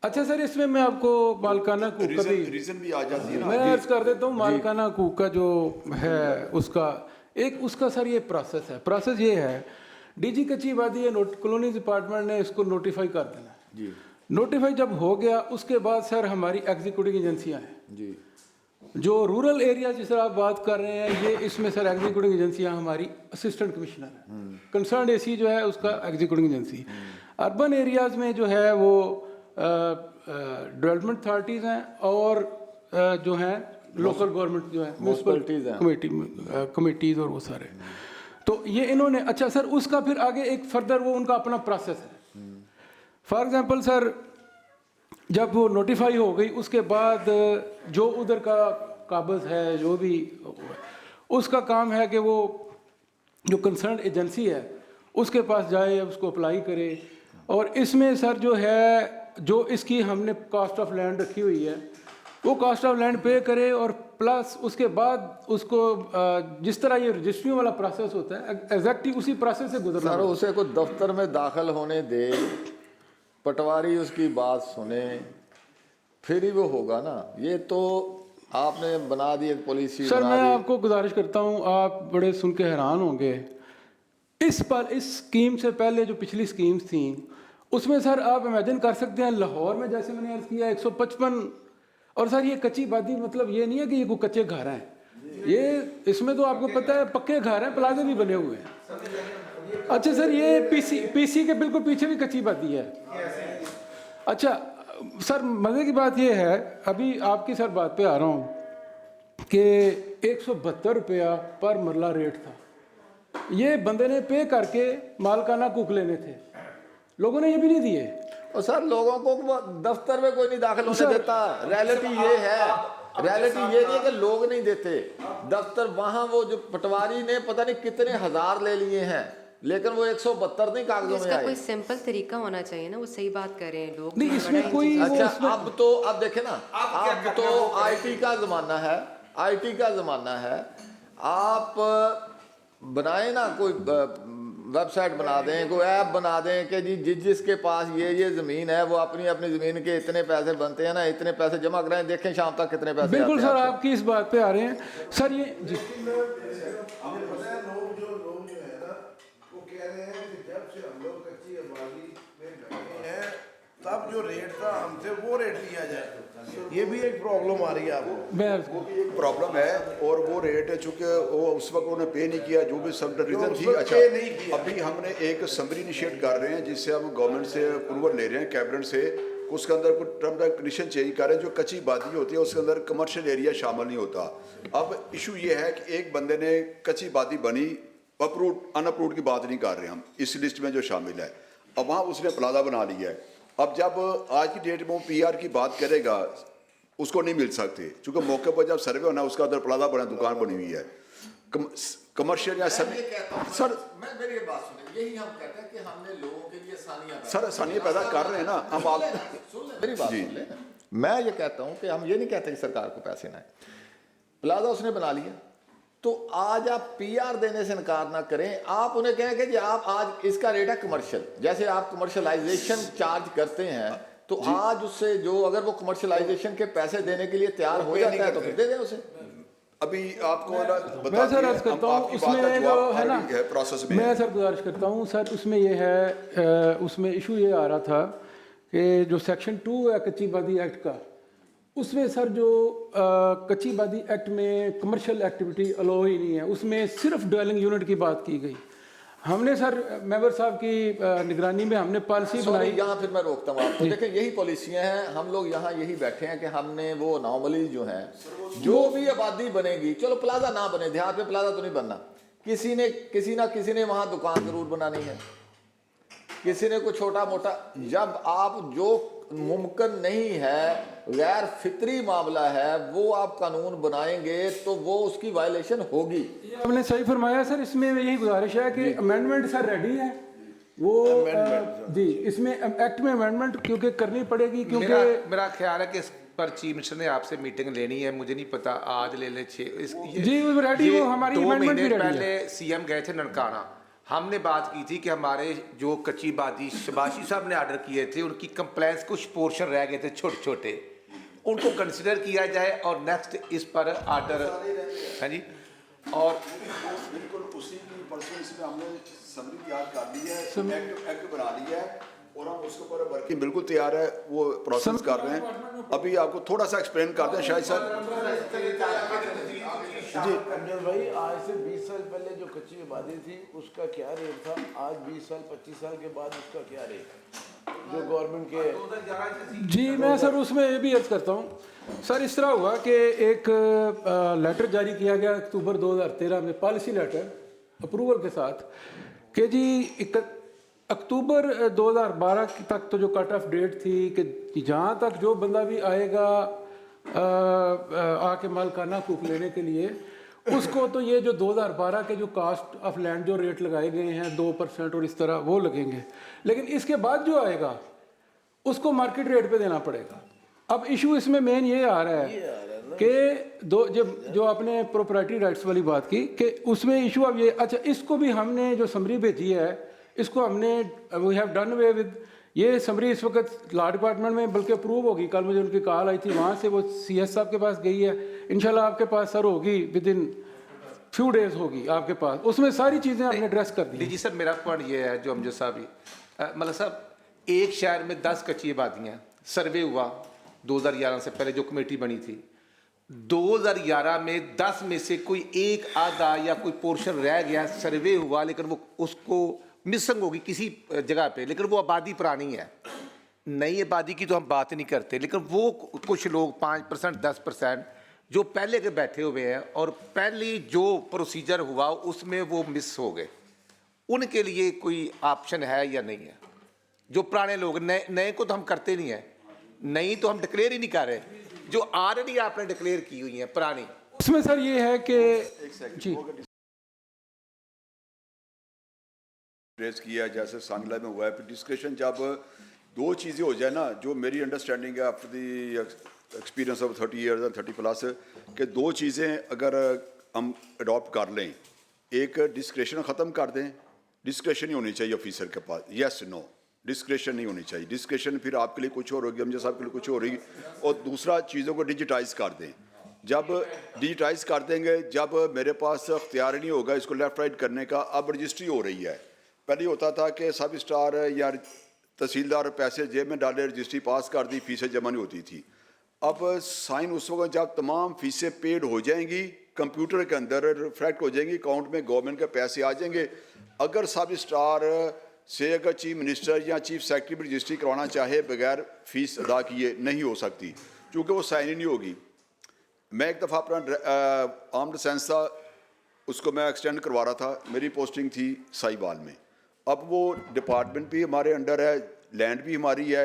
अच्छा सर, इसमें मैं आपको मालकाना हकूक का भी रीजन भी आ जाती है ना, मैं अर्ज कर देता हूँ। मालकाना हकूक का जो है उसका सर ये प्रोसेस है। प्रोसेस ये है, डीजी कच्ची वादी या कॉलोनी डिपार्टमेंट ने इसको नोटिफाई कर देना है जी। नोटिफाई जब हो गया उसके बाद सर हमारी एग्जीक्यूटिव एजेंसियाँ हैं जी। जो रूरल एरिया जिस तरह आप बात कर रहे हैं, ये इसमें सर एग्जीक्यूटिव एजेंसियां हमारी असिस्टेंट कमिश्नर है, कंसर्न एसी जो है उसका एग्जीक्यूटिव एजेंसी। अर्बन एरियाज़ में जो है वो डेवलपमेंट अथॉरिटीज़ हैं, और जो हैं लोकल गवर्नमेंट जो है म्यूनसिपल कमेटीज़ और वो सारे। तो ये इन्होंने, अच्छा सर उसका फिर आगे एक फर्दर वो उनका अपना प्रोसेस है। फॉर एग्जांपल सर, जब वो नोटिफाई हो गई उसके बाद जो उधर का काबज़ है, जो भी उसका काम है कि वो जो कंसर्न एजेंसी है उसके पास जाए, उसको अप्लाई करे। और इसमें सर जो है, जो इसकी हमने कॉस्ट ऑफ लैंड रखी हुई है वो कॉस्ट ऑफ लैंड पे करे, और प्लस उसके बाद उसको जिस तरह ये रजिस्ट्री वाला प्रोसेस होता है एग्जैक्टली उसी प्रोसेस से गुजरना। सर उसे कोई दफ्तर में दाखिल होने दे, पटवारी उसकी बात सुने, फिर ही वो होगा ना। ये तो आपने बना दी एक पॉलिसी। सर मैं आपको गुजारिश करता हूँ, आप बड़े सुन के हैरान होंगे, इस स्कीम से पहले जो पिछली स्कीम्स थी उसमें सर आप इमेजिन कर सकते हैं, लाहौर में जैसे मैंने अर्ज किया 155, और सर ये कच्ची वादी मतलब ये नहीं है कि ये कोई कच्चे घर हैं, ये इसमें तो आपको पता है पक्के घर हैं, प्लाजे भी बने हुए हैं। अच्छा सर, ये पीसी के बिल्कुल पीछे भी कच्ची वादी है। अच्छा सर, मज़े की बात ये है, अभी आपकी सर बात पे आ रहा हूँ कि 172 रुपया पर मरला रेट था, ये बंदे ने पे करके मालकाना हकूक लेने थे, लोगों ने ये भी नहीं दिए। और सर लोगों को दफ्तर में कोई नहीं दाखिल होने देता। रियलिटी ये है, रियलिटी ये नहीं है कि लोग नहीं देते दफ्तर, वहाँ वो जो पटवारी ने पता नहीं कितने हजार ले लिए हैं, लेकिन वो 172 नहीं कागजों में आए। कोई सिंपल तरीका होना चाहिए ना, वो सही बात कर रहे हैं लोग नहीं, इसमें कोई। अच्छा अब देखे ना, अब तो आईटी का जमाना है, आईटी का जमाना है। आप बनाए ना, कोई वेबसाइट बना दें, कोई ऐप बना दें कि जी जिसके पास ये ज़मीन है वो अपनी ज़मीन के इतने पैसे बनते हैं ना, इतने पैसे जमा कराएं, देखें शाम तक कितने पैसे। बिल्कुल सर, आपकी इस बात पे आ रहे हैं सर। ये जी तब जो रेट था हमसे वो रेट लिया जाए, ये भी एक प्रॉब्लम आ रही है आपको। वो भी एक प्रॉब्लम है, और वो रेट चूँकि वो उस वक्त उन्होंने पे नहीं किया, जो भी सब रीज़न थी। अच्छा, अभी हमने एक समरी इनिशिएट कर रहे हैं जिससे हम गवर्नमेंट से अप्रूवल ले रहे हैं, कैबिनेट से, उसके अंदर कुछ टर्म्स एंड कंडीशन चेंज कर रहे हैं। जो कच्ची बादी होती है उसके अंदर कमर्शियल एरिया शामिल नहीं होता। अब इशू ये है कि एक बंदे ने कच्ची बादी बनी, अप्रूव अनअप्रूव की बात नहीं कर रहे हम, इस लिस्ट में जो शामिल है, अब वहाँ उसने प्लाजा बना लिया है। अब जब आज की डेट में वो PR की बात करेगा उसको नहीं मिल सकते, क्योंकि मौके पर जब सर्वे होना उसका अंदर प्लाजा बना, दुकान बनी हुई है, कमर्शियल या सर मेरी ये बात सुनिए, यही हम कहते हैं कि हमने लोगों के लिए सर आसानियाँ पैदा कर रहे हैं ना हम। आप मेरी बात सुन लें, मैं ये कहता हूँ कि हम ये नहीं कहते कि सरकार को पैसे ना आए, प्लाजा उसने बना लिया, तो आज आप PR देने से इनकार ना करें, आप उन्हें कहें कि जी आप आज इसका रेट है कमर्शियल, जैसे आप कमर्शलाइजेशन चार्ज करते हैं, तो आज उससे जो अगर वो कमर्शलाइजेशन के पैसे देने के लिए तैयार हो जाता है तो फिर दे दें उसे। अभी आपको मैं सर अर्ज करता हूँ उसमें जो है ना, प्रोसेस में मैं सर गुजारिश करता हूँ सर, उसमें ये है, उसमें इशू ये आ रहा था कि जो सेक्शन 2 है कच्ची बादी एक्ट का, उसमें सर जो कच्ची बादी एक्ट में कमर्शियल एक्टिविटी अलाउ ही नहीं है, उसमें सिर्फ ड्वेलिंग यूनिट की बात की गई। हमने सर मेंबर साहब की निगरानी में हमने पॉलिसी बनाई। यहाँ फिर मैं रोकता हूँ आपको, देखें यही पॉलिसियाँ हैं, हम लोग यहाँ यही बैठे हैं कि हमने वो नॉर्मली जो है जो भी आबादी बनेगी, चलो प्लाजा ना बने, देहात में प्लाजा तो नहीं बनना, किसी ने वहाँ दुकान जरूर बनानी है, किसी ने कुछ छोटा मोटा, जब आप जो मुमकिन नहीं है, गैर फितरी मामला है, वो आप कानून बनाएंगे तो वो उसकी वायलेशन होगी। आपने सही फरमाया सर, इसमें यही गुजारिश है कि अमेंडमेंट सर रेडी है वो जी, इसमें एक्ट में अमेंडमेंट क्योंकि करनी पड़ेगी, क्योंकि मेरा ख्याल है कि इस पर चीफ मिनिस्टर ने आपसे मीटिंग लेनी है, मुझे नहीं पता आज ले ले जी रेडी, वो हमारी अमेंडमेंट भी रेडी है। पहले CM गए थे ननकाना, हमने बात की थी कि हमारे जो कच्ची बादी शबाशी साहब ने ऑर्डर किए थे, उनकी कंप्लेंट्स कुछ पोर्शन रह गए थे छोटे छोटे, उनको कंसिडर किया जाए और नेक्स्ट इस पर ऑर्डर है जी। और बिल्कुल उसी की परसेंस में हमने समरी तैयार कर ली है, एक्ट बना लिया है, और हम उसके ऊपर वर्किंग बिल्कुल तैयार है, वो प्रोसेस कर रहे हैं। अभी आपको थोड़ा सा एक्सप्लेन करते हैं शायद सर जी। अमजद भाई, आज से 20 साल पहले जो कच्ची आबादी थी उसका क्या रेट था, आज 20 साल 25 साल के बाद उसका क्या रेट है जो गवर्नमेंट के? जी मैं सर उसमें ये भी अर्ज करता हूँ सर, इस तरह हुआ कि एक लेटर जारी किया गया अक्टूबर 2013 में, पॉलिसी लेटर अप्रूवल के साथ, कि जी अक्टूबर 2012 तक तो जो कट ऑफ डेट थी कि जहाँ तक जो बंदा भी आएगा आके मालकाना हकूक लेने के लिए, उसको तो ये जो 2012 के जो कास्ट ऑफ लैंड जो रेट लगाए गए हैं 2% और इस तरह वो लगेंगे, लेकिन इसके बाद जो आएगा उसको मार्केट रेट पे देना पड़ेगा। अब इशू इसमें मेन ये आ रहा है कि जो आपने प्रोप्राइटरी राइट्स वाली बात की कि उसमें इशू अब ये, अच्छा इसको भी हमने जो समरी भेजी है इसको हमने we have done away with, ये समरी इस वक्त लॉ डिपार्टमेंट में बल्कि अप्रूव होगी, कल मुझे उनकी कॉल आई थी वहाँ से, वो CS साहब के पास गई है, इंशाल्लाह आपके पास सर होगी विद इन फ्यू डेज होगी आपके पास, उसमें सारी चीज़ें आपने एड्रेस कर दी। जी सर, मेरा पॉइंट ये है जो अमजद साहब मतलब साहब, एक शहर में 10 कच्ची आबादियाँ, सर्वे हुआ 2011 से पहले जो कमेटी बनी थी, 2011 में 10 में से कोई एक आधा या कोई पोर्शन रह गया, सर्वे हुआ लेकिन वो उसको मिसिंग होगी किसी जगह पे, लेकिन वो आबादी पुरानी है, नई आबादी की तो हम बात नहीं करते, लेकिन वो कुछ लोग 5% 10% जो पहले के बैठे हुए हैं और पहले जो प्रोसीजर हुआ उसमें वो मिस हो गए, उनके लिए कोई ऑप्शन है या नहीं है? जो पुराने लोग, नए को तो हम करते नहीं है, नई तो हम डिक्लेयर ही नहीं कर रहे, जो ऑलरेडी आपने डिक्लेयर की हुई है पुरानी, उसमें सर ये है कि जी रेस किया जैसे सांगला में हुआ है, फिर डिस्कशन जब दो चीज़ें हो जाए ना, जो मेरी अंडरस्टैंडिंग है after the experience of 30 years and 30+ कि दो चीज़ें अगर हम अडॉप्ट कर लें, एक डिस्क्रेशन ख़त्म कर दें, डिस्क्रेशन नहीं होनी चाहिए ऑफिसर के पास, यस नो डिस्क्रेशन नहीं होनी चाहिए, डिस्क्रेशन फिर आपके लिए कुछ और होगी, अमजद साहब के लिए कुछ और होगी, और दूसरा चीज़ों को डिजिटाइज कर दें। जब डिजिटाइज कर देंगे, जब मेरे पास अख्तियार नहीं होगा इसको लेफ़्ट राइट करने का, अब रजिस्ट्री हो रही है, पहले होता था कि सब स्टार या तहसीलदार पैसे जेब में डाले, रजिस्ट्री पास कर दी, फीसें जमा नहीं होती थी। अब साइन उस वक्त जब तमाम फीसें पेड हो जाएंगी, कंप्यूटर के अंदर रिफ्लेक्ट हो जाएंगी, अकाउंट में गवर्नमेंट के पैसे आ जाएंगे। अगर सब रजिस्ट्रार से अगर चीफ मिनिस्टर या चीफ सेक्रेटरी भी रजिस्ट्री करवाना चाहे बगैर फ़ीस अदा किए नहीं हो सकती, क्योंकि वो साइन ही नहीं होगी। मैं एक दफ़ा अपना आर्म्ड डिफेंस था, उसको मैं एक्सटेंड करवा रहा था, मेरी पोस्टिंग थी साहिवाल में। अब वो डिपार्टमेंट भी हमारे अंडर है, लैंड भी हमारी है।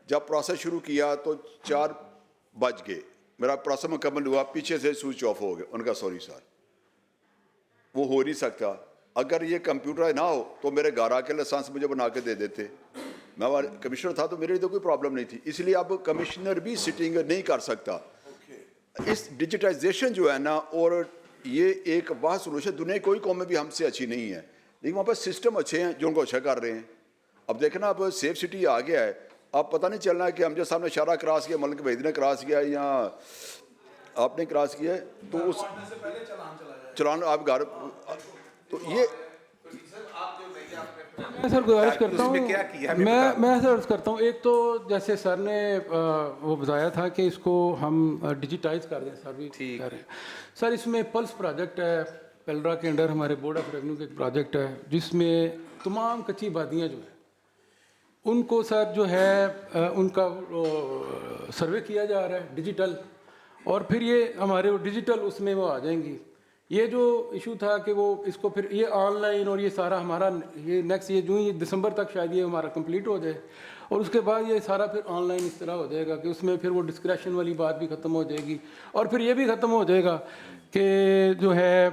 जब प्रोसेस शुरू किया तो 4 बज गए, मेरा प्रोसेस मुकम्मल हुआ, पीछे से स्विच ऑफ हो गया। उनका सॉरी सर, वो हो नहीं सकता। अगर ये कंप्यूटर ना हो तो मेरे घर आके लाइसेंस मुझे बना के दे देते। मैं कमिश्नर था तो मेरे लिए तो कोई प्रॉब्लम नहीं थी। इसलिए अब कमिश्नर भी सिटिंग नहीं कर सकता। इस डिजिटाइजेशन जो है ना, और ये एक वाह सोल्यूशन, दुनिया की कोई कौम में भी हमसे अच्छी नहीं है, लेकिन वहाँ पर सिस्टम अच्छे हैं जो उनको अच्छा कर रहे हैं। अब देखना, अब सेफ सिटी आ गया है। अब पता नहीं चलना है कि अमजद साहब ने इशारा क्रॉस किया, मलिक वहीद ने क्रॉस किया या आपने क्रॉस किया है, तो उस चलान आप घर, तो ये मैं सर गुजारिश करता हूँ, मैं सर अर्ज़ करता हूँ, एक तो जैसे सर ने वो बताया था कि इसको हम डिजिटाइज कर दें, सर भी कर रहे हैं। सर इसमें पल्स प्रोजेक्ट है, पेल्ड्रा के अंडर हमारे बोर्ड ऑफ रेवेन्यू का एक प्रोजेक्ट है, जिसमें तमाम कच्ची आबादियाँ जो है उनको सर जो है उनका सर्वे किया जा रहा है डिजिटल, और फिर ये हमारे डिजिटल उसमें वो आ जाएंगी। ये जो इशू था कि वो इसको फिर ये ऑनलाइन और ये सारा हमारा ये नेक्स्ट ये जो ही दिसंबर तक शायद ये हमारा कंप्लीट हो जाए, और उसके बाद ये सारा फिर ऑनलाइन इस तरह हो जाएगा कि उसमें फिर वो डिस्क्रिप्शन वाली बात भी ख़त्म हो जाएगी, और फिर ये भी ख़त्म हो जाएगा कि जो है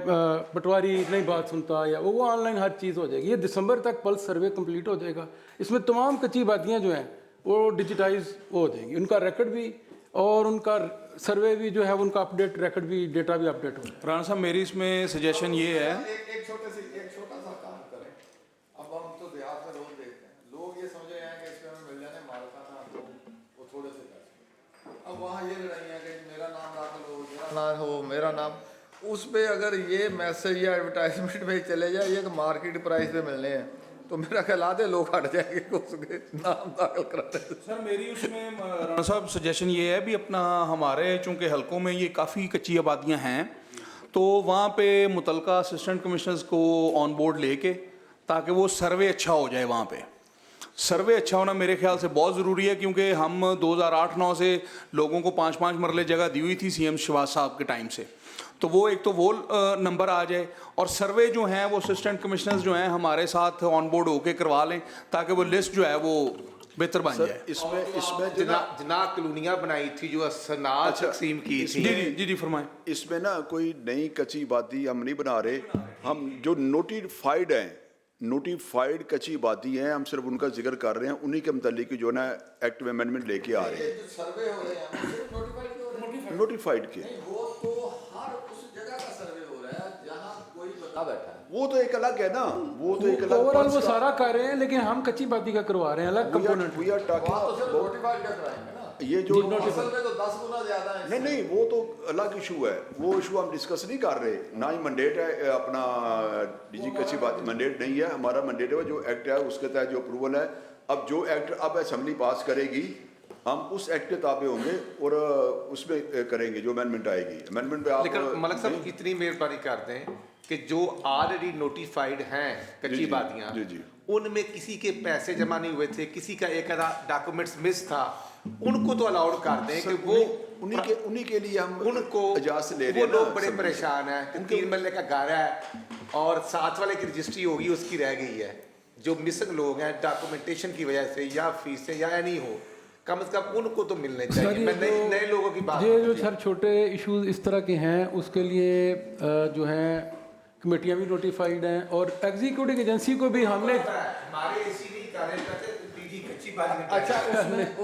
पटवारी नहीं बात सुनता, या वो ऑनलाइन हर चीज़ हो जाएगी। ये दिसंबर तक पल्स सर्वे कंप्लीट हो जाएगा। इसमें तमाम कच्ची बातियाँ जो हैं वो डिजिटाइज हो जाएंगी, उनका रिकॉर्ड भी और उनका सर्वे भी जो है उनका अपडेट, रिकॉर्ड भी, डेटा भी अपडेट हो। राणा साहब मेरी इसमें सजेशन ये है, एक छोटा सा काम करें। अब हम तो देहात में रोज देखते हैं, लोग ये समझ रहे हैं कि इसमें हमें मिल जाने मालिकाना, तो वो थोड़े से पैसे। अब वहाँ ये लड़ाइयाँ कि मेरा नाम दाखिल हो, मेरा नाम हो, मेरा नाम, उस पर अगर ये मैसेज या एडवर्टाइजमेंट में चले जाए ये कि मार्केट प्राइस पे मिलने हैं, तो मेरा ख्याल आधे लोग हट जाएंगे उसके नाम दाखिल कराने से। सर मेरी उसमें राणा साहब सजेशन ये है भी अपना हमारे चूँकि हलकों में ये काफ़ी कच्ची आबादियाँ हैं, तो वहाँ पे मुतलका असिस्टेंट कमिश्नर्स को ऑन बोर्ड लेके, ताकि वो सर्वे अच्छा हो जाए। वहाँ पे सर्वे अच्छा होना मेरे ख्याल से बहुत ज़रूरी है, क्योंकि हम 2008-9 से लोगों को 5-5 मरले जगह दी हुई थी CM शहबाज साहब के टाइम से, तो वो एक तो वो नंबर आ जाए, और सर्वे जो हैं वो असिस्टेंट कमिश्नर्स जो हैं हमारे साथ ऑन बोर्ड होके करवा लें, ताकि वो लिस्ट जो है वो बेहतर बन जाए। इसमें जना कॉलोनियाँ बनाई थी जो असनाद तकसीम की थी। जी फरमाएं। इसमें ना कोई नई कच्ची आबादी हम नहीं बना रहे, हम जो नोटिफाइड हैं, नोटिफाइड कच्ची आबादी हैं, हम सिर्फ उनका जिक्र कर रहे हैं, उन्हीं के मुतालिक जो ना एक्ट में अमेंडमेंट लेके आ रहे हैं। सर्वे हो रहे हैं नोटिफाइड के, वो तो हर उस जगह का सर्वे हो रहा है जहाँ कोई बता बैठा है, वो तो एक अलग है ना, वो तो एक अलग ओवरऑल वो सारा कर रहे हैं, लेकिन हम कच्ची बाती का करवा रहे हैं, अलग component. We are talking notified का कराएंगे ना, ये जो असल में तो 10 गुना ज्यादा है। नहीं, वो तो अलग इशू है, वो इशू हम डिस्कस नहीं कर रहे, ना ही मंडेट है अपना डीजी कच्ची बात मंडेट नहीं है, हमारा मंडेट है जो एक्ट है उसके तहत जो अप्रूवल है। अब जो एक्ट अब असेंबली पास करेगी हम उस एक्ट के ताबे होंगे और उसमें करेंगे जो अमेंडमेंट आएगी। अमेंडमेंट पे आप लेकिन मलिक साहब इतनी मेहरबानी कर दें कि जो ऑलरेडी नोटिफाइड हैं कच्ची बातियाँ, उनमें किसी के पैसे जमा नहीं हुए थे, किसी का एक आधा डॉक्यूमेंट्स मिस था, उनको तो अलाउड कर दें कि वो उन्हीं के लिए हम उनको इजाजत ले रहे हैं। वो लोग बड़े परेशान हैं, 3 मरले का घर है और 7 वाले की रजिस्ट्री होगी उसकी रह गई है। जो मिसिंग लोग हैं डॉक्यूमेंटेशन की वजह से या फीस से या नहीं हो, कम से कम उनको तो मिलने चाहिए। मैं नए लोगों की बात, ये जो सर छोटे इश्यूज इस तरह के हैं उसके लिए जो है कमेटियाँ भी नोटिफाइड हैं, और एग्जीक्यूटिव एजेंसी को भी हमने हमारे इसीलिए कार्य करते कच्ची बात। अच्छा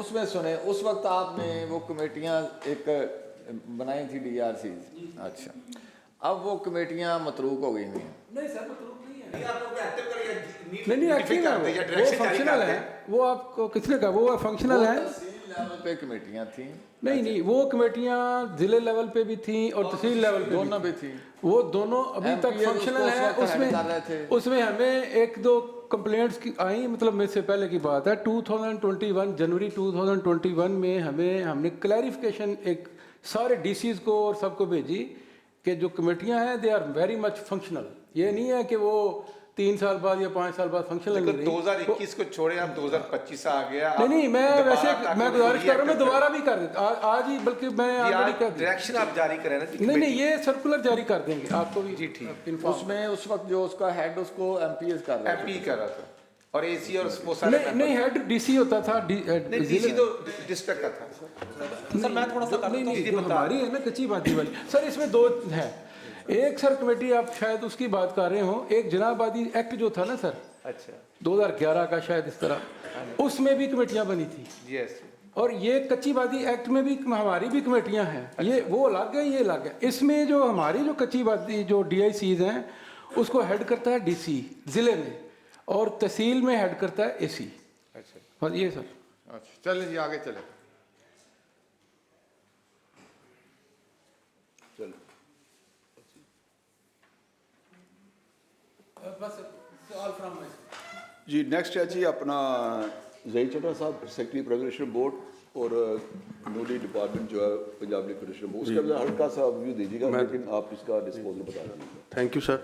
उसमें सुने, उस वक्त आपने वो कमेटियाँ एक बनाई थी DRC। अच्छा, अब वो कमेटियाँ मतरूक हो गई हैं। नहीं सर मतरूक नहीं है, नहीं एक्टिव है, वो फंक्शनल है। वो आपको किसने कहा वो फंक्शनल है? लेवल पे कमेटियां थी? नहीं, वो कमेटियां जिले लेवल पे भी थी और तहसील लेवल पे दोनों भी थी। वो दोनों अभी तक फंक्शनल है। उसमें हमें 1-2 कंप्लेंट्स की आई, मतलब मेरे से पहले की बात है। 2021 जनवरी 2021 में हमने क्लैरिफिकेशन एक सारे डीसीज को और सबको भेजी कि जो कमेटियां हैं they are very much functional. ये नहीं है कि वो 3 साल बाद या 5 साल बाद फंक्शनल नहीं रही। 2021 को छोड़े आप 2025 आ गया। नहीं, मैं वैसे मैं गुजारिश कर रहा हूँ, मैं दोबारा भी कर देता आज ही, बल्कि मैं डायरेक्शन आप जारी करें ना। नहीं, ये सर्कुलर जारी कर देंगे आपको भी। जी ठीक। उसमें उस वक्त जो उसका हेड उसको एमपीएस कर रहा था और एसी और वो सारे नहीं हेड डीसी होता था। डीसी तो डिस्ट्रिक्ट का था। सर मैं थोड़ा सा हमारी है ना कच्ची बाती वाली। सर इसमें 2 है। एक सर कमेटी आप शायद उसकी बात कर रहे हो, एक जनाबादी एक्ट जो था ना सर, अच्छा 2011 का शायद इस तरह, उसमें भी कमेटियां बनी थी। यस। और ये कच्ची बाती एक्ट में भी हमारी भी कमेटियां हैं। अच्छा। ये वो अलग है, ये अलग है। इसमें जो हमारी जो कच्ची बाती जो DICs हैं उसको हेड करता है DC जिले में, और तहसील में हेड करता है AC। अच्छा ये सर। अच्छा चलें जी आगे चलें। जी नेक्स्ट है जी अपना ज़ही चड्ढा साहब, सेक्रेटरी प्रोग्रेशन बोर्ड और नूली डिपार्टमेंट जो है पंजाब लिबरेशन बोर्ड, उसके अंदर हल्का सा व्यू दीजिएगा, लेकिन आप इसका डिस्पोजल बता दीजिएगा। Thank you sir.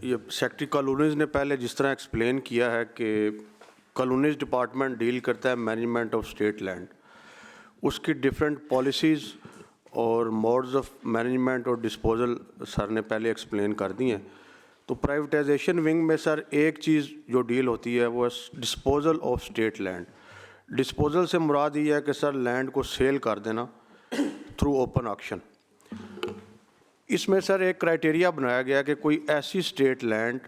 ये सेक्रेटरी कॉलोनीज़ ने पहले जिस तरह एक्सप्लेन किया है कि कॉलोनीज़ डिपार्टमेंट डील करता है मैनेजमेंट ऑफ स्टेट लैंड, उसकी डिफरेंट पॉलिसीज़ और मोड्स ऑफ मैनेजमेंट और डिस्पोजल सर ने पहले एक्सप्लेन कर दी हैं। तो प्राइवेटाइजेशन विंग में सर एक चीज़ जो डील होती है वो है disposal of state land. Disposal से मुराद ये है कि सर लैंड को सेल कर देना थ्रू ओपन ऑक्शन। इसमें सर एक क्राइटेरिया बनाया गया कि कोई ऐसी स्टेट लैंड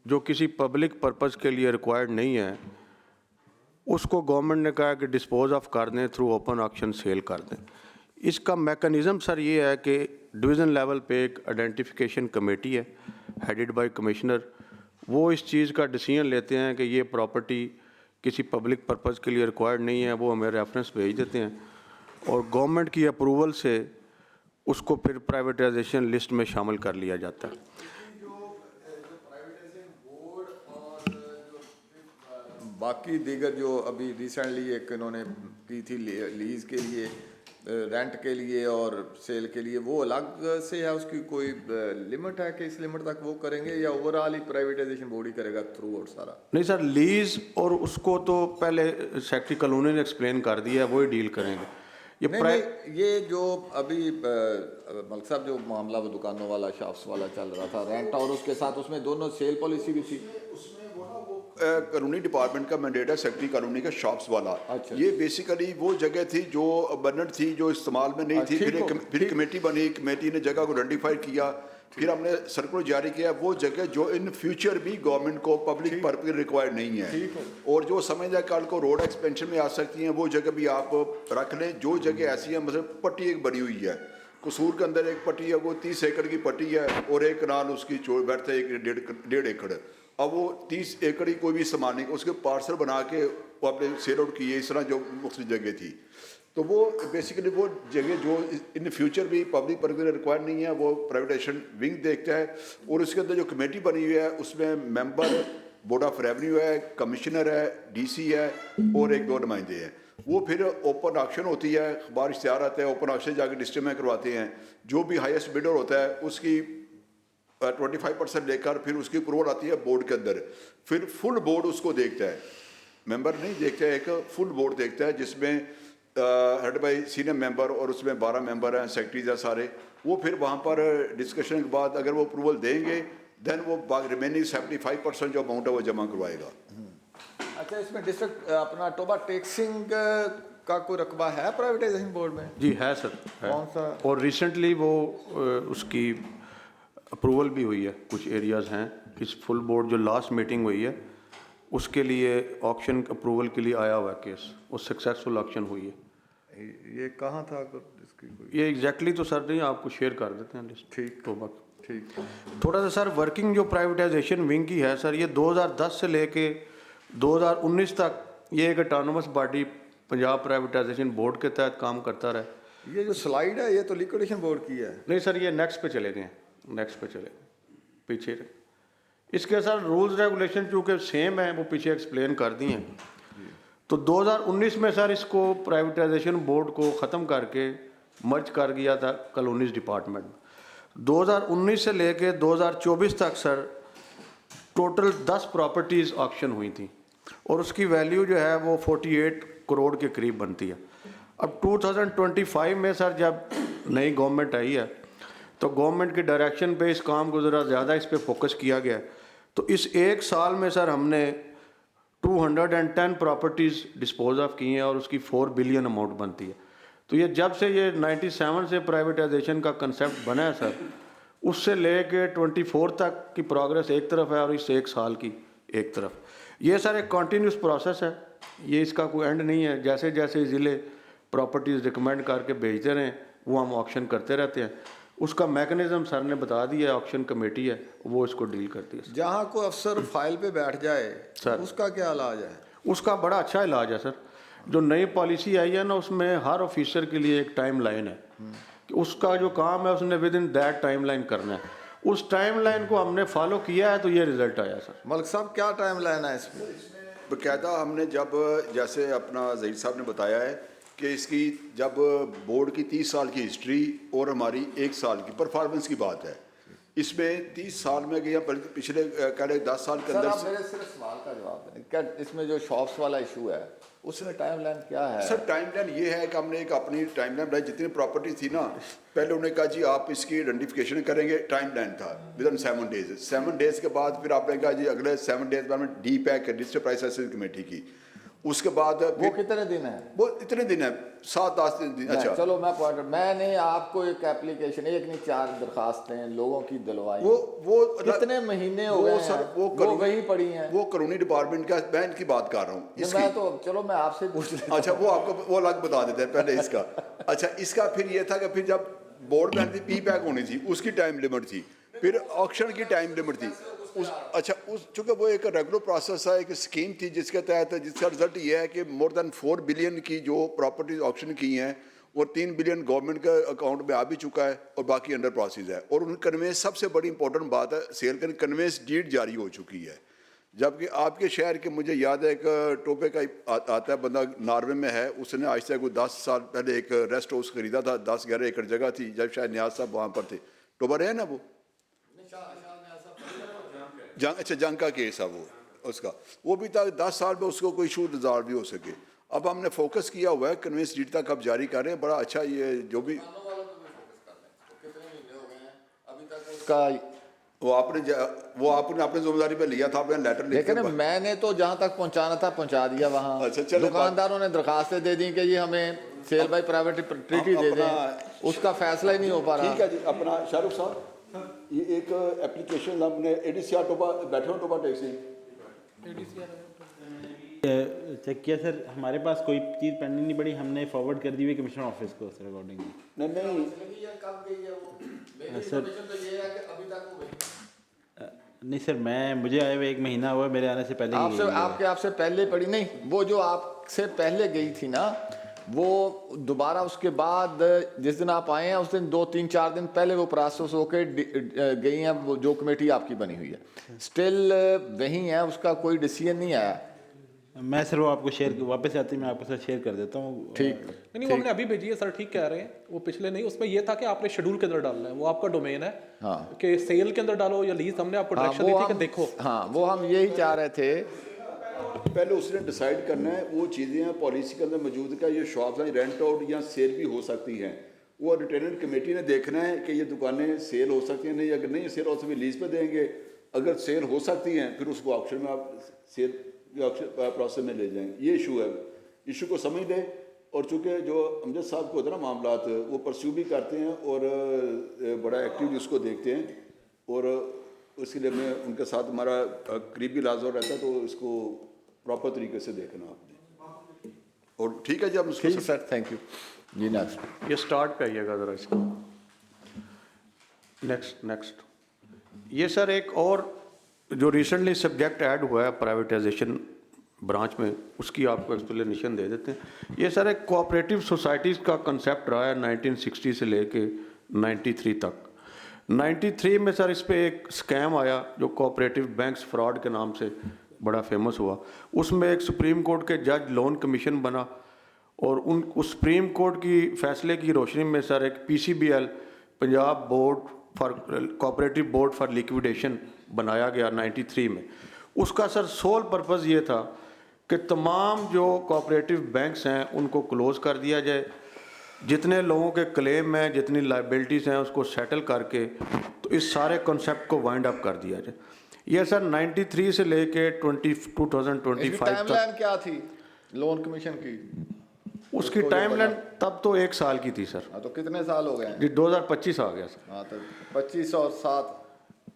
जो किसी पब्लिक पर्पज़ के लिए रिक्वायर्ड नहीं है, उसको गवर्नमेंट ने कहा कि डिस्पोज ऑफ कर दें थ्रू ओपन ऑक्शन, सेल कर दें। इसका मैकेनिज़्म सर ये है कि डिवीज़न लेवल पे एक आइडेंटिफिकेशन कमेटी है हेडेड बाय कमिश्नर, वो इस चीज़ का डिसीजन लेते हैं कि ये प्रॉपर्टी किसी पब्लिक पर्पज़ के लिए रिक्वायर्ड नहीं है, वो हमें रेफरेंस भेज देते हैं और गवर्नमेंट की अप्रूवल से उसको फिर प्राइवेटाइजेशन लिस्ट में शामिल कर लिया जाता है। बाकी दीगर जो अभी रिसेंटली एक इन्होंने की थी लीज़ के लिए, रेंट के लिए और सेल के लिए, वो अलग से है, उसकी कोई लिमिट है कि इस लिमिट तक वो करेंगे या ओवरऑल ही प्राइवेटाइजेशन बोर्ड ही करेगा थ्रू आउट सारा? नहीं सर, लीज और उसको तो पहले सेक्रेटरी कॉलोनी ने एक्सप्लेन कर दिया है, वो ही डील करेंगे। ये जो अभी मलिक साहब जो मामला वो दुकानों वाला शॉप्स वाला चल रहा था, रेंट और उसके साथ उसमें दोनों सेल पॉलिसी भी थी। कानूनी डिपार्टमेंट का मैंडेट है सेक्रेटरी कानूनी का शॉप्स वाला। अच्छा। ये बेसिकली वो जगह थी जो अबंडेंट थी, जो इस्तेमाल में नहीं थी। फिर कमेटी बनी, कमेटी ने जगह को आइडेंटिफाई किया, फिर हमने सर्कुलर जारी किया। वो जगह जो इन फ्यूचर भी गवर्नमेंट को पब्लिक पर्पज रिक्वायर्ड नहीं है और जो समझदार कल को रोड एक्सपेंशन में आ सकती हैं, वो जगह भी आप रख लें। जो जगह ऐसी है, मतलब पट्टी एक बनी हुई है कसूर के अंदर, एक पट्टी है वो 30 एकड़ की पट्टी है और एक कनाल उसकी बैठ है 1.5 एकड़। अब वो 30 एकड़ ही कोई भी सामान नहीं, उसके पार्सल बना के वो आपने सेल आउट किए, इस तरह जो मुख्तलिफ जगह थी। तो वो बेसिकली वो जगह जो इन फ्यूचर भी पब्लिक पर्पज रिक्वायर्ड नहीं है, वो प्राइवेटाइजेशन विंग देखता है। और उसके अंदर जो कमेटी बनी हुई है उसमें मेंबर बोर्ड ऑफ रेवेन्यू है, कमिश्नर है, DC है और 1-2 नुमाइंदे हैं। वो फिर ओपन ऑक्शन होती है, अखबार इश्तिहार आता है, ओपन ऑक्शन जाकर डिस्ट्रिक्ट में करवाते हैं। जो भी हाईएस्ट बिडर होता है उसकी 25% लेकर फिर उसकी अप्रूवल आती है बोर्ड के अंदर। फिर फुल बोर्ड उसको देखता है, मेंबर नहीं देखता है, एक फुल बोर्ड देखता है जिसमें हेड बाई सीनियर मेंबर और उसमें 12 मेंबर हैं, सेक्रेटरीज हैं सारे। वो फिर वहाँ पर डिस्कशन के बाद अगर वो अप्रूवल देंगे देन वो रिमेनिंग 75% जो अमाउंट है वो जमा करवाएगा। अच्छा, इसमें डिस्ट्रिक्ट अपना टोबा टैक्सिंग का कोई रकबा है प्राइवेटाइजेशन बोर्ड में? जी है सर, है। कौन सा? और रिसेंटली वो उसकी अप्रूवल भी हुई है, कुछ एरियाज़ हैं। इस फुल बोर्ड जो लास्ट मीटिंग हुई है उसके लिए ऑक्शन अप्रूवल के लिए आया हुआ है केस, वो सक्सेसफुल ऑक्शन हुई है। ये कहाँ था अगर इसकी कोई? ये एग्जैक्टली तो सर नहीं, आपको शेयर कर देते हैं लिस्ट। ठीक, तो बात ठीक। थोड़ा सा सर वर्किंग जो प्राइवेटाइजेशन विंग की है सर, ये 2010 से लेके 2019 तक ये एक autonomous body Punjab privatisation board के तहत काम करता रहा। ये जो स्लाइड है ये तो लिक्विडेशन बोर्ड की है। नहीं सर, ये नेक्स्ट पे चले गए, नेक्स्ट पे चले गए, पीछे इसके सर रूल्स रेगुलेशन चूँकि सेम है वो पीछे एक्सप्लेन कर दिए हैं। तो 2019 में सर इसको प्राइवेटाइजेशन बोर्ड को ख़त्म करके मर्ज कर दिया था कॉलोनीज डिपार्टमेंट। 2019 से लेके 2024 तक सर टोटल 10 प्रॉपर्टीज़ ऑक्शन हुई थी और उसकी वैल्यू जो है वो 48 करोड़ के करीब बनती है। अब 2025 में सर जब नई गवर्नमेंट आई है तो गवर्नमेंट के डायरेक्शन पे इस काम को ज़रा ज़्यादा इस पे फोकस किया गया है। तो इस एक साल में सर हमने 210 प्रॉपर्टीज़ डिस्पोज ऑफ की हैं और उसकी 4 बिलियन अमाउंट बनती है। तो ये जब से ये 97 से प्राइवेटाइजेशन का कंसेप्ट बना है सर, उससे लेके 24 तक की प्रोग्रेस एक तरफ है और इस एक साल की एक तरफ। ये सर एक कॉन्टीन्यूस प्रोसेस है, ये इसका कोई एंड नहीं है। जैसे जैसे ज़िले प्रॉपर्टीज़ रिकमेंड करके भेजते रहें वो हम ऑक्शन करते रहते हैं। उसका मैकेनिज़्म सर ने बता दिया है, ऑक्शन कमेटी है वो इसको डील करती है। जहाँ कोई अफसर फाइल पे बैठ जाए सर उसका क्या इलाज है? उसका बड़ा अच्छा इलाज है सर। जो नई पॉलिसी आई है ना उसमें हर ऑफिसर के लिए एक टाइम लाइन है कि उसका जो काम है उसने with in that time line करना है। उस टाइम लाइन को हमने फॉलो किया है तो ये रिजल्ट आया सर। मलिक साहब क्या टाइम लाइन है इसमें? बाकायदा हमने जब जैसे अपना ज़हीर साहब ने बताया है कि इसकी जब बोर्ड की 30 साल की हिस्ट्री और हमारी 1 साल की परफॉर्मेंस की बात है, इसमें 30 साल में गया पिछले कह रहे 10 साल के अंदर। सर मेरे सिर्फ सवाल का जवाब दें, क्या इसमें जो शॉप्स वाला इशू है उसमें टाइम लाइन क्या है? सर टाइम लाइन ये है कि हमने एक अपनी टाइम लाइन बनाई। जितनी प्रॉपर्टी थी ना, पहले उन्होंने कहा जी आप इसकी आइडेंटिफिकेशन करेंगे, टाइम लाइन था विद इन 7 डेज। 7 डेज के बाद फिर आपने कहा जी अगले 7 डेज बाद में D pack register price assessment committee की। उसके बाद वो कितने दिन है? वो इतने दिन है 7-10 दिन। अच्छा चलो मैं पॉइंट, मैंने आपको एक एप्लीकेशन, एक नहीं 4 दरखास्तें लोगों की दिलवाई, वो कितने महीने हो गए सर? वो वही पड़ी हैं। वो कानूनी डिपार्टमेंट का मैं इनकी बात कर रहा हूँ। मैं तो चलो मैं आपसे पूछ लेता। अच्छा वो आपको वो अलग बता देते हैं पहले इसका। अच्छा इसका फिर ये था कि फिर जब बोर्ड में थी पी पैक होनी थी उसकी टाइम लिमिट थी, फिर ऑक्शन की टाइम लिमिट थी। चूँकि वो एक रेगुलर प्रोसेस है, एक स्कीम थी जिसके तहत जिसका रिजल्ट ये है कि मोर देन 4 बिलियन की जो प्रॉपर्टीज ऑक्शन की हैं वो 3 बिलियन गवर्नमेंट के अकाउंट में आ भी चुका है और बाकी अंडर प्रोसेस है। और उन कन्वेंस सबसे बड़ी इंपॉर्टेंट बात है, सेल के कन्वेंस डीड जारी हो चुकी है। जबकि आपके शहर के मुझे याद है एक टोपे का आता है बंदा नॉर्वे में है, उसने आज से कोई 10 साल पहले एक रेस्ट हाउस खरीदा था, 10-11 एकड़ जगह थी, जब शायद न्याज साहब वहाँ पर थे। टोबा रहे ना वो अच्छा जंग का केस है वो उसका, वो भी था 10 साल में उसको कोई इशू रिजॉल्व भी हो सके। अब हमने फोकस किया हुआ है, कन्वेंस डीड तक अब जारी कर रहे हैं। बड़ा अच्छा ये जो भी का वो आपने अपनी जिम्मेदारी पे लिया था, आपने लेटर लेकिन मैंने तो जहाँ तक पहुँचाना था पहुँचा दिया। वहाँ अच्छा दुकानदारों ने दरखास्तें दे दी कि ये हमें सेल बाय प्राइवेट ट्रीटी दे दें, उसका फैसला ही नहीं हो पा रहा। ठीक है जी। अपना शाहरुख साहब ये एक एप्लीकेशन हमने ADCR टोबा बैठे हो टोबा टैक्सी चेक किया सर, हमारे पास कोई चीज़ पेंडिंग नहीं पड़ी, हमने फॉरवर्ड कर दी हुई कमिश्नर ऑफिस को सर अकॉर्डिंगली। नहीं सर नहीं सर, मुझे आए हुए 1 महीना हुआ, मेरे आने से पहले आपसे पहले पड़ी नहीं, वो जो आपसे पहले गई थी ना वो दोबारा उसके बाद जिस दिन आप आए हैं उस दिन 2-3-4 दिन पहले वो प्रोसेस होके गई हैं, वो जो कमेटी आपकी बनी हुई है स्टिल वही है, उसका कोई डिसीजन नहीं आया। मैं सर वो आपको शेयर वापस आती मैं आपको सर शेयर कर देता हूँ। ठीक नहीं वो हमने अभी भेजी है सर, ठीक कह रहे हैं, वो पिछले नहीं, उसमें ये था कि आपने शेड्यूल के अंदर डालना है, वो आपका डोमेन है कि सेल के अंदर डालो या लीज, हमने आपको डायरेक्शन दी थी कि देखो। हाँ वो हम यही चाह रहे थे, पहले उसने डिसाइड करना है वो चीज़ें हैं पॉलिसी के अंदर मौजूद का ये शॉप्स हैं रेंट आउट या सेल भी हो सकती हैं, वो रिटेनेंट कमेटी ने देखना है कि ये दुकानें सेल हो सकती हैं नहीं, अगर नहीं सेल हो सकती लीज पे देंगे, अगर सेल हो सकती हैं फिर उसको ऑक्शन में आप सेल प्रोसेस में ले जाएंगे। ये इशू है, इशू को समझ लें। और चूँकि जो अमजद साहब को होता है ना मामलात, वो परस्यू भी करते हैं और बड़ा एक्टिवली उसको देखते हैं और उसके लिए मैं उनके साथ हमारा करीबी लाजर रहता है, तो इसको प्रॉपर तरीके से देखना आपने। और ठीक है जी, अब ठीक सर, थैंक यू जी। नेक्स्ट ये स्टार्ट पे आइएगा ज़रा इसको, नेक्स्ट ये सर एक और जो रिसेंटली सब्जेक्ट ऐड हुआ है प्राइवेटाइजेशन ब्रांच में, उसकी आपको एक्सप्लेनेशन दे देते हैं। ये सर एक कोऑपरेटिव सोसाइटीज़ का कंसेप्ट रहा है 1960 से लेके 93 तक। 93 में सर इस पे एक स्कैम आया जो कोऑपरेटिव बैंक्स फ्रॉड के नाम से बड़ा फेमस हुआ। उसमें एक सुप्रीम कोर्ट के जज लोन कमीशन बना और उस सुप्रीम कोर्ट की फैसले की रोशनी में सर एक PCBL, Punjab board for cooperative board for liquidation बनाया गया 93 में। उसका सर सोल पर्पज़ ये था कि तमाम जो कोऑपरेटिव बैंक्स हैं उनको क्लोज़ कर दिया जाए, जितने लोगों के क्लेम हैं, जितनी लाइबिलिटीज़ हैं, उसको सेटल करके तो इस सारे कॉन्सेप्ट को वाइंड अप कर दिया जाए। ये सर 93 से लेके 2025 टाइमलाइन क्या थी लोन कमीशन की? उसकी टाइमलाइन तब तो 1 साल की थी सर। हाँ, तो कितने साल हो गए हैं? जी 2025 आ गया सर। हाँ, तो 25 और 7,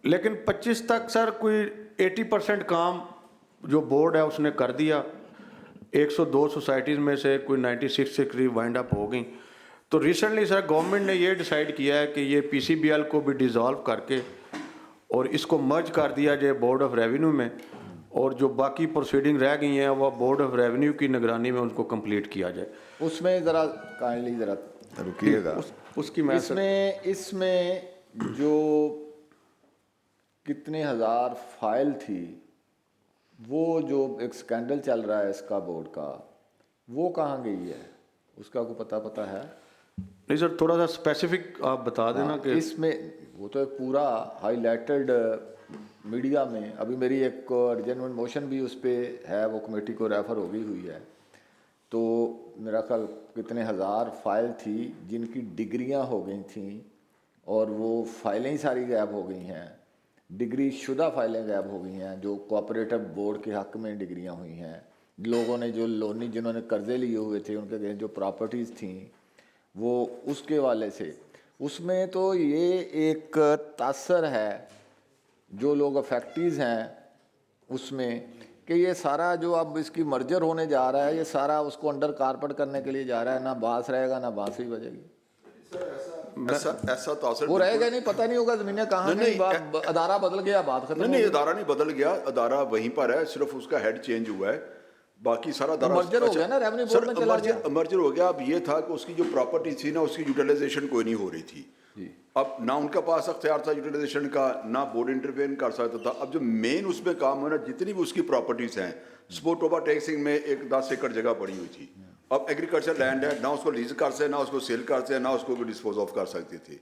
लेकिन 25 तक सर कोई 80% काम जो बोर्ड है उसने कर दिया। 102 सोसाइटीज़ में से कोई 96 के करीब वाइंड अप हो गई। तो रिसेंटली सर गवर्नमेंट ने ये डिसाइड किया है कि ये PCBL को भी डिज़ोल्व करके और इसको मर्ज कर दिया जाए बोर्ड ऑफ रेवेन्यू में, और जो बाकी प्रोसीडिंग रह गई हैं वह बोर्ड ऑफ रेवेन्यू की निगरानी में उनको कंप्लीट किया जाए। उसमें ज़रा काइंडली ज़रा रुकिएगा। उसकी मैं इसमें जो कितने हज़ार फाइल थी, वो जो एक स्कैंडल चल रहा है इसका बोर्ड का, वो कहाँ गई है? उसका को पता है? नहीं सर, थोड़ा सा स्पेसिफिक आप बता देना कि इसमें वो तो एक पूरा हाईलाइटेड मीडिया में, अभी मेरी एक अर्जेंट मोशन भी उस पर है, वो कमेटी को रेफ़र हो गई हुई है। तो मेरा ख्याल कितने हज़ार फाइल थी जिनकी डिग्रियां हो गई थी और वो फाइलें ही सारी गायब हो गई हैं। डिग्री शुदा फाइलें गायब हो गई हैं जो कोऑपरेटिव बोर्ड के हक़ में डिग्रियां हुई हैं। लोगों ने जो लोनी जिन्होंने कर्जे लिए हुए थे उनके अगेंस्ट जो प्रॉपर्टीज़ थी वो उसके वाले से, उसमें तो ये एक तासर है जो लोग अफेक्टीज़ हैं उसमें कि ये सारा जो अब इसकी मर्जर होने जा रहा है, ये सारा उसको अंडर कारपेट करने के लिए जा रहा है। ना बांस रहेगा ना बांसुरी बजेगी। ऐसा तासर वो रहेगा नहीं, पता नहीं होगा ज़मीनें कहाँ नहीं, अदारा बदल गया, बात खत्म। नहीं, अदारा नहीं बदल गया, अदारा वहीं पर है, सिर्फ उसका हेड चेंज हुआ है, बाकी सारा अदारा मर्जर हो गया ना, रेवेन्यू बोर्ड में चला गया। मर्जर हो गया। अब ये था कि उसकी जो प्रॉपर्टी थी ना, उसकी यूटिलाइजेशन कोई नहीं हो रही थी। अब ना उनका पास अख्तियार था यूटिलाइजेशन का, ना बोर्ड इंटरवेन कर सकता था। अब जो मेन उसमें काम हो ना, जितनी भी उसकी प्रॉपर्टीज़ हैं, स्पोर्ट ओवर टैक्सिंग में एक 10 एकड़ जगह पड़ी हुई थी। अब एग्रीकल्चर लैंड है, ना उसको लीज कर सकते, ना उसको सेल कर सकते, ना उसको डिस्पोज ऑफ कर सकते थे।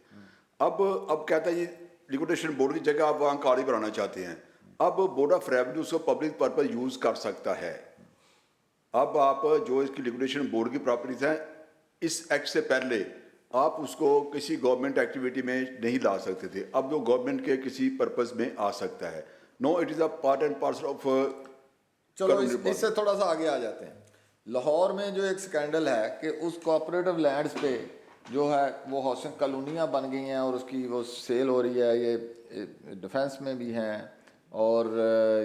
अब कहता है ये लिक्विडेशन बोर्ड की जगह आप वहाँ कार्य बनाना चाहते हैं। अब बोर्ड ऑफ रेवेन्यू उसको पब्लिक पर्पज यूज़ कर सकता है। अब आप जो इसकी लिक्विडेशन बोर्ड की प्रॉपर्टीज़ हैं, इस एक्ट से पहले आप उसको किसी गवर्नमेंट एक्टिविटी में नहीं ला सकते थे। अब वो गवर्नमेंट के किसी पर्पस में आ सकता है। No, it is a part and parcel of. चलो इससे थोड़ा सा आगे आ जाते हैं। लाहौर में जो एक स्कैंडल है कि उस कोऑपरेटिव लैंड्स पे जो है वो हाउसिंग कॉलोनियाँ बन गई हैं और उसकी वो सेल हो रही है। ये डिफेंस में भी हैं और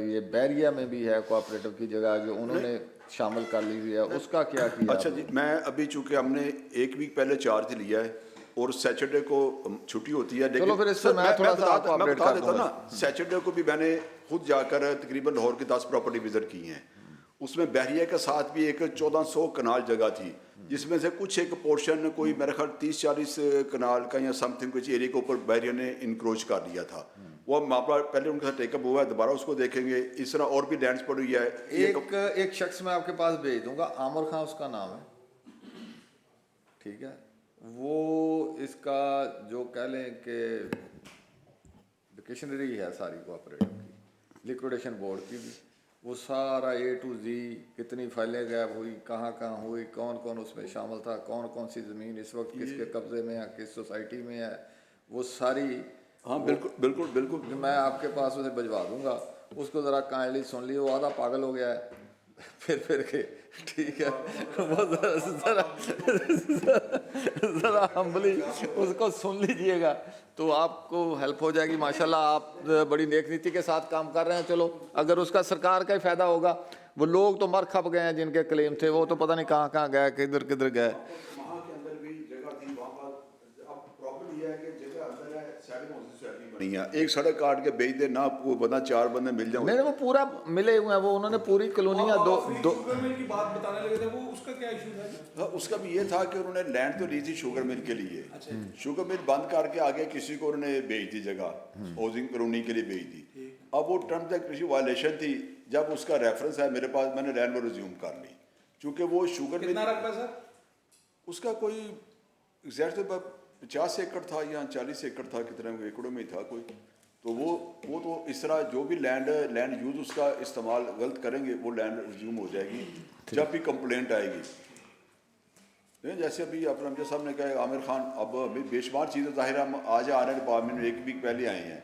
ये बैरिया में भी है कोऑपरेटिव की जगह जो उन्होंने शामिल कर ली हुई है, उसका क्या किया? अच्छा जी, मैं अभी चूंकि हमने 1 वीक पहले चार्ज लिया है और सैटरडे को छुट्टी होती है, लेकिन फिर इससे मैं थोड़ा सा आपको अपडेट कर दूंगा ना। सैटरडे को भी मैंने खुद जाकर तकरीबन लाहौर की 10 प्रॉपर्टी विजिट की हैं। उसमें बहरिया के साथ भी एक 1400 कनाल जगह थी, जिसमें से कुछ एक पोर्शन कोई मेरे ख्याल 30-40 कनाल का या समथिंग कुछ एरिया के ऊपर बहरिया ने इंक्रोच कर लिया था। वो मामला पहले उनके साथ टेकअप हुआ है, दोबारा उसको देखेंगे। इस तरह और भी लैंड्स पड़ी हुई है। एक शख्स मैं आपके पास भेज दूंगा, आमिर खान उसका नाम है, ठीक है। वो इसका जो कह लें कि डिक्शनरी है सारी कोऑपरेटिव की, लिक्विडेशन बोर्ड की भी, वो सारा A to Z, कितनी फाइलें गायब हुई, कहाँ कहाँ हुई, कौन कौन उसमें शामिल था, कौन कौन सी ज़मीन इस वक्त किसके कब्जे में है, किस सोसाइटी में है, वो सारी। हाँ बिल्कुल बिल्कुल बिल्कुल, मैं आपके पास उसे भिजवा दूंगा, उसको ज़रा काइंडली सुन लियो। वो आधा पागल हो गया है फिर के, ठीक है। वो ज़रा हम्बली उसको सुन लीजिएगा तो आपको हेल्प हो जाएगी। माशाल्लाह आप बड़ी नेक नीति के साथ काम कर रहे हैं। चलो, अगर उसका सरकार का ही फ़ायदा होगा। वो लोग तो मर खप गए हैं जिनके क्लेम थे, वो तो पता नहीं कहाँ कहाँ गए, किधर किधर गए। प्रॉब्लम ये है कि जगह अंदर है, साइड में सोसाइटी बनी है, एक सड़क काट के बेच दे ना, वो बंदा 4 बंदे मिल जाए। नहीं, वो पूरा मिले हुए हैं, वो उन्होंने पूरी कॉलोनियाँ दो शुगर मिल की बात बताने लगे थे, वो उसका क्या इशू था? हाँ, उसका भी ये था कि उन्होंने लैंड तो ली थी शुगर मिल के लिए, शुगर मिल बंद करके आगे किसी को उन्होंने बेच दी जगह, हाउसिंग कॉलोनी के लिए बेच दी। अब वो टर्म्स एंड कंडीशन वायलेशन थी, जब उसका रेफरेंस है मेरे पास, मैंने लैंड वो रिज्यूम कर ली, क्योंकि वो शुगर मिल रखा सर उसका कोई एग्जैक्ट 50 एकड़ था या 40 एकड़ था, कितने एकड़ों में ही था कोई, तो वो तो इस तरह जो भी लैंड यूज उसका इस्तेमाल गलत करेंगे वो लैंड रिज्यूम हो जाएगी जब भी कंप्लेंट आएगी। जैसे अभी अपना अमजद साहब ने कहा आमिर खान, अब अभी बेशुमार चीज़ें ज़ाहिर हम आज आ रहे हैं डिपार्टमेंट में, 1 वीक पहले आए हैं,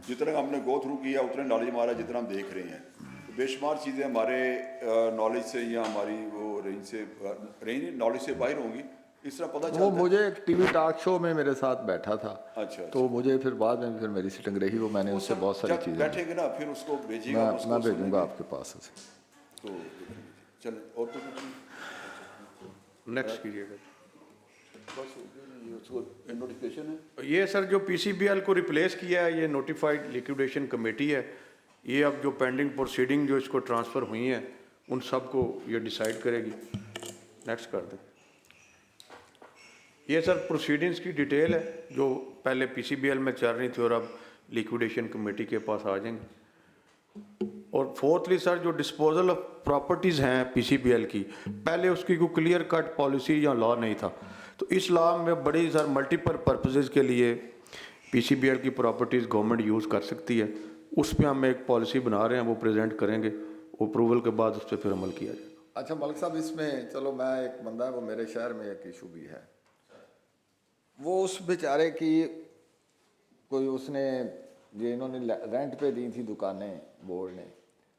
जितना हमने गो थ्रू किया उतने नॉलेज हमारा जितना हम देख रहे हैं, तो बेशुमार चीज़ें हमारे नॉलेज से या हमारी वो रेंज नॉलेज से बाहर होंगी, इस तरह पता चलता वो मुझे एक टीवी टॉक शो में मेरे साथ बैठा था। अच्छा। तो मुझे फिर बाद में फिर मेरी सिटिंग रही, वो मैंने उससे बहुत सारी चीज़ें बैठेंगे ना, फिर उसको भेजिएगा, मैं भेजूँगा आपके पास। तो चलो और तो नेक्स्ट कीजिएगा। नोटिफिकेशन है ये सर जो पीसीबीएल को रिप्लेस किया है, ये नोटिफाइड लिक्विडेशन कमेटी है, ये अब जो पेंडिंग प्रोसीडिंग जो इसको ट्रांसफ़र हुई हैं उन सब को ये डिसाइड करेगी। नेक्स्ट कर दें। ये सर प्रोसीडिंग्स की डिटेल है जो पहले पीसीबीएल में चल रही थी और अब लिक्विडेशन कमेटी के पास आ जाएंगे। और फोर्थली सर जो डिस्पोजल ऑफ प्रॉपर्टीज़ हैं पीसीबीएल की, पहले उसकी कोई क्लियर कट पॉलिसी या लॉ नहीं था, तो इस लॉ में बड़ी सर मल्टीपल पर्पसेस के लिए पीसीबीएल की प्रॉपर्टीज़ गवर्नमेंट यूज़ कर सकती है, उस पर हम एक पॉलिसी बना रहे हैं, वो प्रेजेंट करेंगे, अप्रूवल के बाद उस पर फिर अमल किया जाएगा। अच्छा मलिक साहब, इसमें चलो मैं एक बंदा है, वो मेरे शहर में एक इशू भी है, वो उस बेचारे की कोई उसने जो इन्होंने रेंट पे दी थी दुकानें बोर्ड ने,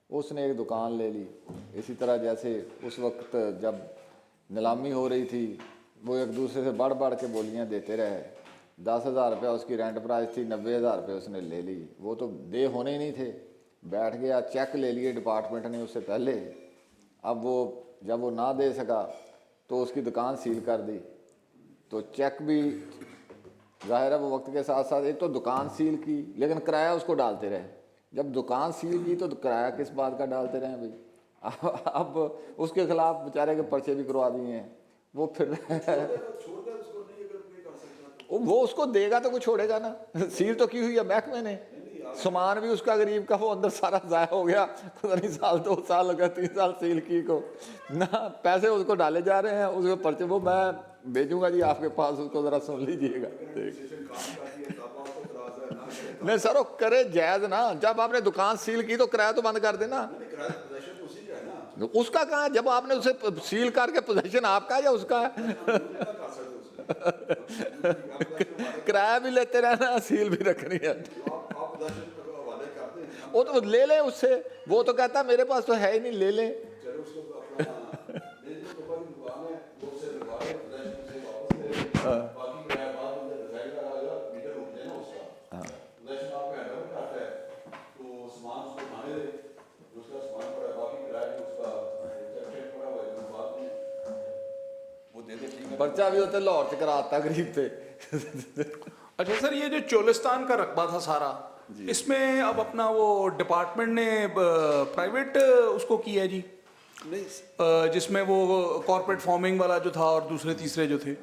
उसने एक दुकान ले ली, इसी तरह जैसे उस वक्त जब नीलामी हो रही थी वो एक दूसरे से बढ़ बढ़ के बोलियां देते रहे, 10,000 रुपया उसकी रेंट प्राइस थी, 90,000 रुपये उसने ले ली, वो तो दे होने ही नहीं थे, बैठ गया, चेक ले लिए डिपार्टमेंट ने उससे पहले, अब वो जब वो ना दे सका तो उसकी दुकान सील कर दी, तो चेक भी ज़ाहिर है वो वक्त के साथ साथ एक तो दुकान सील की, लेकिन किराया उसको डालते रहे, जब दुकान सील की तो किराया किस बात का डालते रहे भाई। अब उसके खिलाफ बेचारे के पर्चे भी करवा दिए हैं, वो फिर वो उसको देगा तो कुछ छोड़ेगा ना, सील तो की हुई है महकमे ने, सामान भी उसका गरीब का वो अंदर सारा ज़ाया हो गया, पता नहीं साल 2 साल लगा 3 साल सील की को ना, पैसे उसको डाले जा रहे हैं, उसके पर्चे वो मैं भेजूंगा जी आपके पास, उसको ज़रा सुन लीजिएगा। नहीं सर वो करे जायज़ ना, जब आपने दुकान सील की तो किराया तो बंद कर देना, उसका कहाँ, जब आपने उसे सील करके पोजीशन आपका या उसका है, किराया भी लेते रहना, सील भी रखनी है, वो तो ले ले उससे, वो तो कहता मेरे पास तो है ही नहीं, ले ले। पर्चा भी होते लाहौर से कराता गरीब पे। अच्छा सर, ये जो चोलिस्तान का रकबा था सारा, इसमें अब अपना वो डिपार्टमेंट ने प्राइवेट उसको किया है जी, जिसमें वो कॉर्पोरेट फार्मिंग वाला जो था और दूसरे तीसरे जो थे,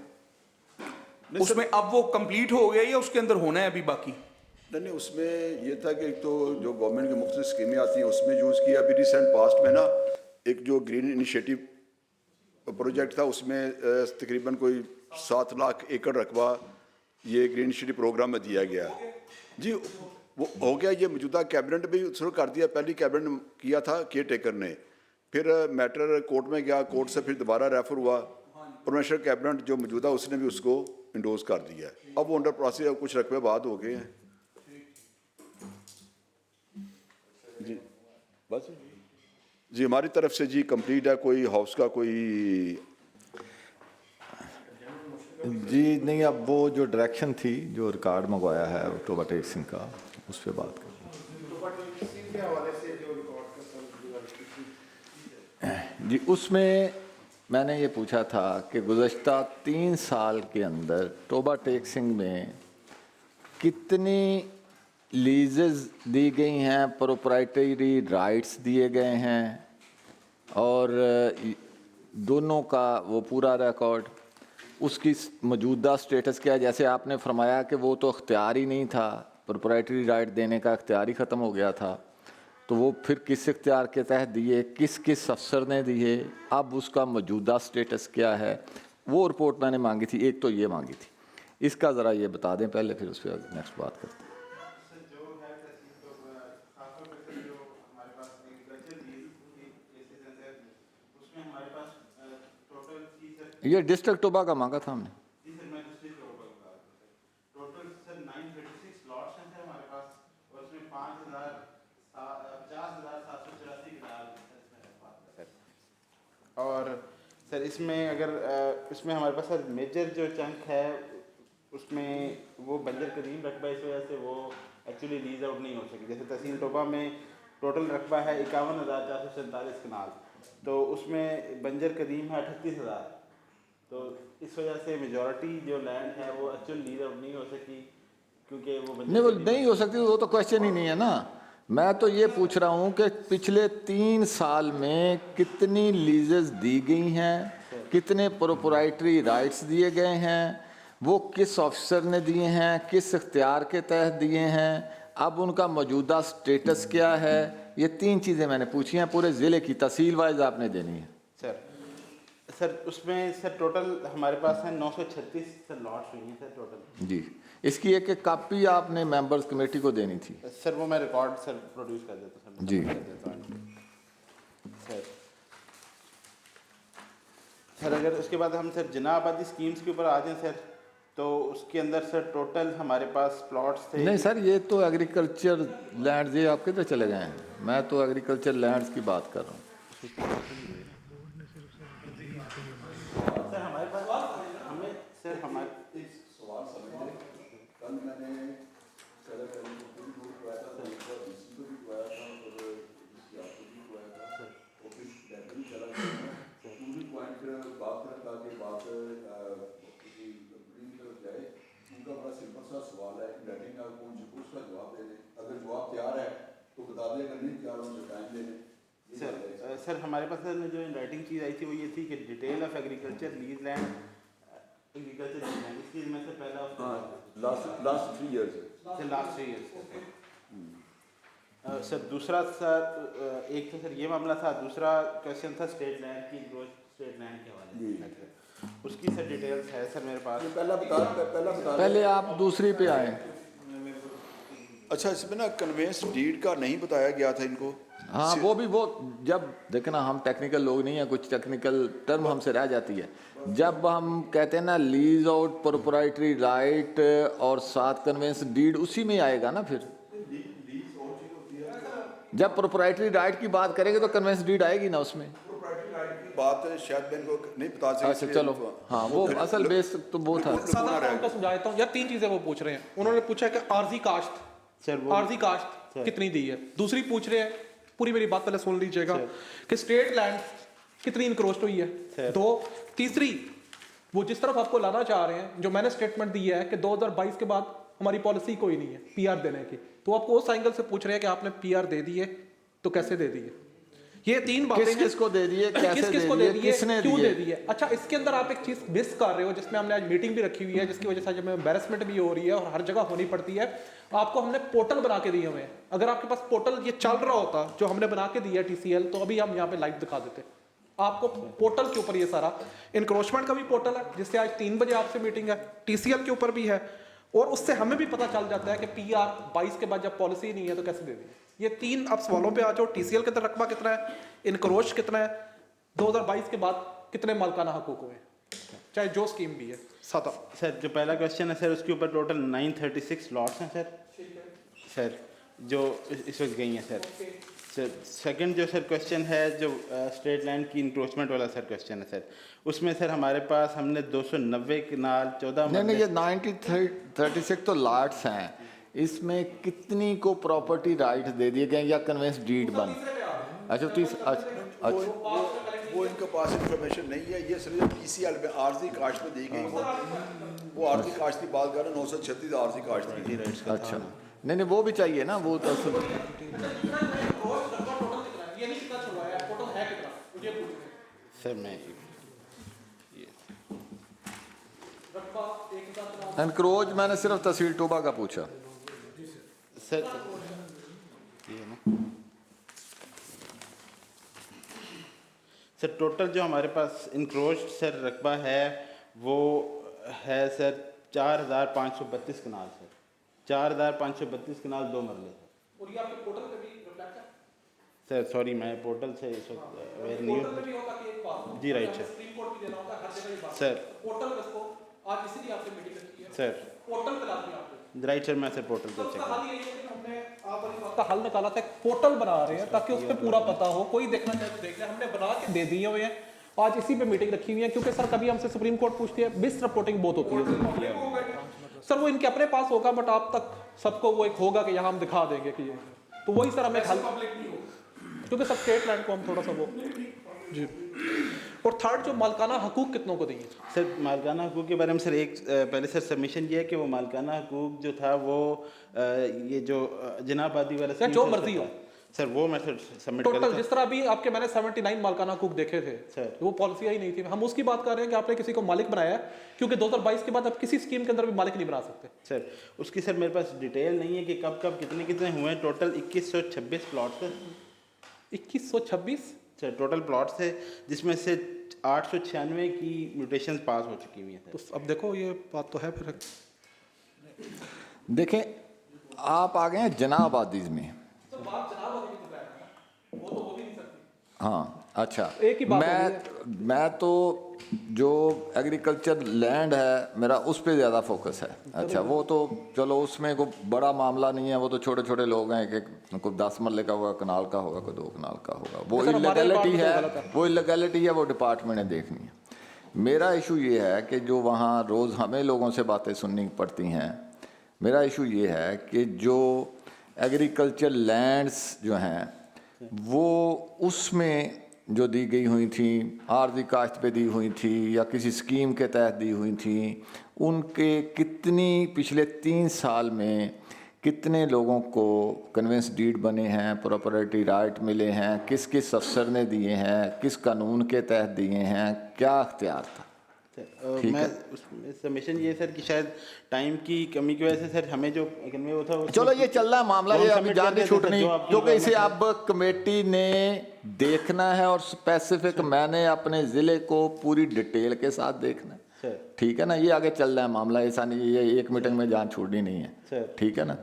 उसमें अब वो कंप्लीट हो गया या उसके अंदर होना है अभी बाकी? नहीं, उसमें ये था कि एक तो जो गवर्नमेंट की मुख्तलिफ स्कीमें आती हैं उसमें यूज़ किया, अभी रिसेंट पास्ट में ना एक जो ग्रीन इनिशिएटिव प्रोजेक्ट था उसमें तकरीबन कोई 7 लाख एकड़ रकबा ये ग्रीन इनिशिएटिव प्रोग्राम में दिया गया जी, वो हो गया, ये मौजूदा कैबिनेट भी शुरू कर दिया, पहली कैबिनेट ने किया था केयर टेकर ने, फिर मैटर कोर्ट में गया, कोर्ट से फिर दोबारा रेफर हुआ, प्रोविंशियल कैबिनेट जो मौजूदा उसने भी उसको इंडोज कर दिया, अब वो अंडर प्रोसेस, अब कुछ रकबे बाद हो गए हैं जी। बस जी हमारी तरफ से जी कंप्लीट है, कोई हाउस का कोई जी नहीं, अब वो जो डायरेक्शन थी जो रिकॉर्ड मंगवाया है अक्टूबर टेक सिंह का, उस पर बात करें जी। उसमें मैंने ये पूछा था कि गुज़श्ता 3 साल के अंदर टोबा टेक्सिंग में कितनी लीजेस दी गई हैं, प्रोप्राइटरी राइट्स दिए गए हैं, और दोनों का वो पूरा रिकॉर्ड, उसकी मौजूदा स्टेटस क्या है। जैसे आपने फरमाया कि वो तो अख्तियार ही नहीं था, प्रोप्राइटरी राइट देने का अख्तियार ही ख़त्म हो गया था, तो वो फिर किस इख्तियार के तहत दिए, किस किस अफसर ने दिए, अब उसका मौजूदा स्टेटस क्या है, वो रिपोर्ट मैंने मांगी थी। एक तो ये मांगी थी, इसका ज़रा ये बता दें पहले, फिर उस पर नेक्स्ट बात करते हैं। ये डिस्ट्रिक्ट टोबा का मांगा था हमने। और सर इसमें अगर इसमें हमारे पास सर मेजर जो चंक है उसमें वो बंजर कदीम रकबा, इस वजह से वो एक्चुअली लीज आउट नहीं हो सकी। जैसे तहसील टोबा में टोटल रकबा है 51,447 कनाल, तो उसमें बंजर कदीम है 38,000, तो इस वजह से मेजॉरिटी जो लैंड है वो एक्चुअल लीज आउट नहीं हो सकी, क्योंकि वो नहीं हो सकती, वो तो क्वेश्चन ही नहीं है ना। मैं तो ये पूछ रहा हूँ कि पिछले 3 साल में कितनी लीजेस दी गई हैं, कितने प्रोप्राइटरी राइट्स दिए गए हैं, वो किस ऑफिसर ने दिए हैं, किस इख्तियार के तहत दिए हैं, अब उनका मौजूदा स्टेटस क्या है। ये 3 चीज़ें मैंने पूछी हैं, पूरे ज़िले की तहसील वाइज आपने देनी है। सर उसमें सर टोटल हमारे पास है 936 सर लॉट्स हुई हैं सर टोटल। जी, इसकी एक एक कापी आपने मेंबर्स कमेटी को देनी थी। सर वो मैं रिकॉर्ड सर प्रोड्यूस कर देता हूँ जी सर। अगर उसके बाद हम सर जना आबादी स्कीम्स के ऊपर आ जाएं सर, तो उसके अंदर सर टोटल हमारे पास प्लॉट्स थे। नहीं सर, ये तो एग्रीकल्चर लैंड, ये आप किधर चले गए हैं? मैं तो एग्रीकल्चर लैंड्स की बात कर रहा हूँ। सर हमारे पास हमें सर हमारे एक सवाल समझ कल मैंने सवाल है कि का कौन सी उसका जवाब दे दें, अगर जवाब तैयार है तो बता दें, अगर नहीं तैयार हो तो टाइम ले लें। सर हमारे पास सर जो राइटिंग चीज़ आई थी वो ये थी कि detail of agriculture lease land, agriculture lease land, इसकी में से पहला last 3 years sir, last 3 years sir. दूसरा सर एक तो सर ये मामला था, दूसरा क्वेश्चन था स्टेट लैंड की ग्रोथ, स्टेट लैंड के हवाले से उसकी सर डिटेल्स है सर मेरे पास। पहले आप दूसरी पे आए। अच्छा, इसमें ना कन्वेंस डीड का नहीं बताया गया था इनको। हाँ, वो भी वो जब देखना, हम टेक्निकल लोग नहीं हैं, कुछ टेक्निकल टर्म हमसे रह जाती है। जब हम कहते हैं ना लीज आउट, प्रोप्राइटरी राइट और साथ कन्वेंस डीड, उसी में आएगा ना। फिर जब प्रोप्राइटरी राइट की बात करेंगे तो कन्वेंस डीड आएगी ना उसमें। बात शायद मैं इनको नहीं बता सकता। अच्छा चलो, हाँ वो असल बेस तो वो था। उनको समझाता हूँ यार, 3 चीजें वो पूछ रहे हैं। उन्होंने पूछा कि आरजी काश्त सर, आरजी काश्त कितनी दी है। दूसरी पूछ रहे हैं, पूरी मेरी बात पहले सुन लीजिएगा, कि स्टेट लैंड कितनी इंक्रोच्ड हुई है। 2, तीसरी वो जिस तरफ आपको लाना चाह रहे हैं, जो मैंने स्टेटमेंट दी है कि 2022 के बाद हमारी पॉलिसी कोई नहीं है पीआर देने की, तो आपको उस एंगल से पूछ रहे हैं कि आपने पीआर दे दी है तो कैसे दे दी है। ये 3 बातें किसको दे दी है, किसको दे दी है, क्यों दे दी है। अच्छा, इसके अंदर आप एक चीज मिस कर रहे हो, जिसमें हमने आज मीटिंग भी रखी हुई है, जिसकी वजह से आज एम्बैरेसमेंट भी हो रही है और हर जगह होनी पड़ती है। आपको हमने पोर्टल बना के दिए हुए हैं। अगर आपके पास पोर्टल ये चल रहा होता जो हमने बना के दिया टीसीएल, तो अभी हम यहाँ पे लाइव दिखा देते आपको। पोर्टल के ऊपर ये सारा इंक्रोचमेंट का भी पोर्टल है, जिससे आज 3 बजे आपसे मीटिंग है, टीसीएल के ऊपर भी है, और उससे हमें भी पता चल जाता है कि पीआर 22 के बाद जब पॉलिसी नहीं है तो कैसे दे दी। ये 3 अब सवालों पे आ जाओ। टीसीएल के अंदर रकबा कितना है, इनक्रोच कितना है, 2022 के बाद कितने मालकाना हकूक हुए, चाहे जो स्कीम भी है। सादा सर, जो पहला क्वेश्चन है सर, उसके ऊपर टोटल 936 लॉट्स हैं सर जो इस वक्त गई हैं सर। सेकंड जो सर क्वेश्चन है, जो स्टेट लैंड की इंक्रोचमेंट वाला सर क्वेश्चन है सर, उसमें सर हमारे पास हमने 290 कनाल 14 नहीं, ये 936 तो लॉट्स हैं। इसमें कितनी को प्रॉपर्टी राइट दे दिए गए या कन्वेंस डीड बन? अच्छा 30, अच्छा वो इनके पास इंफॉर्मेशन नहीं है। ये सिर्फ PCL में आर्जी काश्त में दी गई, वो आर्जी काश्त की बात कर रहे हैं, 936 आर्जी काश्त की। अच्छा, नहीं वो भी चाहिए ना, वो तो सर मैं एनक्रोच मैंने सिर्फ तहसील टोबा का पूछा। सर ये ना सर टोटल जो हमारे पास इंक्रोच सर रकबा है वो है सर 4532 कनाल सर, 4532 कनाल 2 मरले सर। और ये आपके पोर्टल पे भी रिफ्लेक्ट है? सर सॉरी मैं पोर्टल से इस वक्त अवेयर नहीं पोर्टल पे भी होगा कि एक बात जी राइट सर। सुप्रीम कोर्ट भी देना होता है हर जगह ये बात सर पोर्टल पे इसको आज इसीलिए आपसे मीटिंग रखी है सर पोर्टल पे लाती है आपको राइट सर, मैं सर पोर्टल पर चेक हाल यही है कि हमने आप वाली बात का हल निकाला था, एक पोर्टल बना रहे हैं ताकि उस पर पूरा पता हो, कोई देखना चाहे तो देख ले, हमने बना के दे दिए हुए हैं। आज इसी पे मीटिंग रखी हुई है क्योंकि सर कभी हमसे सुप्रीम कोर्ट पूछती है, मिस रिपोर्टिंग बहुत होती है सर, वो इनके अपने पास होगा बट आप तक सबको वो एक होगा कि यहाँ हम दिखा देंगे कि ये, तो वही सर हमें हल, क्योंकि सब स्टेट लैंड को हम थोड़ा सा वो जी। और थर्ड जो मालकाना हकूक कितनों को देंगे सर? मालकाना हकूक के बारे में सर एक पहले सर सबमिशन ये है कि वो मालकाना हकूक जो था वो ये जो जनाबादी वाला सर जो मर्जी हो सर वो मैं सर सबमिट टोटल जिस तरह अभी आपके मैंने 79 मालकाना हकूक देखे थे सर, वो पॉलिसी ही नहीं थी। हम उसकी बात कर रहे हैं कि आपने किसी को मालिक बनाया है, क्योंकि 2022 के बाद आप किसी स्कीम के अंदर भी मालिक नहीं बना सकते सर। उसकी सर मेरे पास डिटेल नहीं है कि कब कब कितने कितने हुए हैं। टोटल 2126 प्लॉट है। 2126 सर टोटल प्लॉट्स है, जिसमें से 896 की म्यूटेशन पास हो चुकी हुई है। तो अब देखो ये बात तो है फिर। देखें आप आ गए हैं जनाबादी में। हाँ अच्छा, एक ही बात मैं तो जो एग्रीकल्चर लैंड है मेरा उस पे ज़्यादा फोकस है। अच्छा वो तो चलो उसमें कोई बड़ा मामला नहीं है, वो तो छोटे छोटे लोग हैं कि कोई 10 मरले का होगा, कनाल का होगा, कोई 2 कनाल का होगा, वो इलीगैलिटी है, वो इलीगैलिटी है, वो डिपार्टमेंट ने देखनी है। मेरा इशू ये है कि जो वहाँ रोज़ हमें लोगों से बातें सुननी पड़ती हैं, मेरा इशू ये है कि जो एग्रीकल्चर लैंड्स जो हैं वो उसमें जो दी गई हुई थी, आर्जी काश्त पे दी हुई थी या किसी स्कीम के तहत दी हुई थी, उनके कितनी पिछले 3 साल में कितने लोगों को कन्वेंस डीड बने हैं, प्रॉपर्टी राइट मिले हैं, किस किस अफसर ने दिए हैं, किस कानून के तहत दिए हैं, क्या अख्तियार था। मैं उसमें सबमिशन ये सर कि शायद टाइम की कमी की वजह से सर हमें जो वो था चलो ये चल रहा है मामला, ये अभी जान की छूट नहीं, क्योंकि इसे अब कमेटी ने देखना है और स्पेसिफिक मैंने अपने ज़िले को पूरी डिटेल के साथ देखना है। ठीक है ना, ये आगे चल रहा है मामला, ऐसा नहीं ये एक मीटिंग में जान छूटनी नहीं है। ठीक है ना,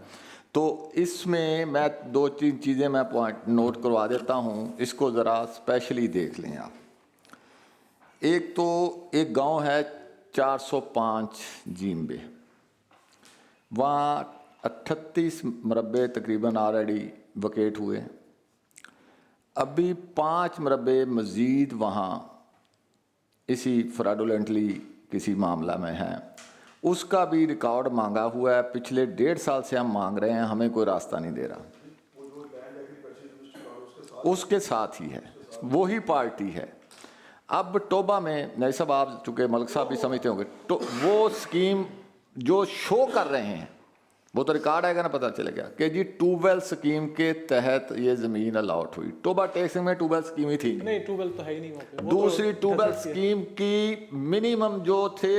तो इसमें मैं 2-3 चीज़ें मैं पॉइंट नोट करवा देता हूँ, इसको ज़रा स्पेशली देख लें आप। एक तो एक गांव है 405 जीम्बे, वहाँ 38 मरबे तकरीबन ऑलरेडी वकेट हुए, अभी 5 मरबे मज़ीद वहाँ इसी फ्रॉडुलेंटली किसी मामला में है, उसका भी रिकॉर्ड मांगा हुआ है, पिछले 1.5 साल से हम मांग रहे हैं, हमें कोई रास्ता नहीं दे रहा। उसके साथ ही है, वो ही पार्टी है। अब टोबा में नहीं सब आप चूँकि मलिक साहब भी समझते होंगे, तो वो स्कीम जो शो कर रहे हैं वो तो रिकॉर्ड आएगा ना, पता चलेगा कि जी ट्यूबवेल स्कीम के तहत ये ज़मीन अलाउट हुई। टोबा टैक्स में ट्यूबवेल स्कीम ही थी नहीं, ट्यूबवेल तो है ही नहीं। दूसरी ट्यूबवेल स्कीम की मिनिमम जो थे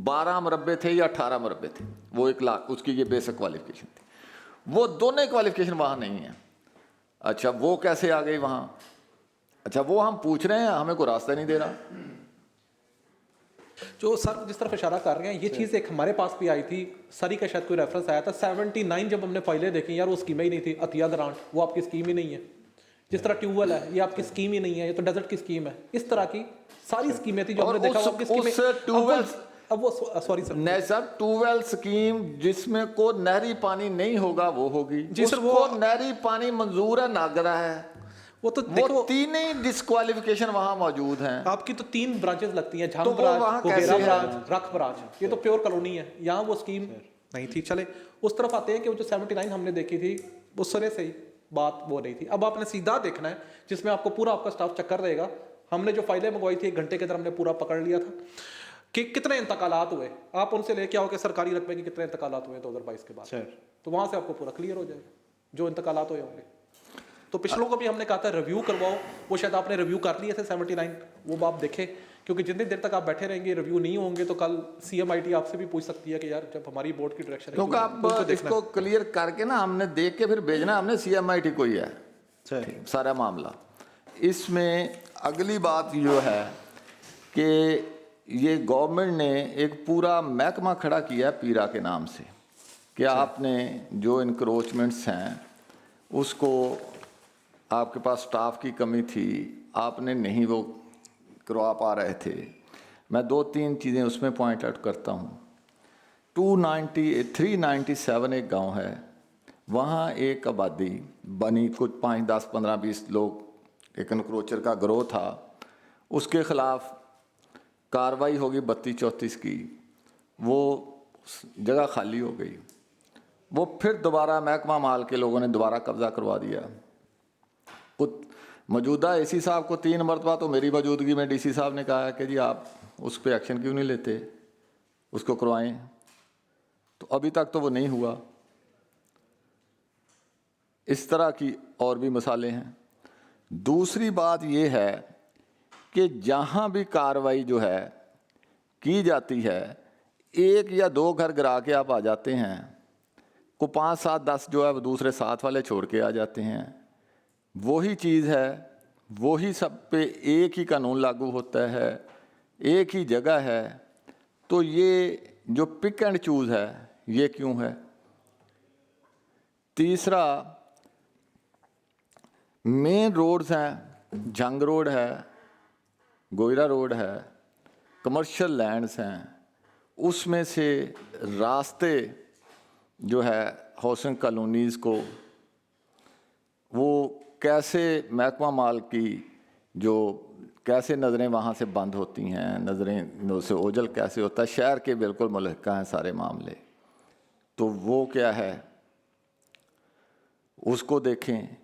12 मरबे थे या 18 मरबे थे, वो 1 लाख उसकी ये बेसिक क्वालिफिकेशन थी, वो दोनों क्वालिफिकेशन वहाँ नहीं है। अच्छा वो कैसे आ गई वहाँ? अच्छा वो हम पूछ रहे हैं, हमें कोई रास्ता नहीं दे रहा। जो सर जिस तरफ इशारा कर रहे हैं, ये चीज़ एक हमारे पास भी आई थी, सरी का शायद कोई रेफरेंस आया था 79 जब हमने फाइलें देखी, यार वो स्कीम ही नहीं थी। अतिया ग्रांट वो आपकी स्कीम ही नहीं है, जिस तरह ट्यूबवेल है ये आपकी स्कीम ही नहीं है, ये तो डेजर्ट की स्कीम है। इस तरह की सारी स्कीमें थी जो हमने देखा। अब वो सॉरी सर नहीं सर, ट्यूबवेल स्कीम जिसमें को नहरी पानी नहीं होगा वो होगी जी सर, वो नहरी पानी मंजूर है, नागरा है, वो तो देखो 3 ही डिस्क्वालिफिकेशन वहाँ मौजूद हैं। आपकी तो 3 ब्रांचेस लगती हैं, तो झांग ब्रांच, रख ब्रांच, ये तो प्योर कॉलोनी है, यहाँ वो स्कीम नहीं थी। चले उस तरफ आते हैं कि वो जो 79 हमने देखी थी वो सरे से ही बात वो नहीं थी। अब आपने सीधा देखना है जिसमें आपको पूरा आपका स्टाफ चक्कर देगा, हमने जो फाइलें मंगवाई थी 1 घंटे के अंदर हमने पूरा पकड़ लिया था कि कितने इंतकालात हुए। आप उनसे लेके आओ कि सरकारी रकबे के कितने इंतकालात हुए 2022 के बाद, तो वहाँ से आपको पूरा क्लियर हो जाएगा जो इंतकालात हुए होंगे। तो पिछलों को भी हमने कहा था रिव्यू करवाओ, वो शायद आपने रिव्यू कर लिए थे 79, वो आप देखें, क्योंकि जितनी देर तक आप बैठे रहेंगे रिव्यू नहीं होंगे तो कल CMIT आपसे भी पूछ सकती है कि यार जब हमारी बोर्ड की डायरेक्शन है, क्योंकि आप इसको क्लियर करके ना हमने देख के फिर भेजना, हमने CMIT को ही है सारा मामला। इसमें अगली बात जो है कि ये गवर्नमेंट ने एक पूरा महकमा खड़ा किया है पीरा के नाम से कि आपने जो इंक्रोचमेंट्स हैं उसको, आपके पास स्टाफ की कमी थी, आपने नहीं वो करवा पा रहे थे। मैं 2-3 चीज़ें उसमें पॉइंट आउट करता हूँ। 397 एक गांव है, वहाँ एक आबादी बनी, कुछ 5, 10, 15, 20 लोग, एक एनक्रोचर का ग्रोह था, उसके ख़िलाफ़ कार्रवाई होगी 32-34 की, वो जगह खाली हो गई। वो फिर दोबारा महकमा माल के लोगों ने दोबारा कब्ज़ा करवा दिया। कुछ मौजूदा AC साहब को 3 मरतबा तो मेरी मौजूदगी में DC साहब ने कहा है कि जी आप उस पर एक्शन क्यों नहीं लेते, उसको करवाएं, तो अभी तक तो वो नहीं हुआ। इस तरह की और भी मिसालें हैं। दूसरी बात ये है कि जहाँ भी कार्रवाई जो है की जाती है, 1 या 2 घर गिरा के आप आ जाते हैं, को 5, 7, 10 जो है वो दूसरे साथ वाले छोड़ के आ जाते हैं। वही चीज़ है, वही सब पे एक ही कानून लागू होता है, एक ही जगह है। तो ये जो पिक एंड चूज़ है ये क्यों है? तीसरा, मेन रोड्स हैं, जंग रोड है, गोयरा रोड है, कमर्शियल लैंड्स हैं, उसमें से रास्ते जो है हाउसिंग कॉलोनीज़ को, वो कैसे महकमा माल की जो कैसे नज़रें वहाँ से बंद होती हैं, नज़रें से ओझल कैसे होता है, शहर के बिल्कुल मुल्हिका हैं सारे मामले। तो वो क्या है उसको देखें।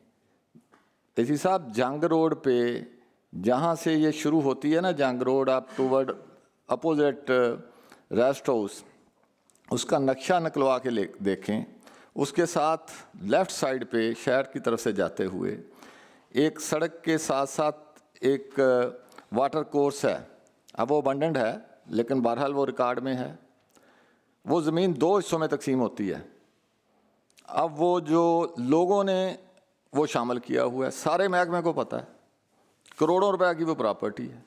इसी साहब जंग रोड पे जहाँ से ये शुरू होती है ना, जंग रोड आप टूवर्ड अपोजिट रेस्ट हाउस, उसका नक्शा निकलवा के देखें। उसके साथ लेफ़्ट साइड पे शहर की तरफ से जाते हुए एक सड़क के साथ साथ एक वाटर कोर्स है। अब वो अबंडेंट है लेकिन बहरहाल वो रिकॉर्ड में है। वो ज़मीन 2 हिस्सों में तकसीम होती है। अब वो जो लोगों ने वो शामिल किया हुआ है, सारे महकमे को पता है, करोड़ों रुपए की वो प्रॉपर्टी है,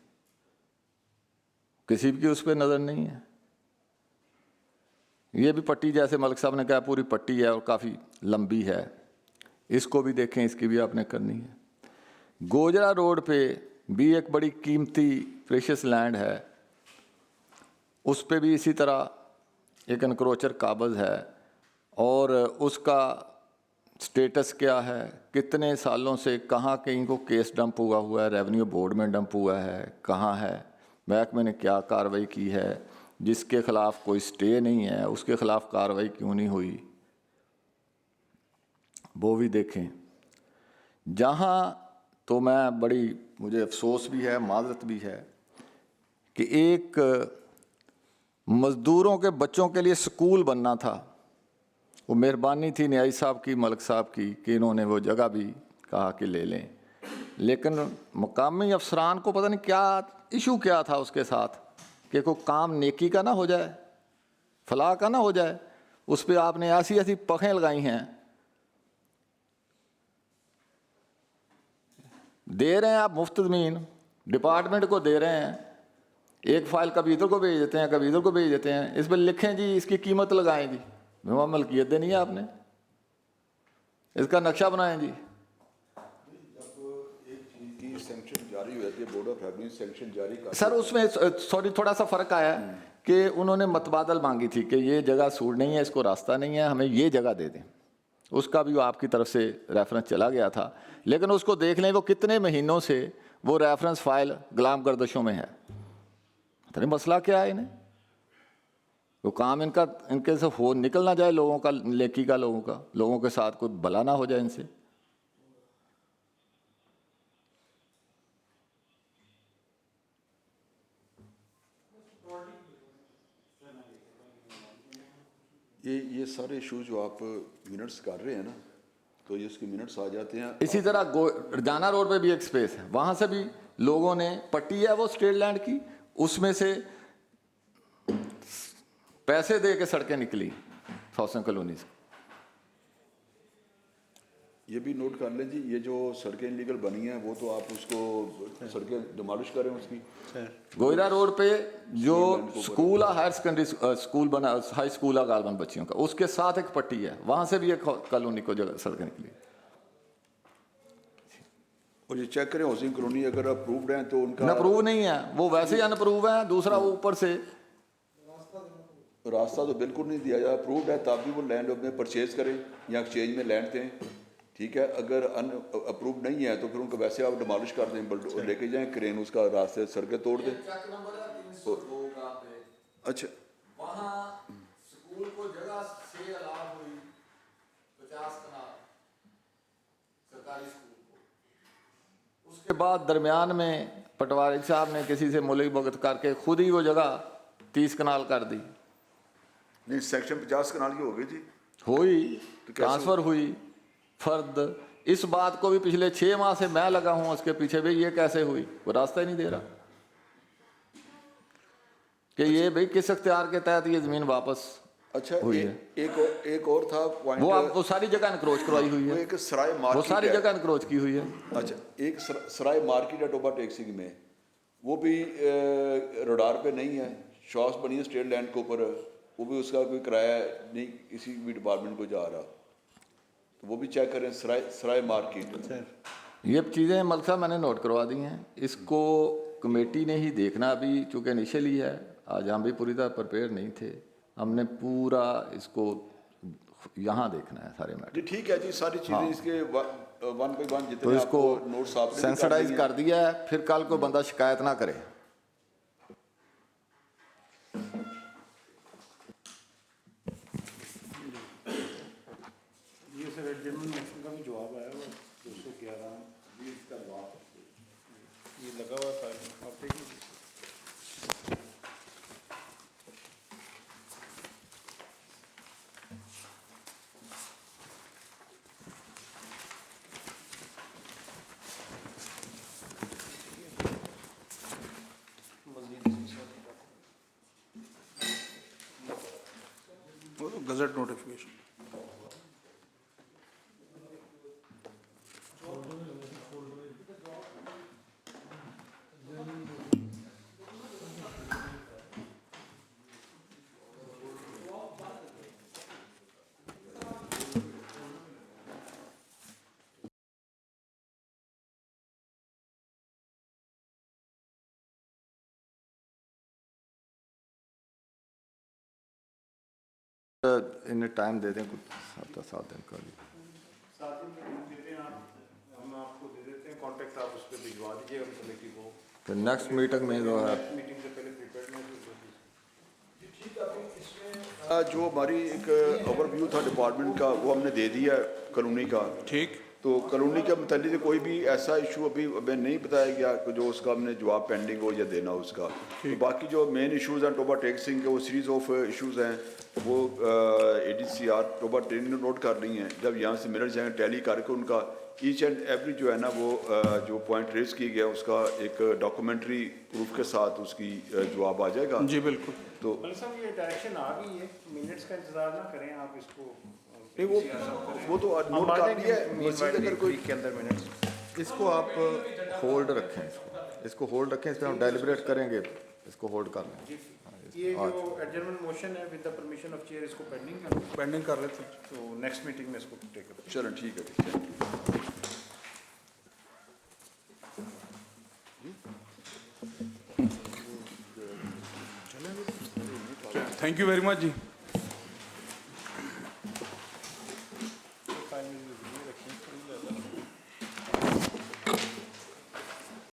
किसी की उस पर नज़र नहीं है। ये भी पट्टी, जैसे मलिक साहब ने कहा, पूरी पट्टी है और काफ़ी लंबी है, इसको भी देखें, इसकी भी आपने करनी है। गोजरा रोड पे भी एक बड़ी कीमती प्रेशियस लैंड है, उस पे भी इसी तरह एक एनक्रोचर काबज़ है और उसका स्टेटस क्या है, कितने सालों से कहाँ कहीं को केस डंप हुआ है, रेवेन्यू बोर्ड में डंप हुआ है, कहाँ है, महकमे ने क्या कार्रवाई की है, जिसके ख़िलाफ़ कोई स्टे नहीं है उसके ख़िलाफ़ कार्रवाई क्यों नहीं हुई, वो भी देखें। जहाँ तो मैं बड़ी, मुझे अफसोस भी है, माज़रत भी है कि एक मज़दूरों के बच्चों के लिए स्कूल बनना था, वो मेहरबानी थी न्याई साहब की, मलिक साहब की, कि इन्होंने वो जगह भी कहा कि ले लें, लेकिन मकामी अफसरान को पता नहीं क्या इशू क्या था उसके साथ कि कोई काम नेकी का ना हो जाए, फलाह का ना हो जाए, उस पर आपने ऐसी ऐसी पखें लगाई हैं। दे रहे हैं आप मुफ्त ज़मीन, डिपार्टमेंट को दे रहे हैं, एक फ़ाइल कभी इधर को भेज देते हैं, कभी इधर को भेज देते हैं, इस पर लिखें जी इसकी कीमत लगाएं जी, मलकियत देनी है आपने, इसका नक्शा बनाएं जी। सर उसमें सॉरी थोड़ा सा फ़र्क आया कि उन्होंने मतबादल मांगी थी कि ये जगह सूट नहीं है, इसको रास्ता नहीं है, हमें ये जगह दे दें, उसका भी आपकी तरफ से रेफरेंस चला गया था, लेकिन उसको देख लें वो कितने महीनों से वो रेफरेंस फाइल गुलाम गर्दशों में है। पता नहीं मसला क्या है इन्हें, वो काम इनके से हो निकल ना जाए लोगों का, लेकी का, लोगों के साथ कोई भला ना हो जाए इनसे। ये सारे इशू जो आप मिनट्स कर रहे हैं ना, तो ये इसके मिनट्स आ जाते हैं। इसी तरह जाना रोड पे भी एक स्पेस है, वहाँ से भी लोगों ने पट्टी है वो स्टेट लैंड की, उसमें से पैसे दे के सड़कें निकली हाउसिंग कॉलोनी से। ये भी नोट कर लें जी, ये जो सड़कें इलीगल बनी हैं वो तो आप उसको सड़कें डिमोलिश करें उसकी। गोयरा रोड पे जो स्कूल है, हायर सेकेंडरी स्कूल बना, हाई स्कूल है गालबन बच्चियों का, उसके साथ एक पट्टी है, वहाँ से भी एक कॉलोनी को जगह सड़कें निकली। और ये चेक करें हाउसिंग कॉलोनी अगर अप्रूव्ड हैं तो उनका अप्रूव नहीं है, वो वैसे ही अनअप्रूव है। दूसरा वो ऊपर से रास्ता तो बिल्कुल नहीं दिया जाए, अप्रूव्ड है तब भी वो लैंड अपने परचेज करें या एक्सचेंज में लैंड दें, ठीक है। अगर अप्रूव नहीं है तो फिर उनको वैसे आप डिमोलिश कर दें, लेके जाएं क्रेन, उसका रास्ते सड़कें तोड़ दें। अच्छा, वहाँ स्कूल को जगह से अलाव हुई 50 कनाल सरकारी स्कूल को, उसके बाद दरमियान में पटवारी साहब ने किसी से मुलई भगत करके खुद ही वो जगह 30 कनाल कर दी। नहीं, सेक्शन 50 कनाल की हो गई थी, हुई तो ट्रांसफर हुई फर्द। इस बात को भी पिछले 6 माह से मैं लगा हूं उसके पीछे भी, ये कैसे हुई, वो रास्ता ही नहीं दे रहा कि ये भाई किस इख्तियार के तहत ये जमीन वापस अच्छा हुई है। एक और था पॉइंट, वो सारी जगह इनक्रोच करवाई हुई है, एक सराय मार्केट, वो सारी जगह इनक्रोच की हुई है। अच्छा, एक सराय मार्केट है टोबा टेक्सिंग में, वो भी रडार पे नहीं है, शॉप्स बनी है स्टेट लैंड के ऊपर, वो भी उसका कोई किराया नहीं किसी भी डिपार्टमेंट को जा रहा, तो वो भी चेक करें। सराय मार्केट, ये चीज़ें मलिक साहब मैंने नोट करवा दी हैं, इसको कमेटी ने ही देखना अभी, चूँकि इनिशियली है, आज हम भी पूरी तरह प्रिपेयर नहीं थे, हमने पूरा इसको यहाँ देखना है सारे मैटर। ठीक है जी, सारी चीज़ें इसके 1 by 1 जितने तो इसको नोट्स आपने सेंसिटाइज कर दिया है, फिर कल को बंदा शिकायत ना करे। ये सर एडजमेंट मोशन का भी जवाब आया हुआ 211 का जवाब ये लगा हुआ फाइल, आप देखिए। गजट नोटिफिकेशन इन्हें टाइम दे दें कुछ 7 दिन का। 7 दिन देते हैं आप, हम आपको दे देते हैं कॉन्टेक्ट, आप उस पर भिजवा दीजिएगा कमेटी को, तो नेक्स्ट मीटिंग में जो है मीटिंग से पहले प्रिपेयरनेस जो हमारी एक ओवरव्यू था डिपार्टमेंट का वो हमने दे दिया कॉलोनी का, ठीक। तो कॉलोनी के मुतालिक कोई भी ऐसा इशू अभी हमें नहीं बताया गया कि जो उसका हमने जवाब पेंडिंग हो या देना उसका। तो बाकी जो मेन इश्यूज़ हैं टोबा टैक्सिंग के, वो सीरीज़ ऑफ इश्यूज़ हैं, वो ADCR टोबा ट्रेनिंग नोट कर रही हैं। जब यहाँ से मिनट जाएंगे टैली करके उनका ईच एंड एवरी जो है ना वो जो पॉइंट रेज किया गया उसका एक डॉक्यूमेंट्री प्रूफ के साथ उसकी जवाब आ जाएगा। जी बिल्कुल। तो साहब ये डायरेक्शन आ गई है, मिनट्स का इंतजार ना करें आप, इसको वो तो नोट कर दिया है, मजीद अगर कोई के अंदर मिनट्स इसको आप होल्ड रखें, इसको होल्ड रखें, इस पर हम डेलिब्रेट करेंगे, इसको होल्ड कर लें। ये जो एडजर्नमेंट मोशन है with the permission of chair, इसको पेंडिंग कर लेते हैं, तो नेक्स्ट मीटिंग में इसको टेक अप। चलो ठीक है, thank you very much ji.